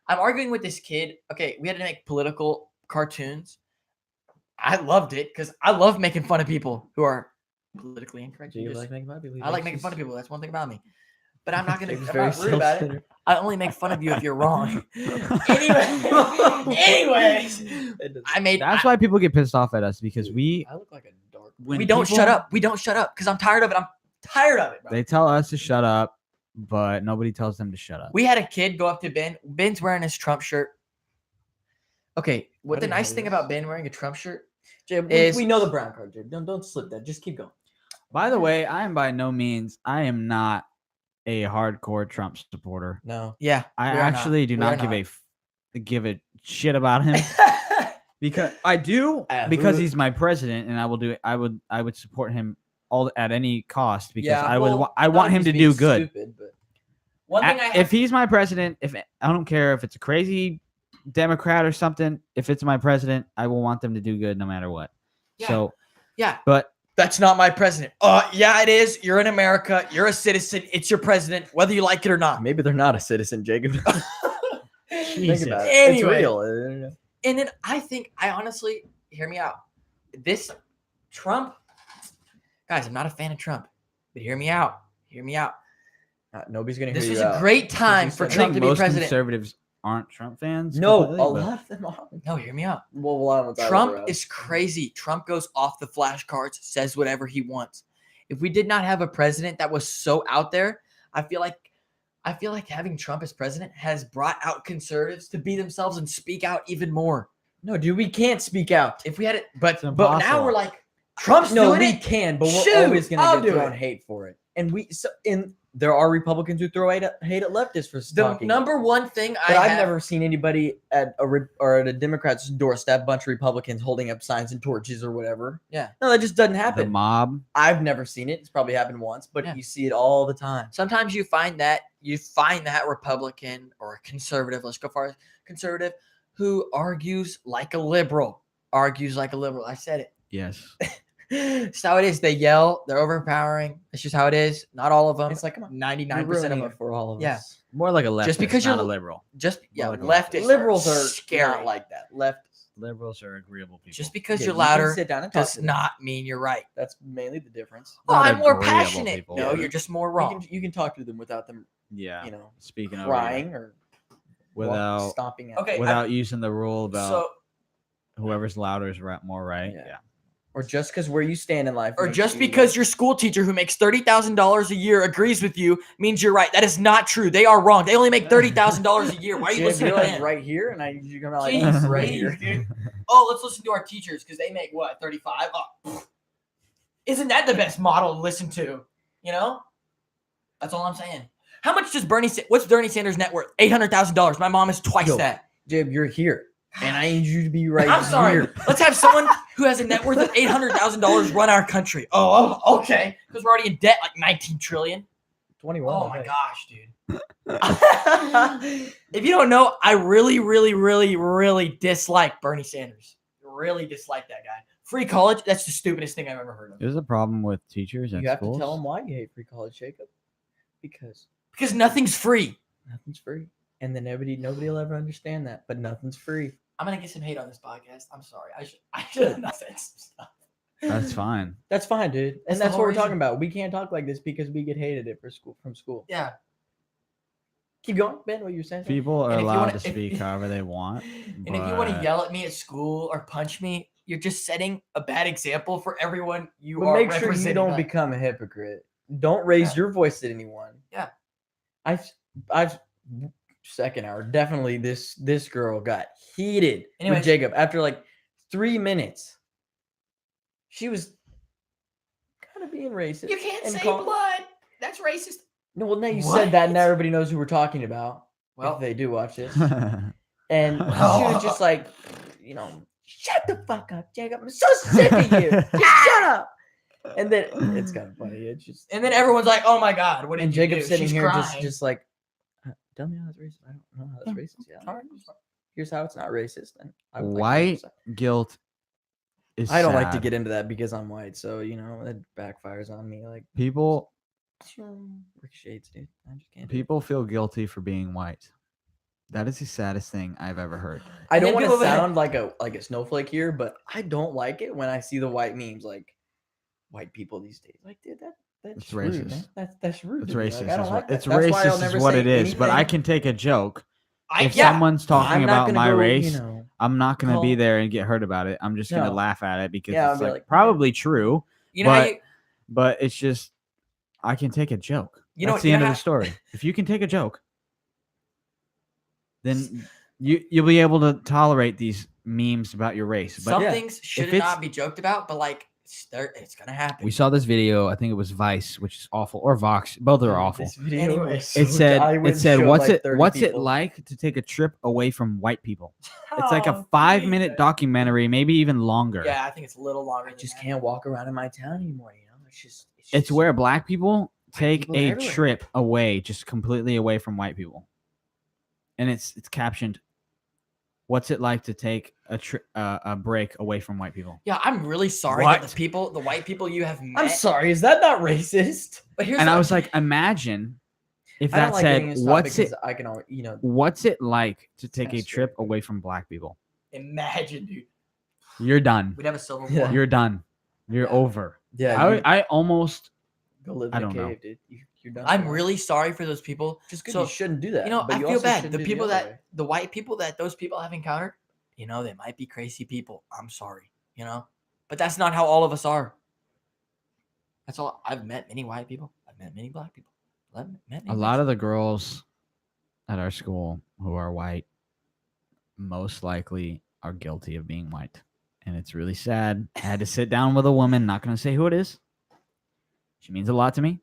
I'm arguing with this kid. Okay, we had to make political cartoons. I loved it because I love making fun of people who are politically incorrect. Do you Just- like making fun of people? I like making fun of people. That's one thing about me. But I'm not gonna. Jacob's I'm very not rude about it. self-centered. I only make fun of you if you're wrong. Anyways, I made. That's why people get pissed off at us because I look like a dark. when we don't shut people- up. We don't shut up because I'm tired of it. I'm tired of it, bro. They tell us to shut up, but nobody tells them to shut up. We had a kid go up to Ben. Ben's wearing his Trump shirt. Okay, what How the do you nice know thing this? about Ben wearing a Trump shirt? Jacob, is- we know the brown card, dude. Don't slip that. Just keep going. By the way, I am by no means. I am not a hardcore Trump supporter. No. Yeah, I we are not. actually do We not are give a shit about him because I do because he's my president, and I will do it. I would support him all at any cost because Yeah, I well, I want him to do good. Stupid, but One thing I If he's my president, if I don't care if it's a crazy Democrat or something, if it's my president, I will want them to do good no matter what. Yeah. So, yeah, but that's not my president. Yeah, it is. You're in America. You're a citizen. It's your president, whether you like it or not. maybe they're not a citizen, Jacob. Think Jesus. about it. Anyway. It's real. And then I honestly, hear me out. This Trump, guys, I'm not a fan of Trump, but hear me out. Hear me out. Nobody's gonna This hear was you a out. great time for I I Trump think to be most president. conservatives aren't Trump fans. No, completely, a but- lot of them are. No, hear me out. Well, a lot of them are. Trump is crazy. Trump goes off the flashcards, says whatever he wants. If we did not have a president that was so out there, I feel like having Trump as president has brought out conservatives to be themselves and speak out even more. No, dude, we can't speak out. If we had it, but It's now impossible. we're like Trump's No, doing we it. can, but we're Shoot, always I'll gonna do get thrown it. hate for it. And we so in there are Republicans who throw hate at leftists for The talking. number one thing But I've have, never seen anybody at a Democrat's doorstep, a bunch of Republicans holding up signs and torches or whatever. Yeah. No, that just doesn't The happen. mob. I've never seen it. It's probably happened once, but Yeah. you see it all the time. Sometimes you find that Republican or a conservative, let's go far as conservative, who argues like a liberal. I said it. Yes. It's how it is. They yell. They're overpowering. It's just how it is. Not all of them. It's like, come on, 99% you're of ruining them. it for all of Yeah. us. More like a leftist, Just because not you're- a liberal. Just yeah, More like a leftists. Liberals are scary. not like that. Leftists. Liberals are agreeable people. Just because Yeah, you're you can louder sit down and talk does to them. not mean you're right. That's mainly the difference. Oh, Not I'm more agreeable passionate. people. No, Yeah. you're just more wrong. You can talk to them without them, yeah. you know, Speaking over you. crying or without stomping out. Okay, without using the rule about So, whoever's louder is more right. Yeah. Yeah. Or just because where you stand in life. or makes just you, because your school teacher who makes $30,000 a year agrees with you means you're right. That is not true. They are wrong. They only make $30,000 a year. Why are you Jim, listening you're to like them? right here, and you're gonna like Jeez, right Louise, here. dude. Oh, let's listen to our teachers because they make what, 35? Oh, pfft. Isn't that the best model to listen to? You know? That's all I'm saying. How much does what's Bernie Sanders' net worth? $800,000. My mom is twice Yo, that. Jim, you're here, and I need you to be right I'm sorry. here. Let's have someone who has a net worth of $800,000 run our country. Oh, okay. Because we're already in debt like 19 trillion. 21. Oh I my think. gosh, dude. If you don't know, I really, really, really, really dislike Bernie Sanders. Really dislike that guy. Free college, that's the stupidest thing I've ever heard of. There's a problem with teachers at You have schools. to tell them why you hate free college, Jacob, because Because nothing's free. nothing's free, and then nobody will ever understand that. But nothing's free. I'm gonna get some hate on this podcast. I'm sorry. I should have not said some stuff. That's fine. That's fine, dude, That's and the that's what whole we're reason. talking about. We can't talk like this because we get hated it from school. Yeah. Keep going, Ben. What you were saying? People are And if you allowed wanna- to speak however they want. And if you want to but yell at me at school or punch me, you're just setting a bad example for everyone you But are make sure you representing. don't on. become a hypocrite. Don't raise Yeah. your voice at anyone. Yeah. I've second hour definitely this girl got heated Anyways. with Jacob after like 3 minutes. She was kind of being racist. You can't and say call- blood. That's racist. No, well, now you What? said that, and now everybody knows who we're talking about. Well, If they do watch this, and she was just like, you know, shut the fuck up, Jacob. I'm so sick of you. Just shut up. And then it's kind of funny. It's just and then everyone's like, "Oh my god, what did and you Jacob's do?" sitting She's here crying. just like, tell me how that's racist. I don't know how that's racist. Yeah, Sorry. here's how it's not racist. And I would like to White emphasize- guilt is I don't like to sad. get into that because I'm white, so you know that backfires on me. Like people ricochets, dude. I just can't. do it. people feel guilty for being white. That is the saddest thing I've ever heard. I And don't then want to people that- sound like a snowflake here, but I don't like it when I see the white memes like white people these days. Like, dude, that's It's rude, racist. man. That's rude. It's to me. racist. Like, I don't is like what, that. it's That's why I'll racist never is what say it is. But I anything. can take a joke. If yeah. someone's talking I'm not about gonna my go, race, you know, I'm not going to be call- there and get hurt about it. I'm just going to No. laugh at it because Yeah, I'll it's be like, like, "Yeah." probably true, You know how but- you, but it's just I can take a joke. You know- That's the you end know of how- the story. If you can take a joke, then you'll be able to tolerate these memes about your race. But some yeah, things should it's- not be joked about, but like it's gonna happen. we saw this video. I think it was Vice, which is awful, or Vox. Both are awful. This video Anyway, is so It said, I wouldn't show what's like it 30 what's it people." like to take a trip away from white people? It's like a Oh, 5-minute Jesus. documentary, maybe even longer. Yeah, I think it's a little longer. I than just that. can't walk around in my town anymore. You know, it's It's where black people take people are a everywhere. trip away, just completely away from white people. And it's captioned, "What's it like to take a break away from white people?" Yeah, I'm really sorry What? that the white people you have met. I'm sorry. Is that not racist? But here's And I the- was like, imagine if I don't that like getting said, this topic "What's it? 'cause I can always, you know, What's it like to take a kinda trip stupid. away from black people?" imagine, dude. You're done. We'd have a civil Yeah. war. You're done. You're Yeah. over. yeah. you I almost. go live I in a don't know. cave, dude. You're done. I'm for life. really sorry for those people. just because so, you shouldn't do that. You know, but I you feel also bad. shouldn't The do people other that way. the white people that those people have encountered, you know, they might be crazy people. I'm sorry, you know, but that's not how all of us are. That's all. I've met many white people. I've met many black people. I've met many A lot of the girls at our school who are white most likely are guilty of being white. And it's really sad. I had to sit down with a woman, not going to say who it is. She means a lot to me.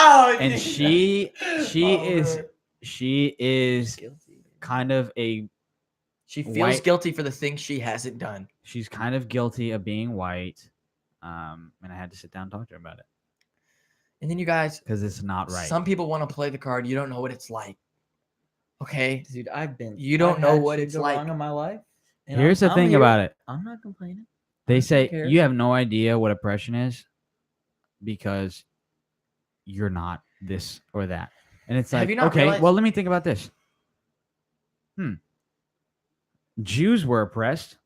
Oh, and dude. she Oh, is man. she is Guilty. kind of a She feels white- guilty for the things she hasn't done. she's kind of guilty of being white, and I had to sit down and talk to her about it And then you guys, because it's not right. some people want to play the card. You don't know what it's like. Okay. Dude, You don't I've know had what shit it's go like. wrong in my life. and Here's the I'm thing here. about it. I'm not complaining. They I don't say care. you have no idea what oppression is because you're not this or that. And it's Have like, you not okay, realized- well, let me think about this. Jews were oppressed.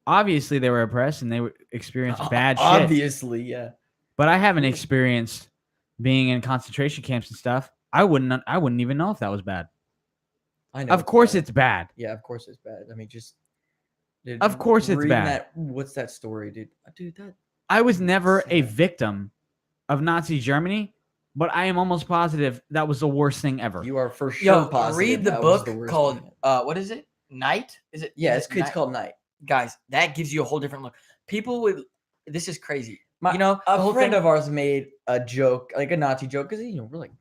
Obviously, they were oppressed and they experienced bad shit. Obviously, yeah. But I haven't experienced being in concentration camps and stuff. I wouldn't even know if that was bad. I know. Of course bad. it's bad. Yeah, of course it's bad. I mean, just. Dude, Of course it's reading bad. What's that story, dude? Dude, that. I was never a Sad. victim of Nazi Germany, but I am almost positive that was the worst thing ever. You are for sure Yo, positive. read the that was book worst called thing. what is it? Night? Is it? Yeah, is it's it Night? called Night. Guys, that gives you a whole different look. People would. This is crazy. My, you know, the a whole friend thing- of ours made a joke, like a Nazi joke, because we're like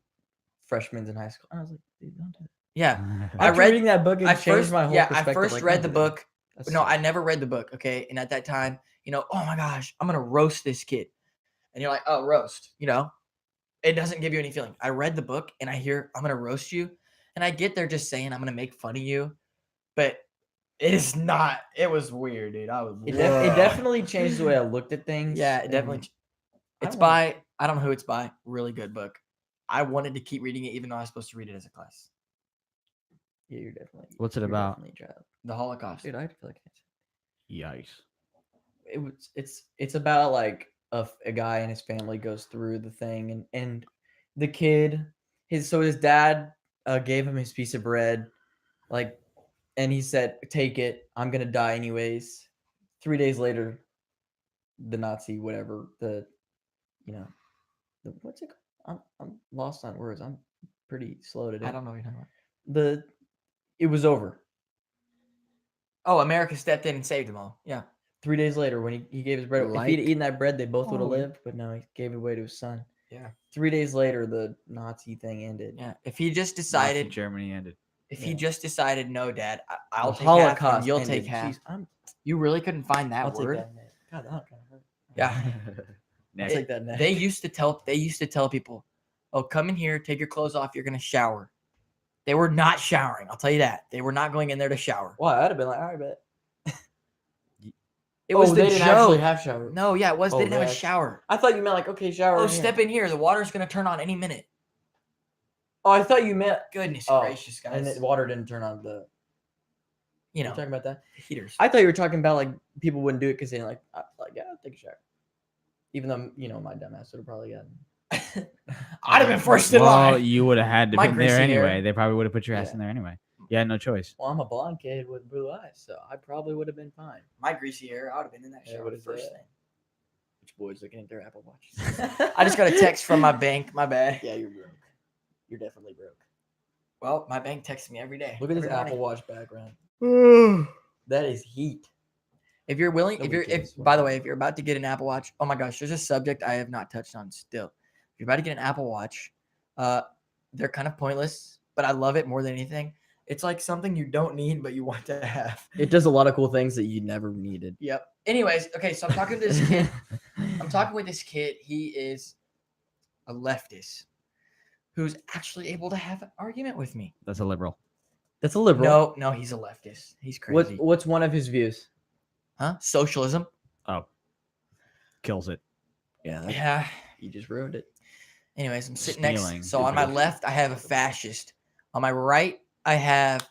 freshmen in high school. And I was like, dude, don't do that. Yeah, I read- reading that book and I changed first, my whole I perspective. first like, read don't the do that. book. That's No, so- I never read the book. Okay, and at that time, oh my gosh, I'm gonna roast this kid, and you're like, oh, roast. It doesn't give you any feeling. I read the book and I hear I'm gonna roast you, and I get there just saying I'm gonna make fun of you, but it is not. It was weird, dude. I was. It definitely changed the way I looked at things. Yeah, it and definitely. I It's don't by I don't know who it's by. Really good book. I wanted to keep reading it even though I was supposed to read it as a class. Yeah, you're definitely. What's it you're about? definitely a child. The Holocaust. Dude, I feel like Yikes. it's about like a guy and his family goes through the thing and the kid his dad gave him his piece of bread, like, and he said, take it, I'm gonna die anyways. 3 days later, the Nazi whatever the what's it called? I'm lost on words. I'm pretty slow today. I don't know what you're talking about. It was over. Oh, America stepped in and saved them all. Yeah. 3 days later, when he gave his bread, if Like- he'd eaten that bread, they both would have Oh. lived. But no, he gave it away to his son. Yeah. 3 days later, the Nazi thing ended. Yeah. If he just Nazi decided, Germany ended. no, Dad, I'll The take half, and Holocaust you'll ended. take half. Jeez, You really couldn't find that I'll word. take that. Man. God, that kind of hurt. Yeah. I'll Next. take that. Next. They used to tell people, "Oh, come in here, take your clothes off. You're gonna shower." They were not showering. I'll tell you that. They were not going in there to shower. Well, I'd have been like, all right, bet. It was the they didn't actually joke. have showers. No, yeah, it was. Oh, They didn't have a that's- shower. I thought you meant like, okay, shower. Oh, in here. step in here. The water's gonna turn on any minute. Oh, I thought you meant. Goodness Oh, gracious, guys. And the water didn't turn on the. You You know, talking about that? heaters. I thought you were talking about like people wouldn't do it because they like, yeah, I'll take a shower. Even though my dumbass would have probably gotten. I'd have been first in Well, line. you would have had to My be there greasy hair. anyway. They probably would have put your ass Yeah. in there anyway. You had no choice. Well, I'm a blonde kid with blue eyes, so I probably would have been fine. My greasy hair, I would have been in that Yeah, shower what is first that? thing. Which boys looking at their Apple Watches? I just got a text from my bank. My bad. Yeah, you're broke. You're definitely broke. Well, my bank texts me every day. Look at this every morning. Apple Watch background. That is heat. If you're willing, Nobody cares by the what- way, if you're about to get an Apple Watch, oh my gosh, there's a subject I have not touched on still. If you're about to get an Apple Watch, they're kind of pointless, but I love it more than anything. It's like something you don't need, but you want to have. It does a lot of cool things that you never needed. Yep. Anyways, okay, so I'm talking to this kid. I'm talking with this kid. He is a leftist who's actually able to have an argument with me. That's a liberal. That's a liberal. No, he's a leftist. He's crazy. What's one of his views? Huh? Socialism? Oh, kills it. Yeah, Yeah. you just ruined it. Anyways, I'm sitting Stealing. next. So on my left, I have a fascist. On my right, I have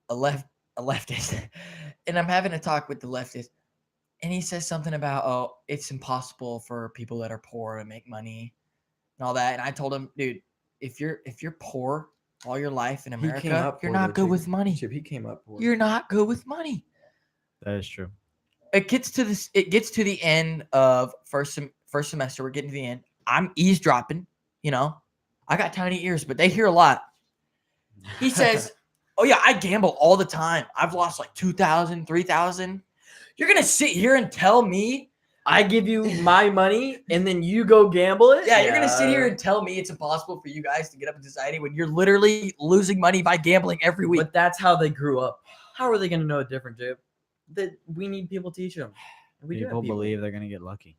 a leftist. And I'm having a talk with the leftist. And he says something about, oh, it's impossible for people that are poor to make money and all that. And I told him, dude, if you're poor all your life in America, you're not good with money. Chip, he came up poor. You're not good with money. That is true. It gets to this. It gets to the end of first semester. We're getting to the end. I'm eavesdropping. I got tiny ears, but they hear a lot. He says, "Oh yeah, I gamble all the time. I've lost like 2,000, 3,000. You're gonna sit here and tell me I give you my money and then you go gamble it. Yeah, you're gonna sit here and tell me it's impossible for you guys to get up in society when you're literally losing money by gambling every week. But that's how they grew up. How are they gonna know it different, Jib? That we need people to teach them. And we do have People believe they're gonna get lucky.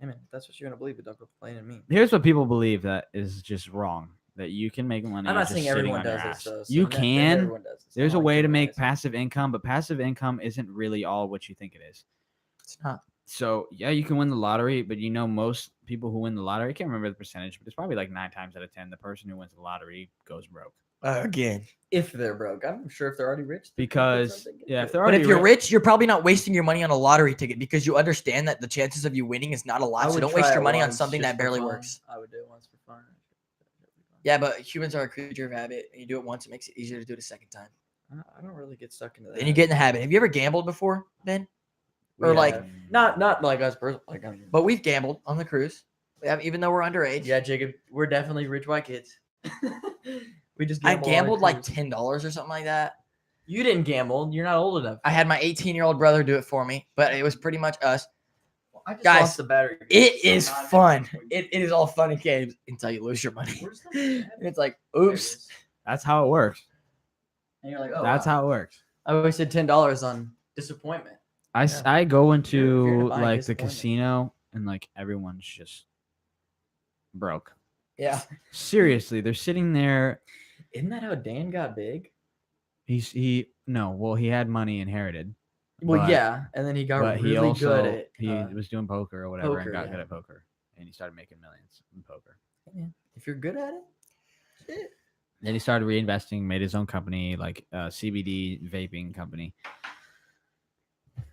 Hey man, if that's what you're gonna believe, but don't complain at me. Here's what people believe that is just wrong. That you can make money. I'm not just saying sitting everyone on your does ass. this though. So You not that can. everyone does this. There's I a don't way like to make generalizing. passive income, but passive income isn't really all what you think it is. It's not. So yeah, you can win the lottery, but you know most people who win the lottery, I can't remember the percentage, but it's probably like 9 times out of 10, the person who wins the lottery goes broke. Again. If they're broke, I'm sure if they're already rich. they could get Because something good. yeah, if they're But already if you're rich, rich, you're probably not wasting your money on a lottery ticket because you understand that the chances of you winning is not a I lot. So would don't try waste it your money on once something just that for barely fun. works. I would do it once for fun. Yeah, but humans are a creature of habit. And you do it once, it makes it easier to do it a second time. I don't really get stuck into that. Then you get in the habit. Have you ever gambled before, Ben? Or We like, have. not like us personally. Like, I mean, but we've gambled on the cruise. We have, even though we're underage. yeah, Jacob, we're definitely rich white kids. We just I gamble on gambled like cruise. $10 or something like that. You didn't gamble. You're not old enough. I had my 18-year-old brother do it for me, but it was pretty much us. I just Guys, lost the battery. It so is I'm not fun. even- It is all fun and games until you lose your money. Where's the- It's like, There it oops. is. that's how it works. And you're like, oh, That's wow. how it works. I always said $10 on disappointment. I go if you're into gonna buy like the disappointment. casino and like everyone's just broke. Yeah. Seriously, they're sitting there. Isn't that how Dan got big? He had money inherited. Well, But- yeah, and then he got But really he also good at. he was doing poker or whatever poker, and got yeah. good at poker, and he started making millions in poker. If you're good at it, shit. Then he started reinvesting, made his own company, like CBD vaping company.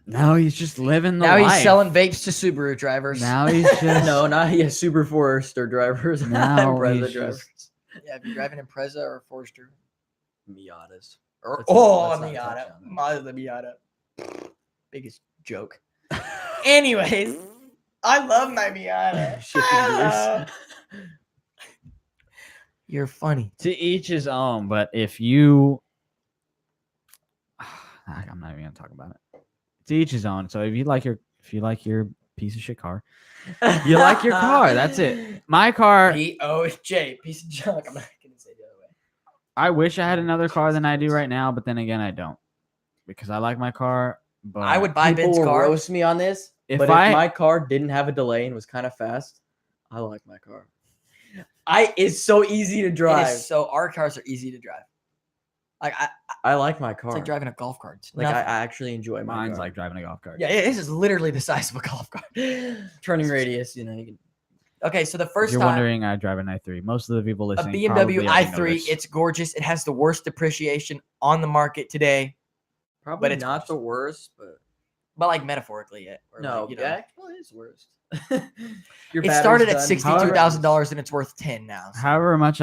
Now he's just living the Now life. he's selling vapes to Subaru drivers. Now he's just No, not Super Forester drivers. Now Impreza he's drivers. just- Yeah, if you're driving Impreza or Forester. Miatas. Or, Let's not- let's not Miata. touch on that. Mazda Miata. Biggest joke. Anyways, I love my Miata. Shifting gears. You're funny. to each his own. But if you, I'm not even gonna talk about it. To each his own. So if you like your piece of shit car, you like your car. That's it. My car. POJ, piece of junk. I'm not gonna say the other way. I wish I had another car than I do right now, but then again, I don't because I like my car. But I would buy People Ben's will car. roast me on this, If but I- if my car didn't have a delay and was kind of fast, I like my car. It's so easy to It drive. is so our cars are easy to drive. Like I like my car. it's like driving a golf cart. It's Like I nothing. actually enjoy my Mine's car. like driving a golf cart. Yeah, this is literally the size of a golf cart. Turning radius, you know, you can. Okay, so the If first you're time wondering, I drive an i3. Most of the people a listening, BMW probably already know i3, this. it's gorgeous. It has the worst depreciation on the market today, Probably it's not worse. the worst, but but like metaphorically, it. Or no, like, you know. yeah, well, it is worst. It started at $62,000 $62,000 and it's worth 10 now. so however much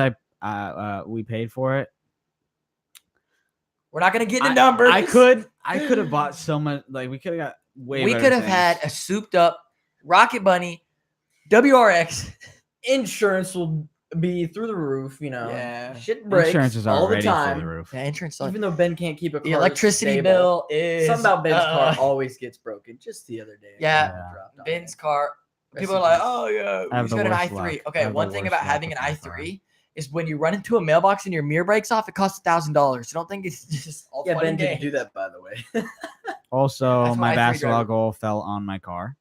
we paid for it. We're not gonna get into numbers. I could have bought so much. Like we could have got way. We better could have things. had a souped up Rocket Bunny WRX. Insurance will be through the roof, you know. Yeah. Shit breaks Insurance is all the already time. through the roof. The insurance, Even though Ben can't keep a car the electricity stable, bill is something about Ben's car uh, always gets broken. Just the other day, Yeah, it dropped on Ben's me. car. Rest People are in like, peace. "Oh yeah, I have he's the got an worst i3." luck. I Okay, have the one thing worst about luck having with an my car. i3 is when you run into a mailbox and your mirror breaks off, it costs $1,000. So don't think it's just all Yeah, fun Ben and didn't do games. that, by the way. Also, That's my why i3 basketball driver- goal fell on my car.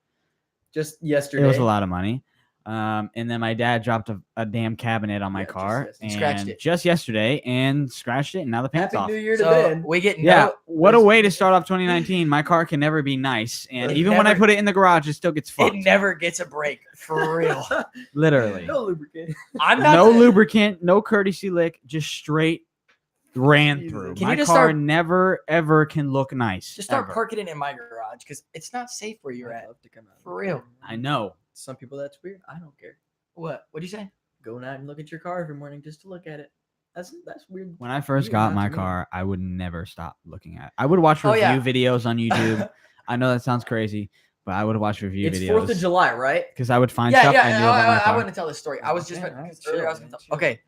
Just It yesterday. was a lot of money. And then my dad dropped a damn cabinet on my Yeah, just car yesterday. and Scratched it. just yesterday and scratched it, and now the paint's Happy off. New Year to So Ben. we get Yeah, no. what a there's- way to start off 2019. My car can never be nice, and It even when I never- put it in the garage, it still gets fucked. It never gets a break for real. Literally, No lubricant. I'm not. no the- lubricant, no courtesy lick, just straight ran Jesus. through. Can you My just car start- never ever can look nice. Just start ever. parking it in my garage because it's not safe where you're I'd at. love to come out. For real. I know. Some people that's weird. I don't care. What? What'd you say? Going out and look at your car every morning just to look at it. That's weird. When I first You, got not my to me. car, I would never stop looking at it. I would watch Oh, review yeah. videos on YouTube. I know that sounds crazy, but I would watch review It's videos. 4th of July, right? Because I would find Yeah, stuff yeah. I knew about my I car. want to tell this story. I was just Okay, alright, earlier. I was chill, gonna man, tell, chill. okay.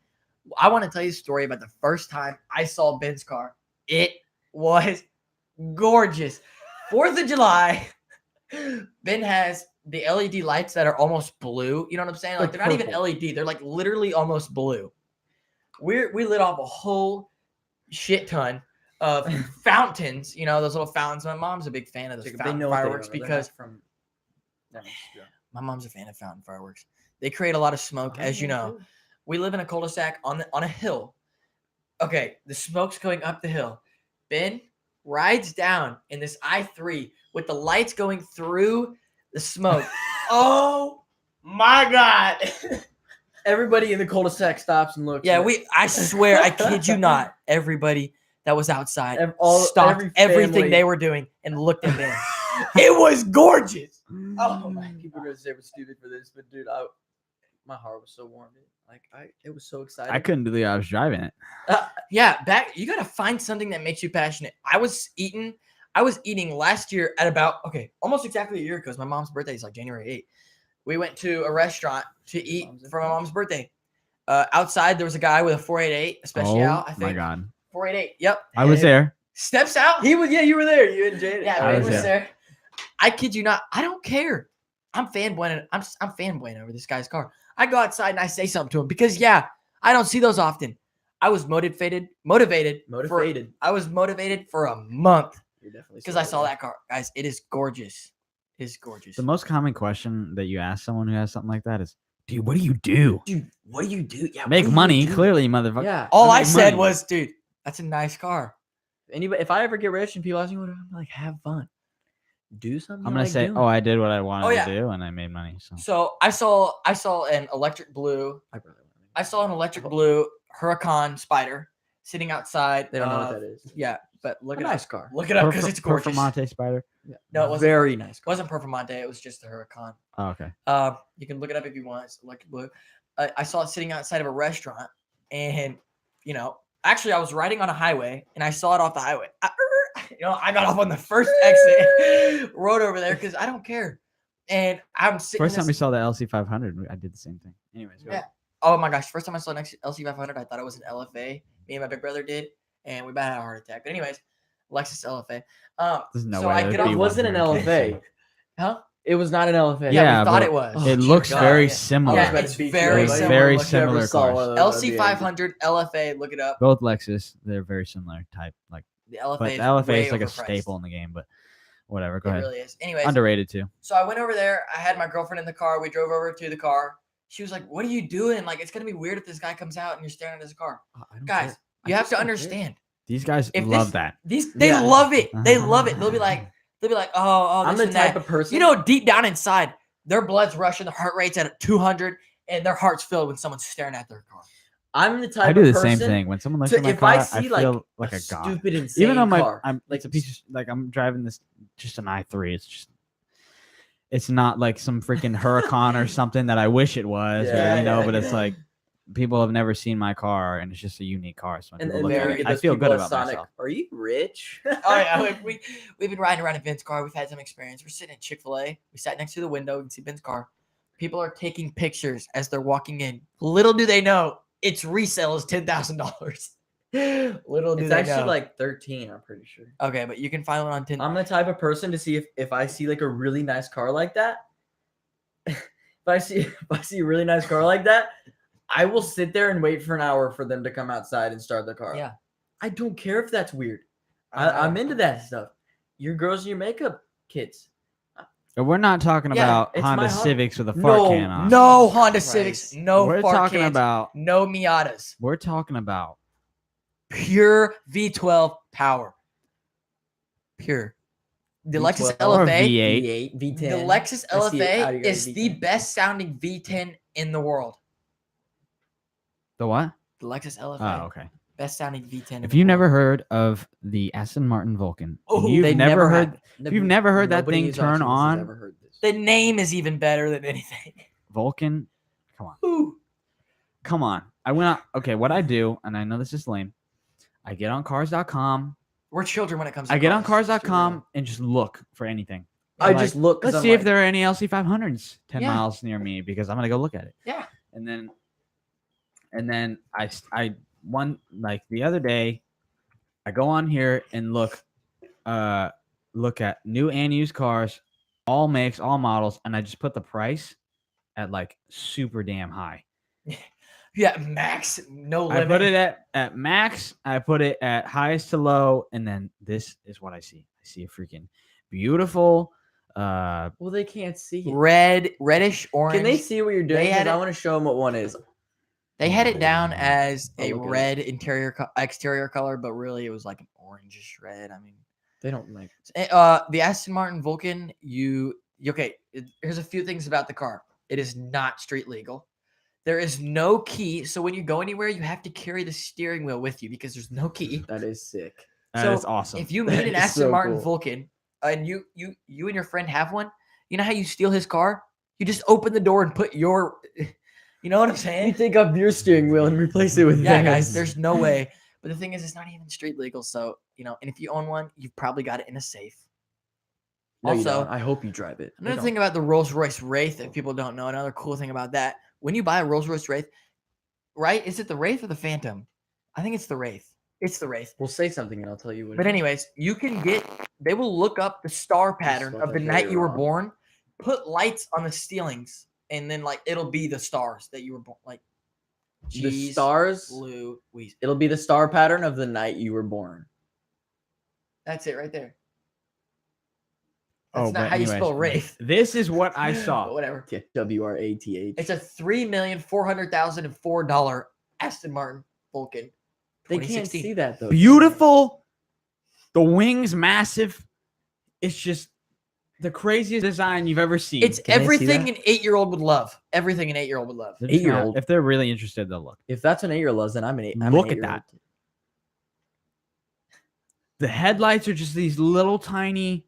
I want to tell you a story about the first time I saw Ben's car. It was gorgeous. 4th of July. Ben has the LED lights that are almost blue. You know what I'm saying? Like, Like they're not even purple. LED. They're like literally almost blue. We lit off a whole shit ton of fountains. You know, those little fountains. My mom's a big fan of those Jacob, they fountain know what they fireworks are. They're not because from. my mom's a fan of fountain fireworks. They create a lot of smoke, as you know. We live in a cul-de-sac on a hill. Okay, the smoke's going up the hill. Ben rides down in this I-3 with the lights going through the smoke. Oh my god! Everybody in the cul-de-sac stops and looks. Yeah, I swear, I kid you not, everybody that was outside stopped every everything family- they were doing and looked at Ben. It was gorgeous. Oh my People are gonna say we're stupid for this, but dude, my heart was so warm. It was so exciting. I couldn't believe I was driving it. Yeah, you gotta find something that makes you passionate. I was eating last year at about almost exactly a year ago. 'Cause my mom's birthday is like January 8th. We went to a restaurant to eat for my mom's birthday. Outside there was a guy with a 488, a special, I think. Oh my god, 488. Yep. I was there. Steps out. He was. Yeah, you were there. You and Jaden. Yeah, I Ray was was there. there. I kid you not. I don't care. I'm fanboying. I'm fanboying over this guy's car. I go outside and I say something to him because I don't see those often. I was motivated. I was motivated for a month because I saw that car, guys. It is gorgeous. It's gorgeous. The most common question that you ask someone who has something like that is, "Dude, what do you do? Dude, what do you do? Yeah, Make money, clearly, motherfucker." Yeah. All I make said money. was, dude, that's a nice car. Anybody, if I ever get rich and people ask me what I'm like, have fun, do something. I'm you gonna like say, doing. "Oh, I did what I wanted Oh, yeah. to do, and I made money." So So I saw an electric blue. I saw an electric blue Huracan Spider sitting outside. They don't know what that is. Yeah, but look A it nice up. car. Look it up because it's gorgeous. Performante Spider. Yeah. No, it wasn't. Very nice It car. wasn't Performante. It was just the Huracan. Oh, okay. You can look it up if you want. It's electric blue. I saw it sitting outside of a restaurant, and actually, I was riding on a highway, and I saw it off the highway. I got off on the first exit, rode over there because I don't care, and I'm sitting. First time we saw the LC500, I did the same thing. Anyways, go Yeah. ahead. Oh my gosh! First time I saw an LC500, I thought it was an LFA. Me and my big brother did, and we about had a heart attack. But anyways, Lexus LFA. There's no so way I there'd get be off. It one wasn't an here in LFA. Kansas. Huh? It was not an LFA. Yeah, Yeah, we thought but it was. It Oh, looks God, very yeah. similar. Yeah, it's very They're similar. very Look, similar cars. LC500 LFA. Look it up. Both Lexus, they're very similar type. Like, The LFA. but the is LFA way is like a overpriced. staple in the game. But whatever. Go It ahead. really is. Anyways, Underrated too. so I went over there. I had my girlfriend in the car. We drove over to the car. She was like, "What are you doing? Like, it's gonna be weird if this guy comes out and you're staring at his car." Guys, you have to understand. These guys If love this- that. They Yeah. love it. They love it. They'll be like, oh, I'm this the and type that. of person. Deep down inside, their blood's rushing, their heart rate's at 200, and their heart's filled when someone's staring at their car. I'm the type I do of the person. same thing when someone looks to- at my if car. I I see, feel like, like a god. stupid, insane Even though car, it's a piece of like I'm driving this just an i3. It's not like some freaking Huracan or something that I wish it was, but it's like people have never seen my car and it's just a unique car. So when and, people and look then at you it, get I those feel people good at about Sonic. myself. Are you rich? Oh yeah, we've been riding around in Ben's car. We've had some experience. We're sitting at Chick-fil-A. We sat next to the window. You can see Ben's car. People are taking pictures as they're walking in. Little do they know, its resale is $10,000. Little do It's they actually know. like 13. I'm pretty sure. Okay, but you can find one on 10. I'm the type of person to see if I see like a really nice car like that. if I see a really nice car like that, I will sit there and wait for an hour for them to come outside and start the car. Yeah. I don't care if that's weird. I know. I'm into that stuff. Your girls and your makeup kits. But we're not talking about it's Honda my hobby. Civics with a fart can on. No Honda Christ. Civics. No we're fart talking cans, about no Miatas. we're talking about Pure V12 power. Pure. The Lexus V12 or LFA. V8. V8, V10. The Lexus I see it. How do LFA you got a is the V10? best sounding V10 in the world. The what? The Lexus LFA. Oh, okay. Best sounding V10. in If the you've world. never heard of the Aston Martin Vulcan, Oh, you've they never never heard have. if you've never heard that Nobody thing who's turn watching this has on, ever heard this. The name is even better than anything. Vulcan. Come on. Ooh. Come on. I went out. Okay, what I do, and I know this is lame, I get on cars.com. We're children when it comes to I get on cars. cars.com and just look for anything. I Like, just look. 'cause Let's I'm see if like, there are any LC500s 10 Yeah. miles near me because I'm gonna go look at it. Yeah. And then I one like the other day, I go on here and look at new and used cars all makes, all models, and I just put the price at like super damn high. Yeah, max, no I limit. put it at max. I put it at highest to low, and then this is what I see. I see a freaking beautiful. Well, they can't see it. reddish orange. Can they see what you're doing? They had Because I it- want to show them what one is. They had it down as I'll a look at it. red exterior color, but really it was like an orangish red. I mean, They don't like. the Aston Martin Vulcan. Okay? Here's a few things about the car. It is not street legal. There is no key, so when you go anywhere, you have to carry the steering wheel with you because there's no key. That is sick. That is awesome. If you That meet an is Aston so Martin cool. Vulcan and you and your friend have one, you know how you steal his car? You just open the door and put your. You know what I'm You saying? take off your steering wheel and replace it with Yeah, theirs. guys, there's no way. But the thing is, it's not even street legal. So, and if you own one, you've probably got it in a safe. No, you Also, don't. I hope you drive it. They another don't. thing about the Rolls-Royce Wraith that people don't know, another cool thing about that, when you buy a Rolls-Royce Wraith, right? Is it the Wraith or the Phantom? I think it's the Wraith. It's the Wraith. We'll say something and I'll tell you what. But it is. anyways, they will look up the star pattern what of the they're night very you were wrong. born, put lights on the ceilings, and then it'll be the stars that you were born. Like the G's, stars. Louise. It'll be the star pattern of the night you were born. That's it right there. That's Oh, not but how you anyways, spell Wraith. This is what I But saw. whatever. Yeah, WRATH. It's a $3,400,004 Aston Martin Vulcan. They can't 2016. see that though. Beautiful. The wings massive. It's just the craziest design you've ever seen. It's Can they see everything that? an 8-year-old would love. Everything an 8-year-old would love. They're just gonna- 8-year-old. If they're really interested, they'll look. If that's an 8-year-old loves, then I'm an 8. I'm Look an at 8-year-old. that. The headlights are just these little tiny,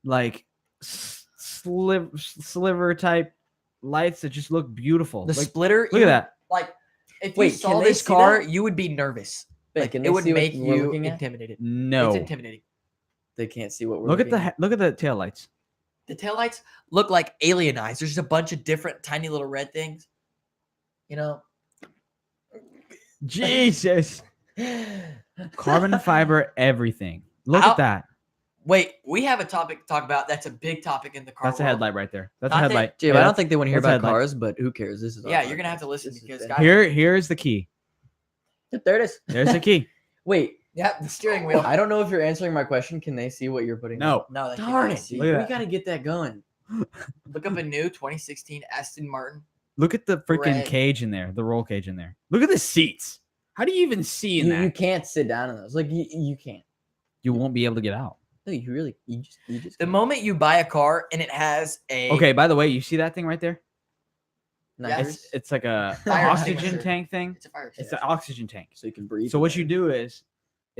like sliver type lights that just look beautiful. The Like, splitter. look at that. Like, if Wait, you can saw they this see car, that? you would be nervous. Wait, Like, can it they would see what make we're you looking at? intimidated. No. It's intimidating. They can't see what we're Look at looking the look at the taillights. The taillights look like alien eyes. There's just a bunch of different tiny little red things. Jesus. Carbon fiber everything. Look How- at that. Wait, we have a topic to talk about. That's a big topic in the car. That's a world. headlight right there. That's Not a that- headlight. Jay, Yeah, I don't that's- think they want to hear that's a about headlight. cars, but who cares? This is our Yeah, you're gonna podcast. have to listen This is because Ben. guys- Here's the key. Yep, there it is. There's the key. Wait, Yeah, the steering wheel. I don't know if you're answering my question. Can they see what you're putting? No. No, they Darn can't it! see. Look at We that. gotta get that going. Look up a new 2016 Aston Martin. Look at the freaking Red. cage in there, the roll cage in there. Look at the seats. How do you even see in You that? can't sit down in those. Like you can't. You won't be able to get out. No, you just. The can't. moment you buy a car and it has a Okay, by the way, you see that thing right there? Nice. It's like a Fire oxygen extinguisher. tank thing. it's a fire It's extinguisher. an oxygen tank. So you can breathe. So in what there. you do is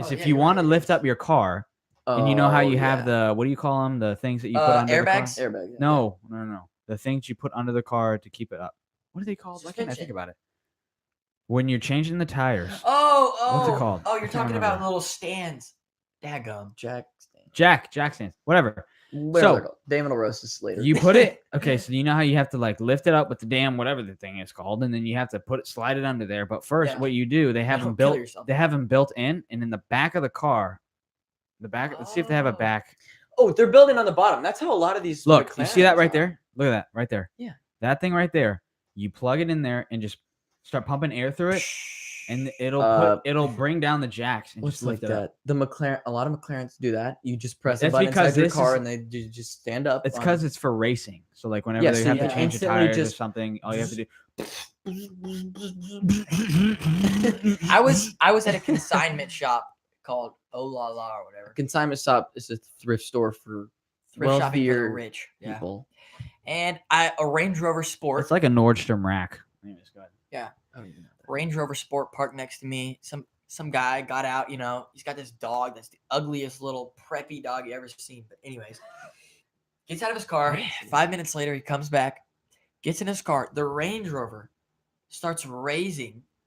Oh, if yeah, you you're want to right, it lift is. up your car, and you know how Oh, you have yeah. the what do you call them? The things that you put under airbags? the car. airbag. yeah. No. The things you put under the car to keep it up. What are they called? Why can't I think Suspension. about it? When you're changing the tires. Oh, What's it called? Oh, I you're can't talking about remember. little stands. Daggum. Jack stand. Jack stands. Whatever. Whatever they're called. Damon will roast us later. You put it okay, so you know how you have to like lift it up with the damn whatever the thing is called, and then you have to slide it under there. But first, Yeah. what you do, they have them Don't kill built. yourself. They have them built in, and in the back of the car, let's see if they have a Oh. back. Oh, they're building on the bottom. That's how a lot of these. Look, you see that McLarens right are. there? Look at that right there. Yeah. That thing right there. You plug it in there and just start pumping air through it, and it'll bring down the jacks and What's just like lift it up. that? The McLaren. A lot of McLarens do that. You just press a That's button because inside your this car is- and they just stand up. It's on- because it's for racing. So like whenever Yeah, they so have you to can change the instantly tires or just- something, all you have to do. I was at a consignment shop called Oh La La or whatever. consignment shop is a thrift store for Thrift shopping for the wealthier rich. Yeah. people. And a Range Rover Sport. It's like a Nordstrom rack. Anyways, go ahead. I don't even know that. Range Rover Sport parked next to me. Some guy got out, he's got this dog that's the ugliest little preppy dog you ever seen. But anyways, gets out of his car. 5 minutes later, he comes back, gets in his car. The Range Rover starts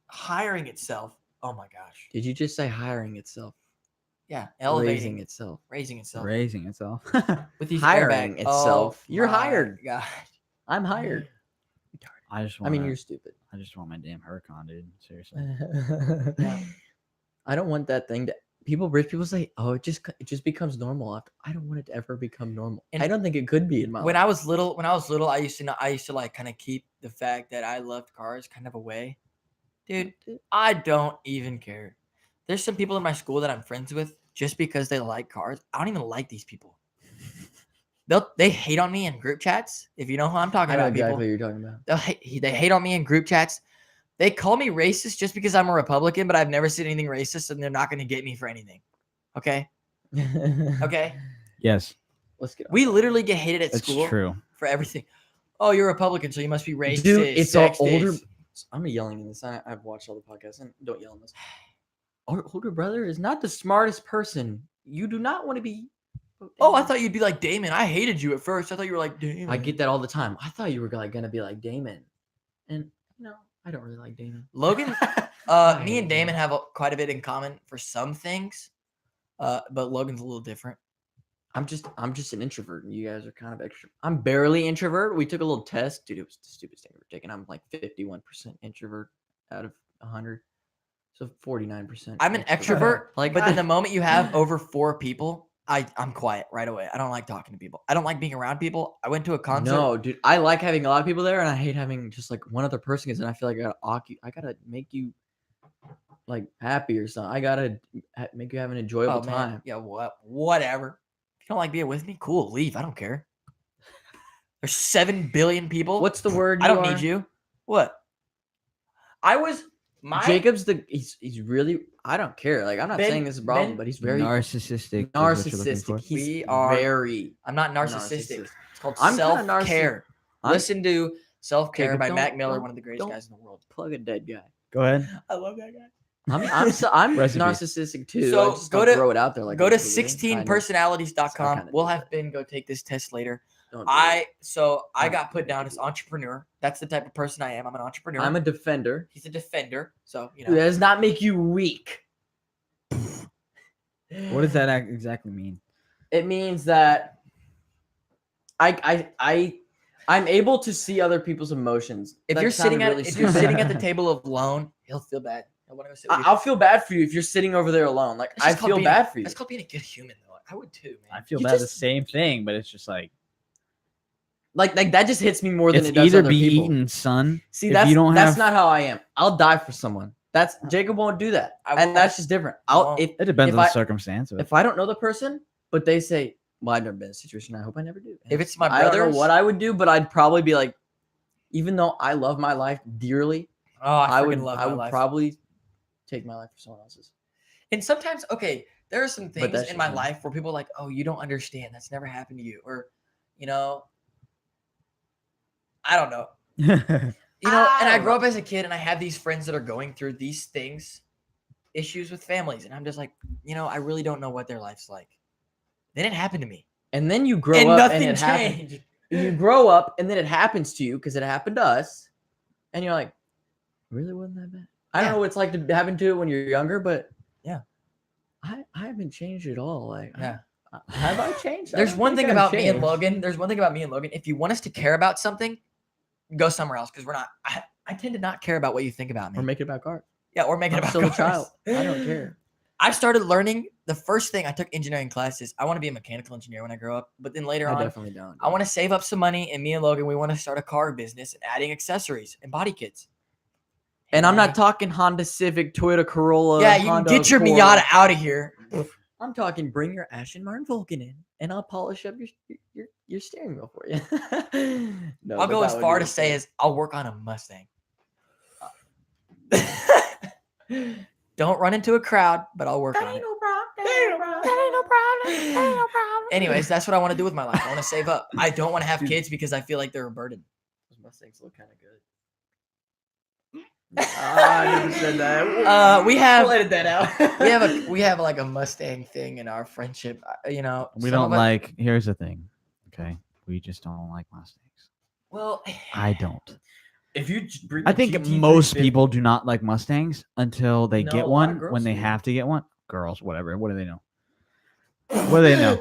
hiring itself. Oh my gosh. Did you just say hiring itself? Yeah, Raising elevating, itself. raising itself Raising itself. with these hiring airbags. itself. You're my hired. God. I'm hired. I just I want. mean, you're stupid. I just want my damn Huracan, dude. Seriously. Yeah. I don't want that thing rich people say, "Oh, it just becomes normal." After I don't want it to ever become normal. And I don't think it could be in my when life. I was little, I used to like kind of keep the fact that I loved cars kind of away. Dude, I don't even care. There's some people in my school that I'm friends with just because they like cars. I don't even like these people. They hate on me in group chats. If you know who I'm talking I know about, exactly people. what you're talking about. They hate on me in group chats. They call me racist just because I'm a Republican, but I've never said anything racist, and they're not going to get me for anything. Okay? Okay? Yes, Let's get. We literally get hated at that's school true. for everything. Oh, you're a Republican, so you must be racist. Dude, it's all sexist. older. I'm yelling in this. I've watched all the podcasts, and don't yell in this. Our older brother is not the smartest person. You do not want to be. Oh, I thought you'd be like Damon. I hated you at first. I thought you were like Damon. I get that all the time. I thought you were like gonna be like Damon, and no, I don't really like Damon. Logan. I Me and hate Damon him. have quite a bit in common for some things, but Logan's a little different. I'm just an introvert, and you guys are kind of extra. I'm barely introvert. We took a little test, dude. It was the stupidest thing ever taken. I'm like 51% introvert out of 100, so 49%. I'm an extrovert, Like, but then the moment you have over 4 people, I'm quiet right away. I don't like talking to people. I don't like being around people. I went to a concert. No, dude, I like having a lot of people there, and I hate having just like one other person because then I feel like I gotta make you like happy or something. I gotta make you have an enjoyable Oh, man. time. Yeah, whatever. If you don't like being with me, cool, leave. I don't care. There's 7 billion people. What's the word? I don't need you. What? I was Jacob's he's really. I don't care. Like I'm not Ben- saying this is a problem, Ben- but he's very Narcissistic. is what you're looking for. narcissistic. He's We are- very. I'm not narcissistic. Narcissist. It's called I'm kinda self-care. I'm- Listen to Self-Care Jacob, by don't- Mac Miller, don't- one of the greatest don't- guys in the world. Plug a dead guy. Go ahead. I love that guy. I'm Recipe. narcissistic too. So I just go don't to- throw it out there like Go other to people do, kind of. 16personalities.com. I kinda We'll do have that. Ben go take this test later. Don't do that. I got put down as entrepreneur. That's the type of person I am. I'm an entrepreneur. I'm a defender. He's a defender. So, you That know. does not make you weak. What does that exactly mean? It means that I'm able to see other people's emotions. If That you're sounded sitting at really if you're stupid. sitting at the table alone, he'll feel bad. He'll want to go sit with you. I'll feel bad for you if you're sitting over there alone. Like It's I just called feel being- bad for you. That's called being a good human, though. I would too, man. I feel You bad the just- same thing, but it's just like Like that just hits me more than it's it does either other be people. eaten, son. See, if that's you don't that's have- not how I am. I'll die for someone. That's Jacob won't do that, I and won't. that's just different. I won't. If It depends if on the I- circumstance. But if I don't know the person, but they say, "Well, I've never been in a situation. I hope I never do." If it's my I don't brothers, know what I would do, but I'd probably be like, even though I love my life dearly, I would freaking love I my would life. probably take my life for someone else's. And sometimes, okay, there are some things that's in my just me. life where people are like, "Oh, you don't understand. That's never happened to you," or, you know, I don't know. You know, and I don't grew know. up as a kid, and I have these friends that are going through these things, issues with families, and I'm just like, you know, I really don't know what their life's like. They didn't happen to me, And then you grow and up, nothing and it happens. changed. You grow up, and then it happens to you because it happened to us, and you're like, really wasn't that bad? I don't Yeah. know what it's like to happen to it when you're younger, but Yeah. I haven't changed at all. Like, Yeah. have I changed? I There's don't one think thing I've about me and changed. Logan. There's one thing about me and Logan. If you want us to care about something, go somewhere else because we're not. I tend to not care about what you think about me. Or make it about cars. Yeah, or make it I'm about still a cars. child. I don't care. I started learning the first thing I took engineering classes. I want to be a mechanical engineer when I grow up, but then later I on, definitely don't. I want to save up some money. And me and Logan, we want to start a car business and adding accessories and body kits. And I'm Hey, not talking Honda Civic, Toyota Corolla. Yeah, you Honda can get your Accord. Miata out of here. I'm talking bring your Aston Martin Vulcan in, and I'll polish up your steering wheel for you. No, I'll but go that as would far be to say fun. as I'll work on a Mustang. Don't run into a crowd, but I'll work on it. Anyways, that's what I want to do with my life. I want to save up. I don't want to have Dude. kids because I feel like they're a burden. Those Mustangs look kind of good. I never said that. We have- We'll edit that out. We have like a Mustang thing in our friendship. You know, we some don't of us- like. Here's the thing. Okay, we just don't like Mustangs. Well, I don't. If you bring I the think GT350 most people do not like Mustangs until they No, a get lot of one. girls When they do. have to get one, girls, whatever. What do they know? What do they know? What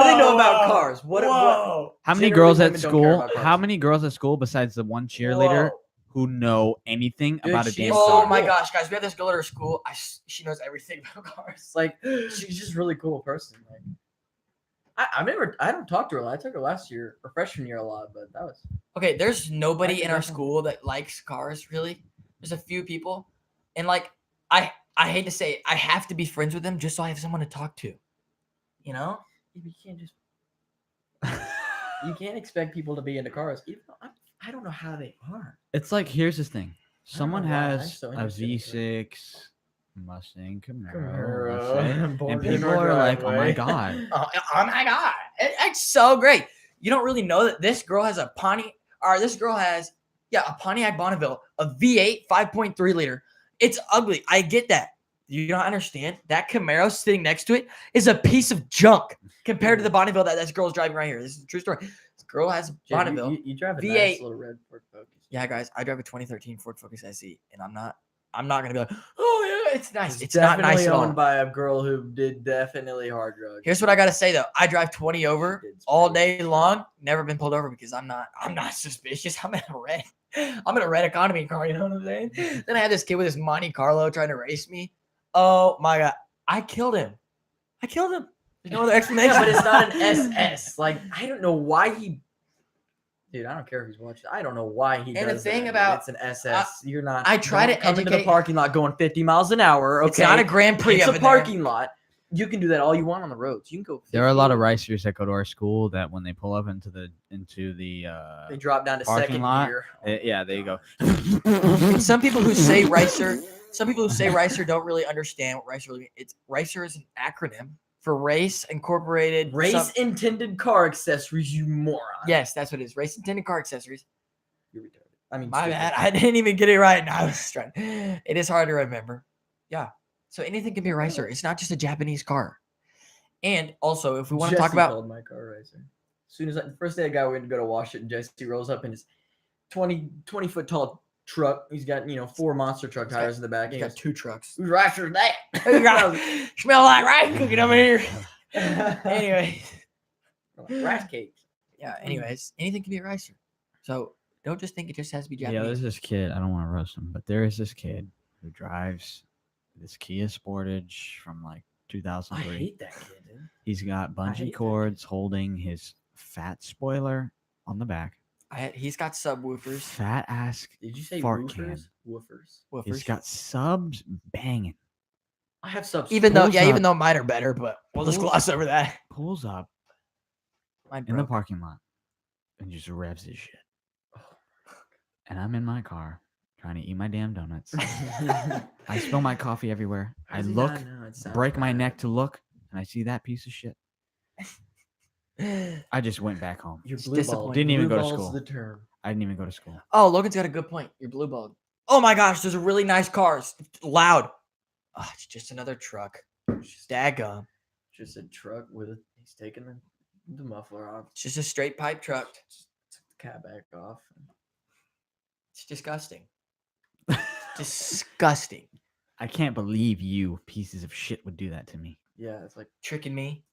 do they know about cars? What? How many Generally, girls at women don't care school? about cars. How many girls at school besides the one cheerleader who know anything Dude, about a she's damn so car. Oh my cool. gosh, guys, we have this girl at our school. She knows everything about cars. Like she's just a really cool person. Like I don't talk to her a lot. I talked to her last year or freshman year a lot, but that was Okay, there's nobody Actually, in our definitely. school that likes cars really. There's a few people, and like I hate to say it, I have to be friends with them just so I have someone to talk to. You know? you can't just you can't expect people to be into cars. Even though I don't know how they are. It's like, here's the thing. I don't know Someone why, I'm has so a interested in V6 Mustang Camaro, Camaro, let's say, born and in people our are like, oh my driveway. God. Oh my god, it's so great. You don't really know that this girl has a this girl has a Pontiac Bonneville, a V8 5.3 liter. It's ugly. I get that. You don't understand. That Camaro sitting next to it is a piece of junk compared to the Bonneville that this girl's driving right here. This is a true story. This girl has a Jay, Bonneville. you drive a V8. nice little red Ford Focus. Yeah, guys, I drive a 2013 Ford Focus SE, and I'm not gonna be like, oh yeah, it's nice. It's It's not nice definitely at all. owned by a girl who did definitely hard drugs. Here's what I gotta say though. I drive 20 over She did all spray. day long. Never been pulled over because I'm not suspicious. I'm in a red economy car, you know what I'm saying? Then I had this kid with his Monte Carlo trying to race me. Oh my god. I killed him. There's no other explanation. Yeah, but it's not an SS. Like I don't know why he. Dude, I don't care if he's watching. I don't know why he And the does thing that, dude. about- it's an SS. You're not. I try don't to come into the educate- parking lot going 50 miles an hour. Okay, It's not a Grand Prix It's up a in there. parking lot. You can do that all you want on the roads. You can go. 50. There are a lot of racers that go to our school that when they pull up into the They drop down to parking second lot, gear. yeah, they go. And some people who say Ricer don't really understand what Ricer really means. It's Ricer is an acronym for Race Incorporated. Race intended car accessories, you moron. Yes, that's what it is. Race intended car accessories. You're retarded. I mean, My stupid. bad. I didn't even get it right. No, I was trying. It is hard to remember. Yeah. So anything can be a racer. It's not just a Japanese car. And also, if we want to talk Jesse about called my car racer. As soon as the first day I got went to go to wash it, and Jesse rolls up in his 20 foot tall truck. He's got 4 monster truck He's got- tires in the back. you He got goes, 2 trucks. "Whose racer is that?" Smell like rice cooking over here. Anyway. rice cakes. Yeah, anyways, anything can be a racer. So don't just think it just has to be Yeah, Japanese. there's this kid. I don't want to roast him, but there is this kid who drives this Kia Sportage from like I 2003. hate that kid, dude. He's got hate bungee that cords holding his fat spoiler on the back. He's got subwoofers. Fat ass. Did you say Fart woofers? can. Woofers. He's got subs banging. I have subs. Even Pulls up- though mine are better, but we'll just Pulls- gloss over that. Pulls up Mine in the broke. parking lot and just revs his shit. Oh. And I'm in my car trying to eat my damn donuts. I spill my coffee everywhere. How I does he look, not know? It sounds break my bad. neck to look, and I see that piece of shit. I just went back home. You're It's blue disappointing. ball. Didn't even Blue go to ball's school. The term. I didn't even go to school. Oh, Logan's got a good point. You're blue balled. Oh my gosh, there's a really nice car. It's loud. Oh, it's just another truck. Daggum. Just a truck with a. He's taking the muffler off. It's just a straight pipe truck. Took the cab back off. It's disgusting. Disgusting. I can't believe you pieces of shit would do that to me. Yeah, it's like Tricking me.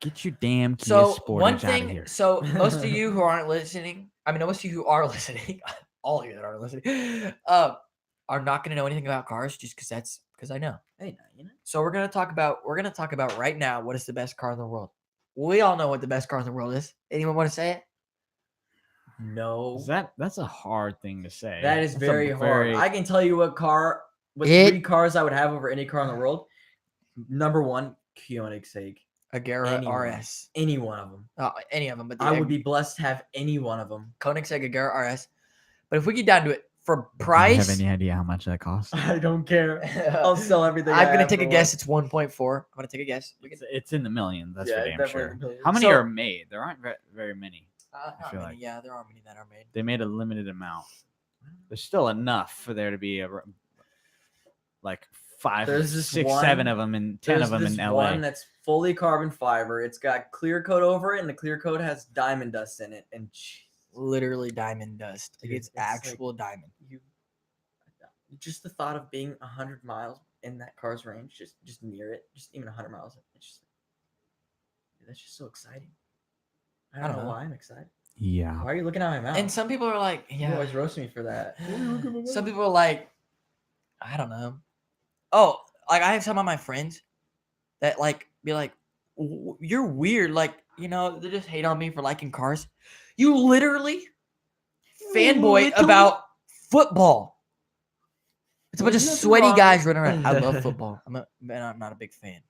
Get your damn Kia So Sportage one out of thing, here. so most of you who aren't listening, most of you who are listening, all of you that are listening, are not going to know anything about cars just because I know. hey, now. So we're gonna talk about right now what is the best car in the world. We all know what the best car in the world is. Anyone want to say it? No. That's a hard thing to say. That is That's a very hard. I can tell you what car, with It- 3 cars I would have over any car in the world. Number 1, Koenigsegg. Agera Anyone. RS. Any one of them. Any of them, but the I would be blessed to have any one of them. Koenigsegg Agera RS. But if we get down to it, for Do you price, have any idea how much that costs? I don't care. I'll sell everything. I'm gonna take a guess. It's 1.4. I'm gonna take a guess. It's in the millions. That's for damn sure. Millions. How many So- are made? There aren't very many. Not feel many. like- Yeah, there are many that are made. They made a limited amount. There's still enough for there to be like 5, There's this 6, one- 7 of them and 10 There's of them this in LA. one that's fully carbon fiber. It's got clear coat over it, and the clear coat has diamond dust in it. And Literally diamond dust. Like, Dude, it's it's like- actual diamond. just the thought of being 100 miles in that car's range, just near it, just even 100 miles, it's just, dude, that's just so exciting. I don't know why I'm excited. Yeah. Why are you looking at my mouth? And some people are like, You yeah. always roast me for that. Some people are like, I don't know. Oh, like I have some of my friends that like be like, you're weird. Like, you know, they just hate on me for liking cars. You literally fanboy about football. It's a bunch of There's nothing sweaty wrong guys with- running around. I love football. I'm not a big fan.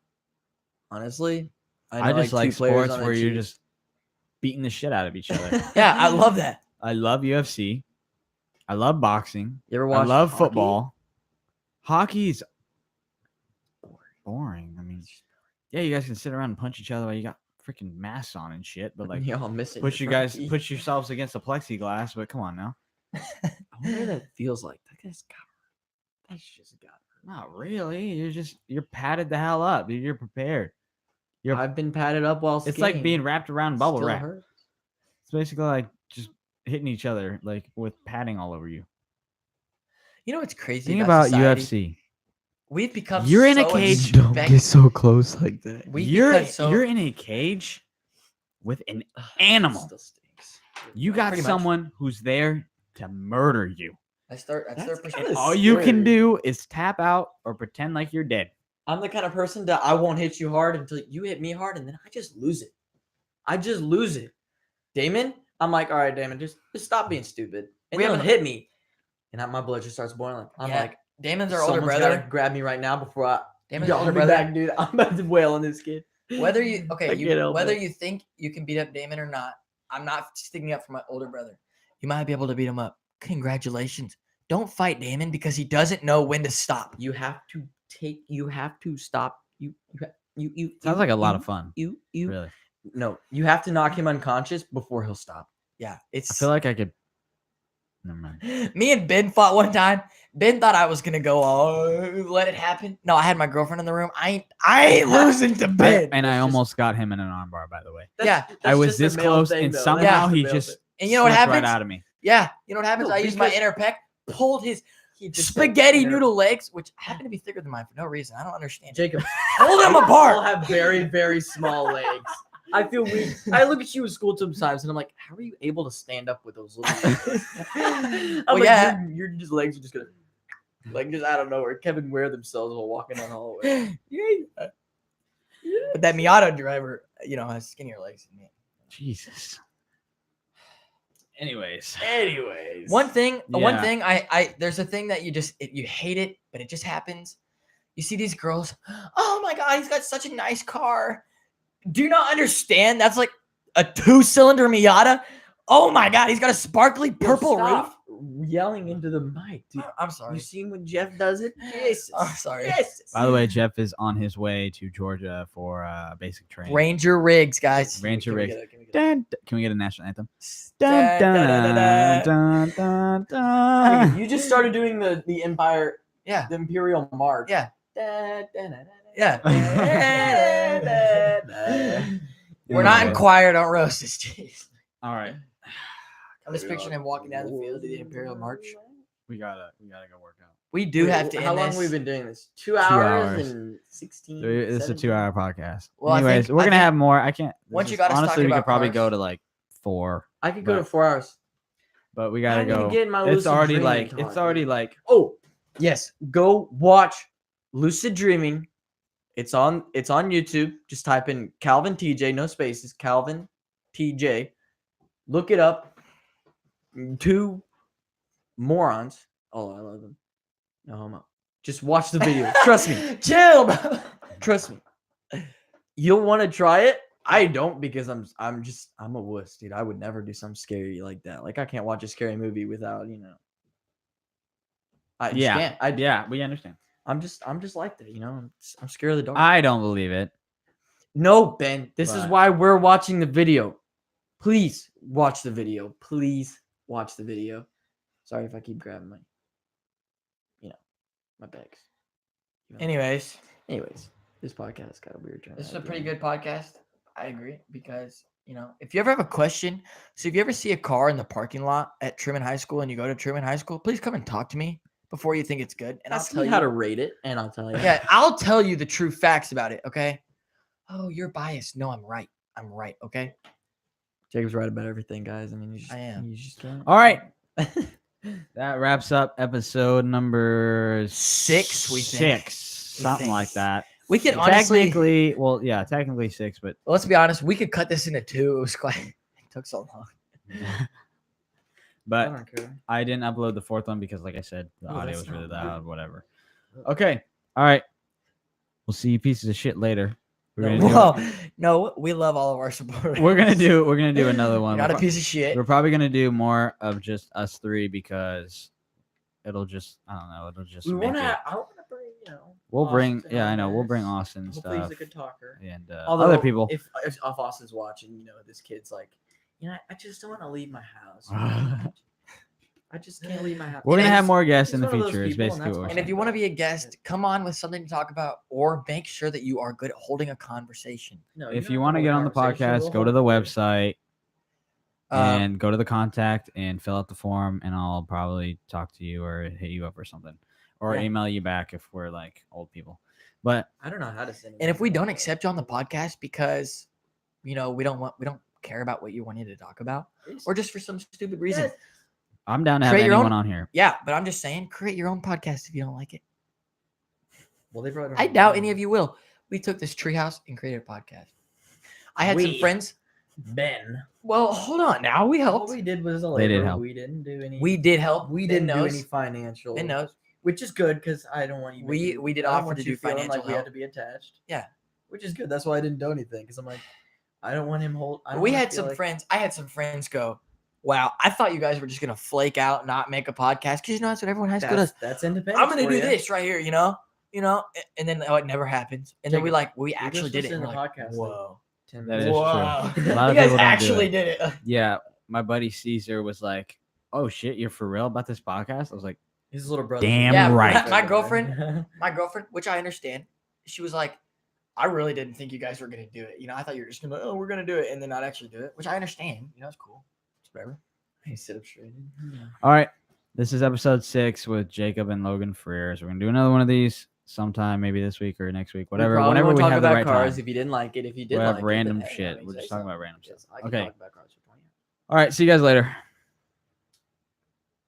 Honestly, I know, just like two players sports on the where you're Chiefs. just beating the shit out of each other. Yeah, I love that. I love UFC. I love boxing. You ever I watch love hockey? football. Hockey's boring. I mean, yeah, you guys can sit around and punch each other while you got freaking masks on and shit, but like y'all missing. push your you guys front teeth. push yourselves against a plexiglass, but come on now. I wonder what that feels like. That guy's got. That's just got. Not really. You're padded the hell up, dude. You're prepared. You're I've been padded up while it's like being wrapped around bubble Still wrap. hurts. It's basically like just hitting each other like with padding all over you. You know what's crazy Think about society? UFC. We've become You're in a so cage. so close like that. We've You're become so you're in a cage with an animal. Still stinks. You got Pretty much. someone who's there to murder you. That's their That's perspective. kinda All you can scary. do is tap out or pretend like you're dead. I'm the kind of person that I won't hit you hard until you hit me hard, and then I just lose it. I just lose it. Damon, I'm like, all right, Damon, just stop being stupid. And We he'll haven't- hit me, and my blood just starts boiling. I'm Yeah, like, Damon's our older someone's brother. gotta grab me right now before I. Damon's our I'll older be brother. back, dude. I'm about to wail on this kid. Whether you I can't help whether it. you think you can beat up Damon or not, I'm not sticking up for my older brother. You might be able to beat him up. Congratulations. Don't fight Damon because he doesn't know when to stop. You have to stop. You Sounds like a lot of fun. You Really. No, you have to knock him unconscious before he'll stop. Yeah, I it's feel like I could. Never mind. me and Ben fought one time. Ben thought I was gonna go, oh, let it happen. No, I had my girlfriend in the room. I ain't losing to Ben. And I That's just- almost got him in an armbar, by the way. Yeah. I was this close, and somehow he just And you know what slipped happens? right out of me. Yeah, you know what happens? No, I used my because- inner pec, pulled his He just spaghetti said, noodle legs, which happen to be thicker than mine for no reason. I don't understand. it. Jacob, Pull them all apart. have very, very small legs. I feel weak. I look at you in school sometimes, and I'm like, how are you able to stand up with those little legs? I'm Well, like, yeah. your just legs are just gonna, like, just out of nowhere. Kevin wear themselves while walking down the hallway. Yeah. But that Miata driver, you know, has skinnier legs than me. Jesus. Anyways. Anyways, One thing, Yeah. I there's a thing that you hate it, but it just happens. You see these girls, oh my god, he's got such a nice car. Do you not understand? That's like a 2-cylinder Miata. Oh my god, he's got a sparkly purple roof. yelling into the mic, dude. I'm sorry. You seen when Jeff does it? Jesus. I'm sorry. Yes. By the way, Jeff is on his way to Georgia for basic training. Ranger rigs, guys. Ranger Can we rigs. get it? Can we get it? Dun, dun. Can we get a national anthem? Dun, Dun, dun, dun, dun, dun, dun, dun, dun. You just started doing the Empire, Yeah. the Imperial March. Yeah. Da, da, da, da, Yeah. da, da, da. We're not in Anyway. choir, don't roast us. Jeez. All right. I'm just picturing him walking down the field to the Imperial March. We gotta go work out. We do Wait, have to How end long this. have we been doing this? 2 hours, hours. and 16. So this is a 17? 2-hour podcast. Well, I Anyways, think- we're I gonna think have more. I can't. once this you is- got us honestly, talking we could about probably cars- go to like 4, I could go But- to 4 hours. but we I gotta need to go. get my It's lucid already dreaming like talk, it's already dude. like Oh, yes. Go watch Lucid Dreaming. It's on YouTube. Just type in Calvin TJ, no spaces, Calvin TJ. Look it up. 2 morons. Oh, I love them. No homo. Just watch the video. Trust me. Chill, bro. Trust me. You'll want to try it. I don't because I'm a wuss, dude. I would never do something scary like that. Like I can't watch a scary movie without, I just yeah, can't. yeah. We understand. I'm just like that, I'm scared of the dark. I don't believe it. No, Ben. This is But- why we're watching the video. Please watch the video. Please watch the video. Sorry if I keep grabbing my bags. Anyways, This podcast got a weird turn. this is at a the pretty end. good podcast. I agree because, if you ever have a question, so if you ever see a car in the parking lot at Truman High School and you go to Truman High School, please come and talk to me before you think it's good. And Ask I'll tell me you how to rate it, and I'll tell you. Yeah, I'll tell you the true facts about it, okay? Oh, you're biased. No, I'm right. I'm right, okay? Jacob's right about everything, guys. I mean, you just, I am. You just can't. All right. That wraps up episode number 6, we think. 6, something like that. We could honestly. Technically, well, yeah, technically 6, but Let's be honest. We could cut this into 2. It was quite. It took so long. I but don't care. I didn't upload the 4th one because, like I said, the Oh, audio that's was really not loud. Whatever. Okay. All right. We'll see you pieces of shit later. We're gonna Well, no, we love all of our supporters. do, we're gonna do another one. You're not a piece of shit. We're probably gonna do more of just us 3 because it'll just I don't know. It'll just We make want to. it. I want to bring. We'll bring. Austin Yeah, on I know. We'll there. bring Austin and Hopefully, stuff he's a good talker. and Although, other people. If Austin's watching, this kid's like, I just don't want to leave my house. I just can't leave my house. We're gonna And have it's- more guests he's in the one of those future. Is people, and basically that's what we're fine. And if saying. you want to be a guest, come on with something to talk about, or make sure that you are good at holding a conversation. No, If don't you have want to hold get a on the conversation, podcast, we'll go to hold the it. website Um, and go to the contact and fill out the form, and I'll probably talk to you or hit you up or something, or Yeah. email you back if we're like old people. But I don't know how to send. And if we don't accept you on the podcast because, we don't care about what you wanted to talk about, or just for some stupid reason. Yes. I'm down to have Create your anyone own- on here. Yeah, but I'm just saying, create your own podcast if you don't like it. Well, they probably. I doubt any of you will. We took this treehouse and created a podcast. I had some We. friends. Ben. Well, hold on now. We All helped. we did was a They did labor. help. We didn't do any. We did help. We Ben didn't do knows. any financial. Ben knows. Which is good because I don't want you. We did I don't offer want to you do feeling financial like we had help. to be attached. Yeah. Which is good. That's why I didn't do anything because I'm like, I don't want him hold. I don't We wanna had feel some like- friends. I had some friends go, "Wow, I thought you guys were just gonna flake out, not make a podcast because that's what everyone in high school does. That's independent. I'm gonna do this right here, and then it never happens. And then we Jacob, we actually did it. listened And to we're like, podcasts, like, whoa, 10 That is minutes. true. whoa, A lot you of guys people don't do actually it. did it. Yeah, my buddy Caesar was like, "Oh shit, you're for real about this podcast?" I was like, His little brother. Damn Yeah, right. my girlfriend- My girlfriend, which I understand, she was like, I really didn't think you guys were gonna do it. I thought you were just gonna, oh, we're gonna do it, and then not actually do it, which I understand. It's cool. It's whatever. He sit up straight. "All right, this is episode 6 with Jacob and Logan Frears. We're gonna do another one of these sometime, maybe this week or next week, whatever. Whenever we talk have the about right cars. time. If you didn't like it, if you did We'll have like it, random then, hey, shit. I mean, We're say just talking so. about random Yes, stuff. I can Okay. talk about cars for 20 All right, see you guys later.